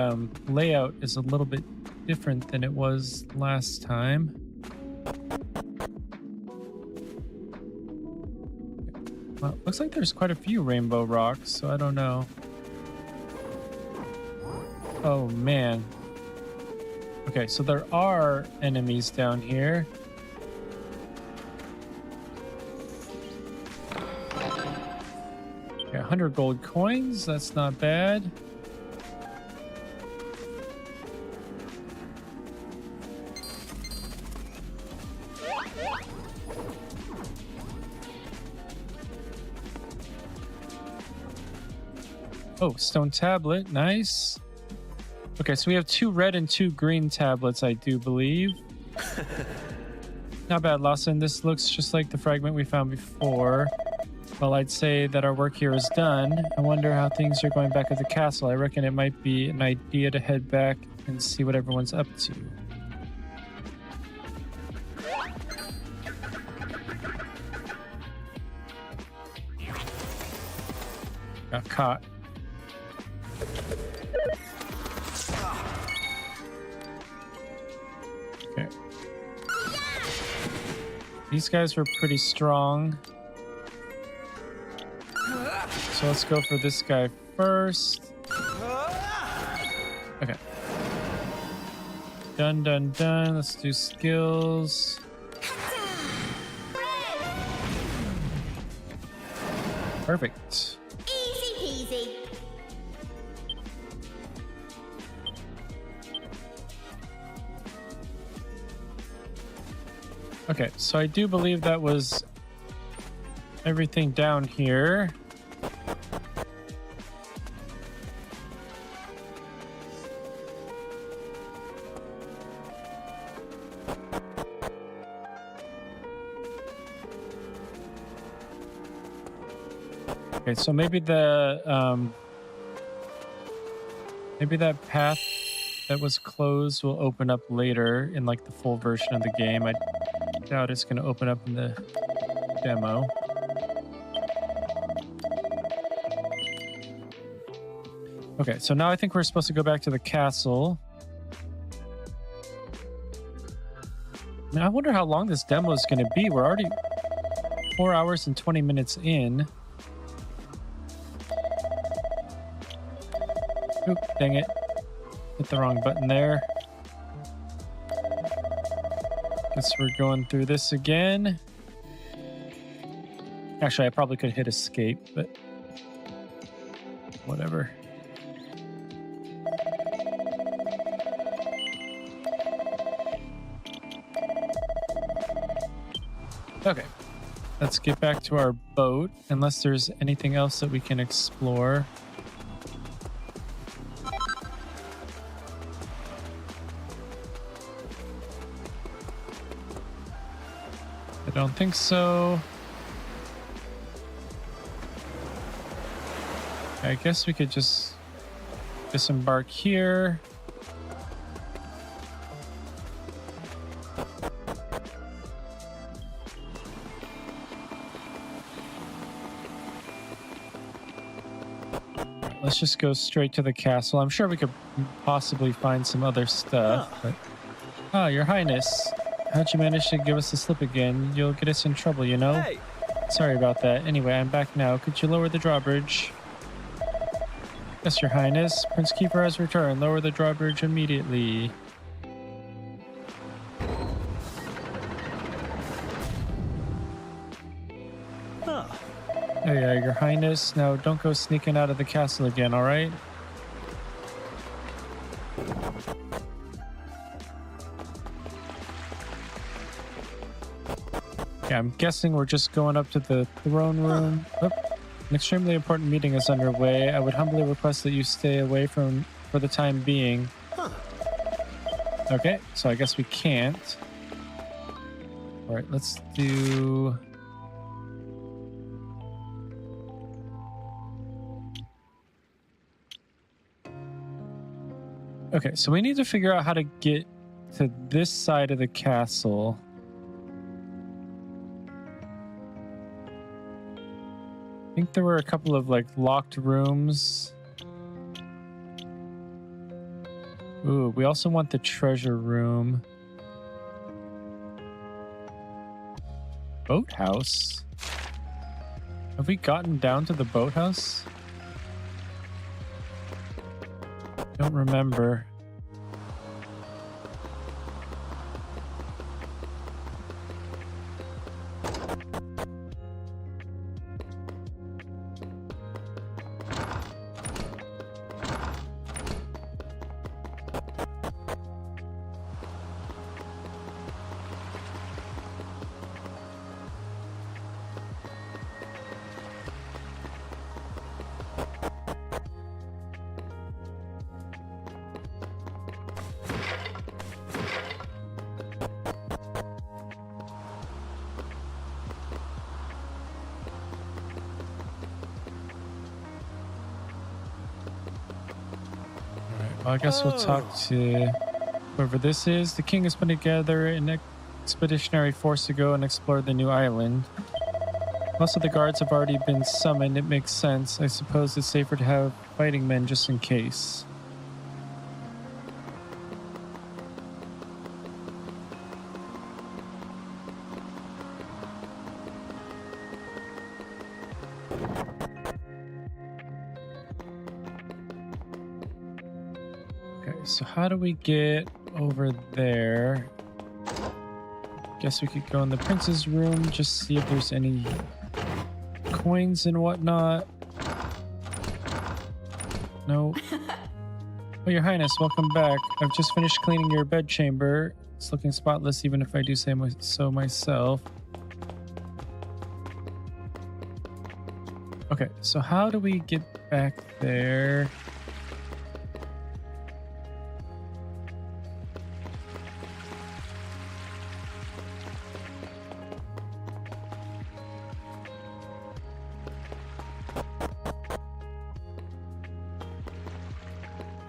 layout is a little bit different than it was last time. Well, looks like there's quite a few rainbow rocks, so I don't know. Oh man. Okay, so there are enemies down here. Okay, 100 gold coins, that's not bad. Oh, stone tablet, nice. Okay, so we have 2 red and 2 green tablets, I do believe. Not bad, Lawson. This looks just like the fragment we found before. Well, I'd say that our work here is done. I wonder how things are going back at the castle. I reckon it might be an idea to head back and see what everyone's up to. Got caught. Okay. These guys were pretty strong. So let's go for this guy first. Okay. Done, done, done. Let's do skills. Perfect. Easy peasy. Okay, so I do believe that was everything down here. Okay, so maybe the maybe that path that was closed will open up later in like the full version of the game. I doubt it's going to open up in the demo. Okay, so now I think we're supposed to go back to the castle. I wonder how long this demo is going to be. We're already 4 hours and 20 minutes in. Oop, dang it. Hit the wrong button there. Guess we're going through this again. Actually, I probably could hit escape, but whatever. Okay, let's get back to our boat, unless there's anything else that we can explore. I don't think so. I guess we could just disembark here. Let's just go straight to the castle. I'm sure we could possibly find some other stuff. But... Ah, Your Highness. How'd you manage to give us the slip again? You'll get us in trouble, you know? Hey. Sorry about that. Anyway, I'm back now. Could you lower the drawbridge? Yes, Your Highness. Prince Kiefer has returned. Lower the drawbridge immediately. Huh. Oh yeah, Your Highness. Now, don't go sneaking out of the castle again, alright? Yeah, I'm guessing we're just going up to the throne room. Oh, an extremely important meeting is underway. I would humbly request that you stay away for the time being. Okay, so I guess we can't. Alright, let's do... Okay, so we need to figure out how to get to this side of the castle. I think there were a couple of like locked rooms. Ooh, we also want the treasure room. Boathouse? Have we gotten down to the boathouse? Don't remember. I guess we'll talk to whoever this is. The king has put together an expeditionary force to go and explore the new island. Most of the guards have already been summoned. It makes sense. I suppose it's safer to have fighting men just in case. So how do we get over there? Guess we could go in the prince's room, just see if there's any coins and whatnot. No. Oh, Your Highness, welcome back. I've just finished cleaning your bedchamber. It's looking spotless, even if I do say so myself. Okay, so how do we get back there?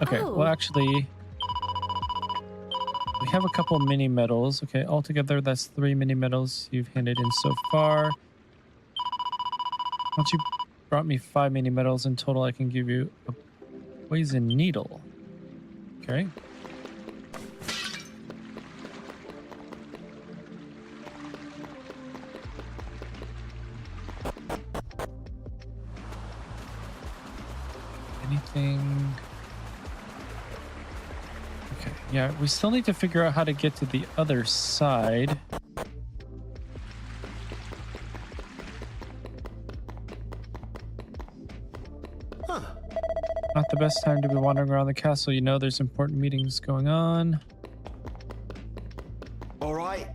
Okay, well actually, we have a couple mini medals. Okay, altogether that's 3 mini medals you've handed in so far. Once you brought me 5 mini medals in total, I can give you a poison needle. Okay. Anything... Yeah, we still need to figure out how to get to the other side. Huh. Not the best time to be wandering around the castle. You know there's important meetings going on. All right.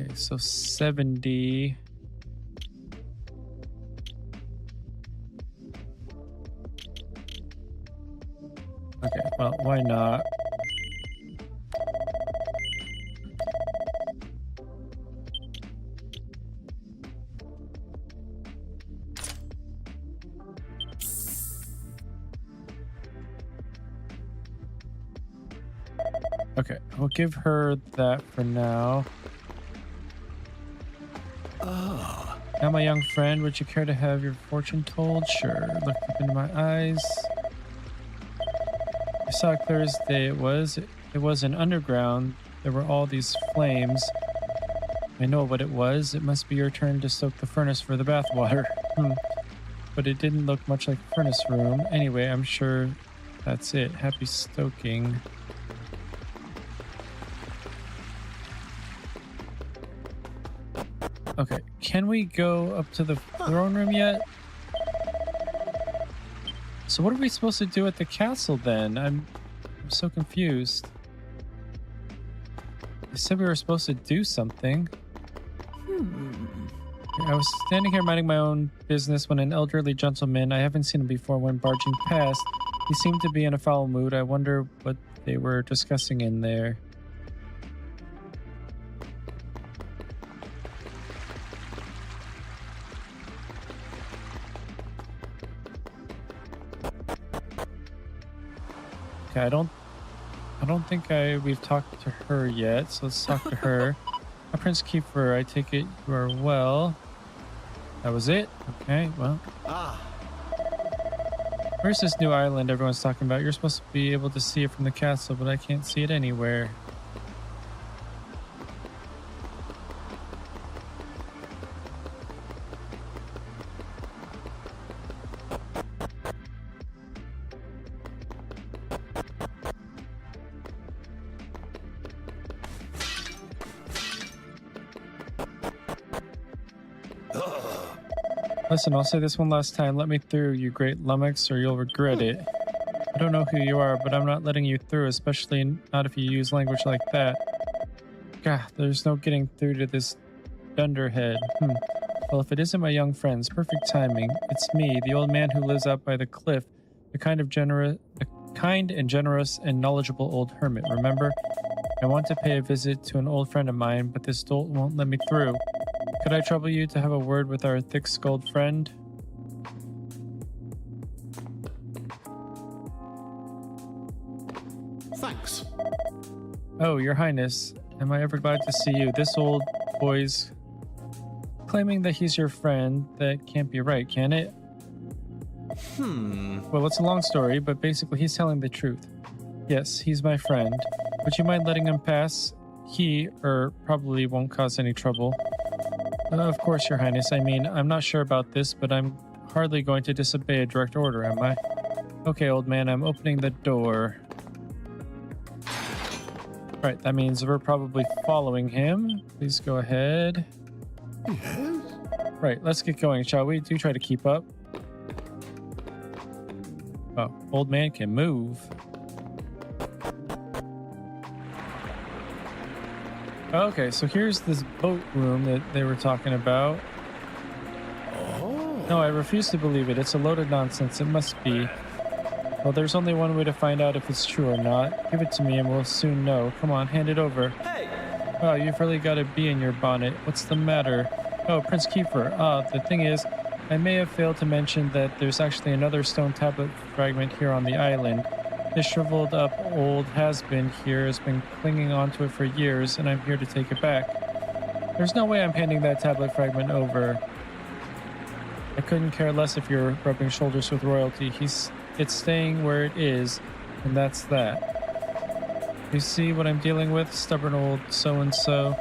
Okay, so 70... Okay, well, why not? Okay, we'll give her that for now. Now, my young friend, would you care to have your fortune told? Sure. Look up into my eyes. I saw it clear as day. It was an underground. There were all these flames. I know what it was. It must be your turn to soak the furnace for the bathwater. But it didn't look much like a furnace room. Anyway, I'm sure that's it. Happy stoking. Okay, can we go up to the throne room yet? So what are we supposed to do at the castle then? I'm so confused. They said we were supposed to do something. I was standing here minding my own business when an elderly gentleman, I haven't seen him before, went barging past. He seemed to be in a foul mood. I wonder what they were discussing in there. I don't think we've talked to her yet, so let's talk to her. Prince Kiefer, I take it you are well. That was it? Okay, well. Where's this new island everyone's talking about? You're supposed to be able to see it from the castle, but I can't see it anywhere. Listen, I'll say this one last time. Let me through, you great lummox, or you'll regret it. I don't know who you are, but I'm not letting you through, especially not if you use language like that. God, there's no getting through to this dunderhead. Well, if it isn't my young friends, perfect timing. It's me, the old man who lives out by the cliff, the kind and generous and knowledgeable old hermit, remember? I want to pay a visit to an old friend of mine, but this dolt won't let me through. Could I trouble you to have a word with our thick-skulled friend? Thanks. Oh, your highness. Am I ever glad to see you? This old boy's claiming that he's your friend. That can't be right, can it? Well, it's a long story, but basically he's telling the truth. Yes, he's my friend. Would you mind letting him pass? He, probably won't cause any trouble. Of course, your highness. I mean, I'm not sure about this, but I'm hardly going to disobey a direct order, am I? Okay, old man, I'm opening the door. Right, that means we're probably following him. Please go ahead. Yes? Right, let's get going, shall we? Do try to keep up. Oh, old man can move. Okay, so here's this boat room that they were talking about. No, I refuse to believe it. It's a load of nonsense. It must be. Well, there's only one way to find out if it's true or not. Give it to me and we'll soon know. Come on, hand it over. Hey! Wow, you've really got a bee in your bonnet. What's the matter? Oh, Prince Kiefer. The thing is, I may have failed to mention that there's actually another stone tablet fragment here on the island. This shriveled up old has-been here has been clinging onto it for years, and I'm here to take it back. There's no way I'm handing that tablet fragment over. I couldn't care less if you're rubbing shoulders with royalty. It's staying where it is, and that's that. You see what I'm dealing with, stubborn old so-and-so?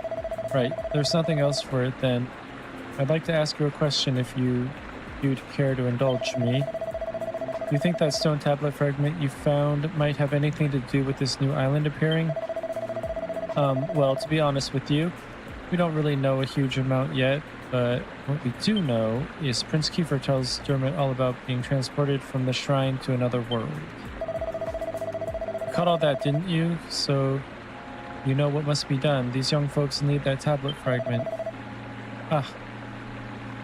Right, there's nothing else for it then. I'd like to ask you a question if you'd care to indulge me. You think that stone tablet fragment you found might have anything to do with this new island appearing? Well, to be honest with you, we don't really know a huge amount yet, but what we do know is Prince Kiefer tells Dermot all about being transported from the shrine to another world. You caught all that, didn't you? So, you know what must be done. These young folks need that tablet fragment.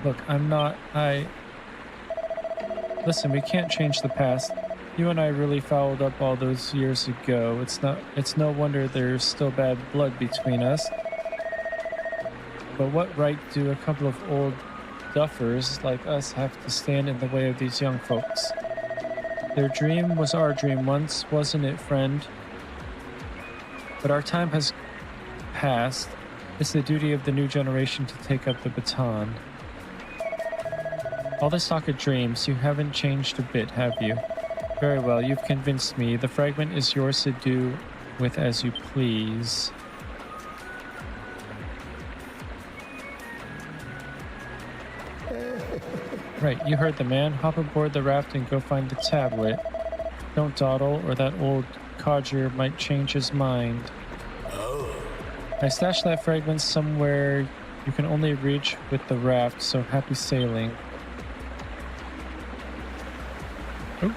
Look, Listen, we can't change the past. You and I really fouled up all those years ago. It's no wonder there's still bad blood between us. But what right do a couple of old duffers like us have to stand in the way of these young folks? Their dream was our dream once, wasn't it, friend? But our time has passed. It's the duty of the new generation to take up the baton. All this talk of dreams, you haven't changed a bit, have you? Very well, you've convinced me. The fragment is yours to do with as you please. Right, you heard the man. Hop aboard the raft and go find the tablet. Don't dawdle, or that old codger might change his mind. I stashed that fragment somewhere you can only reach with the raft, so happy sailing. Oh.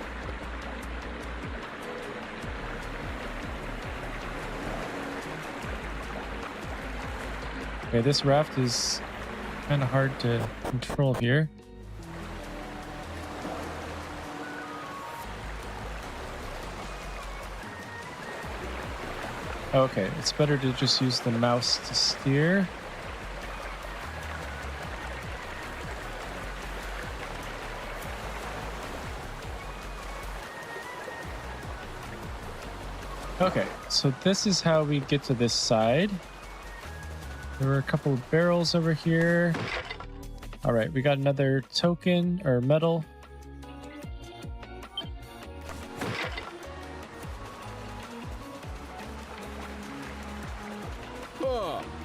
Okay, this raft is kind of hard to control here. Okay, it's better to just use the mouse to steer. Okay, so this is how we get to this side. There were a couple of barrels over here. All right, we got another token or medal.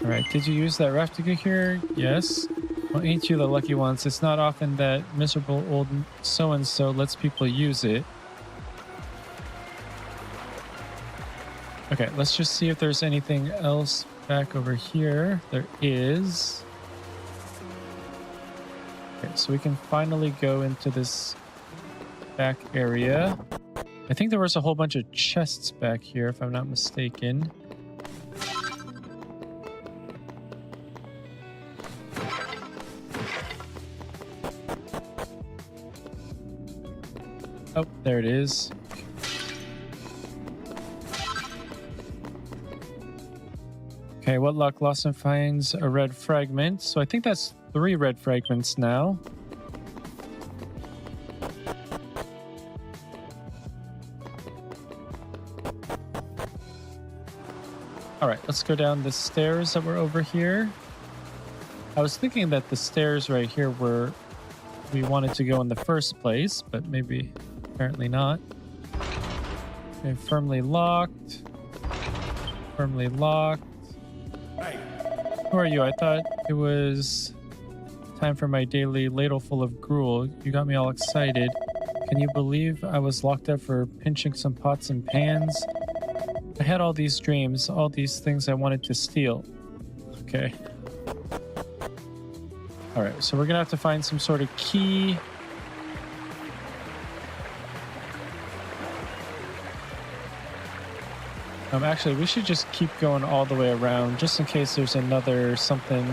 All right, did you use that raft to get here? Yes. Well, ain't you the lucky ones? It's not often that miserable old so-and-so lets people use it. Okay, let's just see if there's anything else back over here. There is. Okay, so we can finally go into this back area. I think there was a whole bunch of chests back here, if I'm not mistaken. Oh, there it is. Okay, what luck? Lawson finds a red fragment. So I think that's 3 red fragments now. All right, let's go down the stairs that were over here. I was thinking that the stairs right here were we wanted to go in the first place, but maybe apparently not. Okay, firmly locked. Firmly locked. Who are you? I thought it was time for my daily ladle full of gruel. You got me all excited. Can you believe I was locked up for pinching some pots and pans? I had all these dreams, all these things I wanted to steal. Okay. All right, so we're gonna have to find some sort of key. Actually, we should just keep going all the way around, just in case there's another something.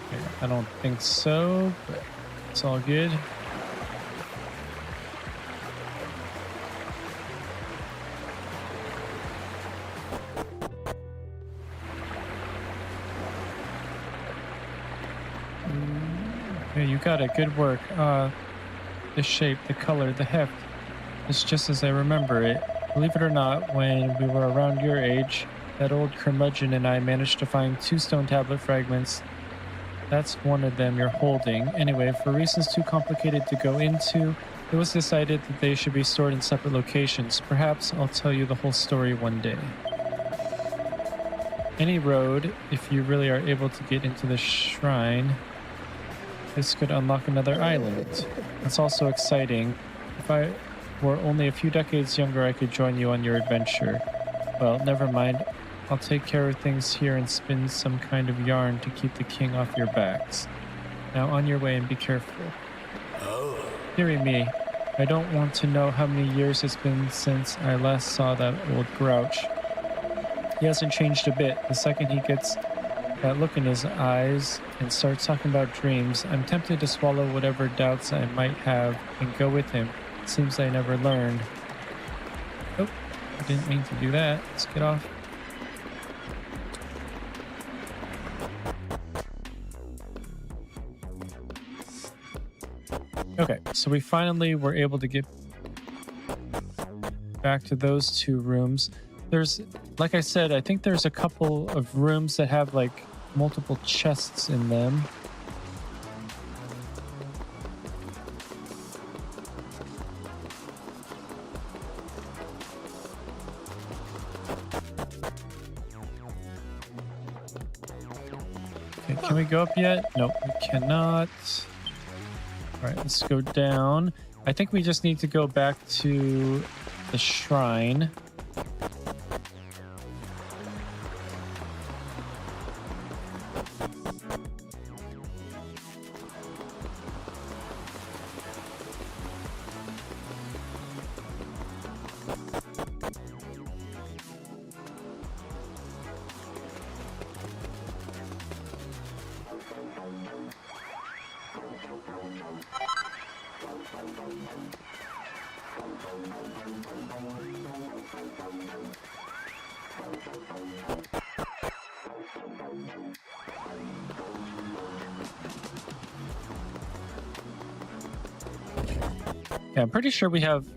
Okay, I don't think so, but it's all good. Okay, you got it. Good work. The shape, the color, the heft. It's just as I remember it. Believe it or not, when we were around your age, that old curmudgeon and I managed to find 2 stone tablet fragments. That's one of them you're holding. Anyway, for reasons too complicated to go into, it was decided that they should be stored in separate locations. Perhaps I'll tell you the whole story one day. Any road, if you really are able to get into the shrine, this could unlock another island. That's also exciting. If I were only a few decades younger, I could join you on your adventure. Well, never mind. I'll take care of things here and spin some kind of yarn to keep the king off your backs. Now on your way and be careful. Dearie me, I don't want to know how many years it's been since I last saw that old grouch. He hasn't changed a bit. The second he gets that look in his eyes and starts talking about dreams, I'm tempted to swallow whatever doubts I might have and go with him. It seems I never learned. Oh, I didn't mean to do that. Let's get off. Okay, so we finally were able to get back to those two rooms. There's, like I said, I think there's a couple of rooms that have like multiple chests in them. Okay, can we go up yet? Nope, we cannot. All right, let's go down. I think we just need to go back to the shrine. Yeah, I'm pretty sure we have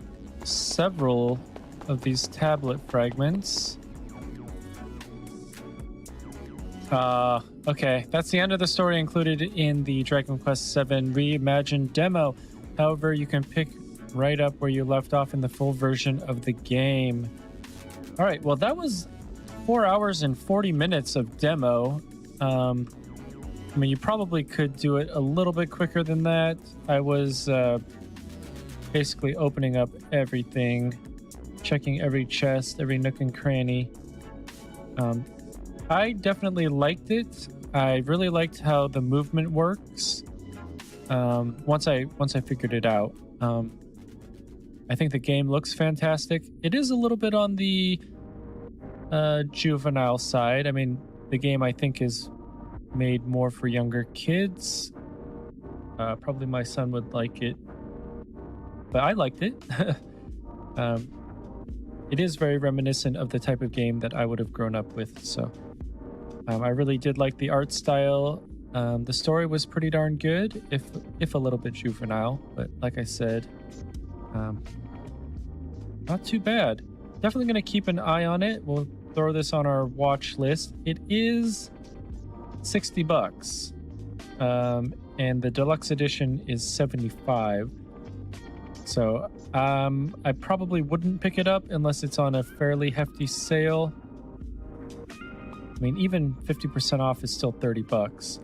several of these tablet fragments. Okay, that's the end of the story included in the Dragon Quest VII Reimagined demo. However, you can pick right up where you left off in the full version of the game. All right, well, that was 4 hours and 40 minutes of demo. I mean, you probably could do it a little bit quicker than that. I was basically opening up everything, checking every chest, every nook and cranny. I definitely liked it. I really liked how the movement works. Once I figured it out, I think the game looks fantastic. It is a little bit on the juvenile side. I mean, the game I think is made more for younger kids. Probably my son would like it, but I liked it. It is very reminiscent of the type of game that I would have grown up with. So I really did like the art style. The story was pretty darn good, if a little bit juvenile, but like I said, not too bad. Definitely going to keep an eye on it. We'll throw this on our watch list. It is $60, and the deluxe edition is $75. So I probably wouldn't pick it up unless it's on a fairly hefty sale. I mean, even 50% off is still $30.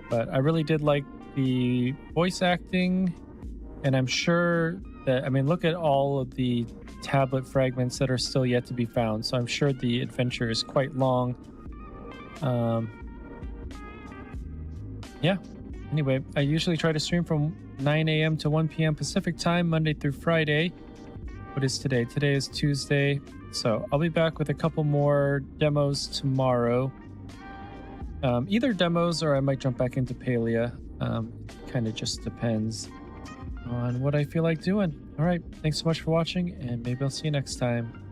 But I really did like the voice acting, and I'm sure that, I mean, look at all of the tablet fragments that are still yet to be found. So I'm sure the adventure is quite long. Yeah. Anyway, I usually try to stream from 9 a.m. to 1 p.m. Pacific time, Monday through Friday. What is today? Today is Tuesday. So I'll be back with a couple more demos tomorrow. Either demos or I might jump back into Palia. Kind of just depends on what I feel like doing. All right. Thanks so much for watching, and maybe I'll see you next time.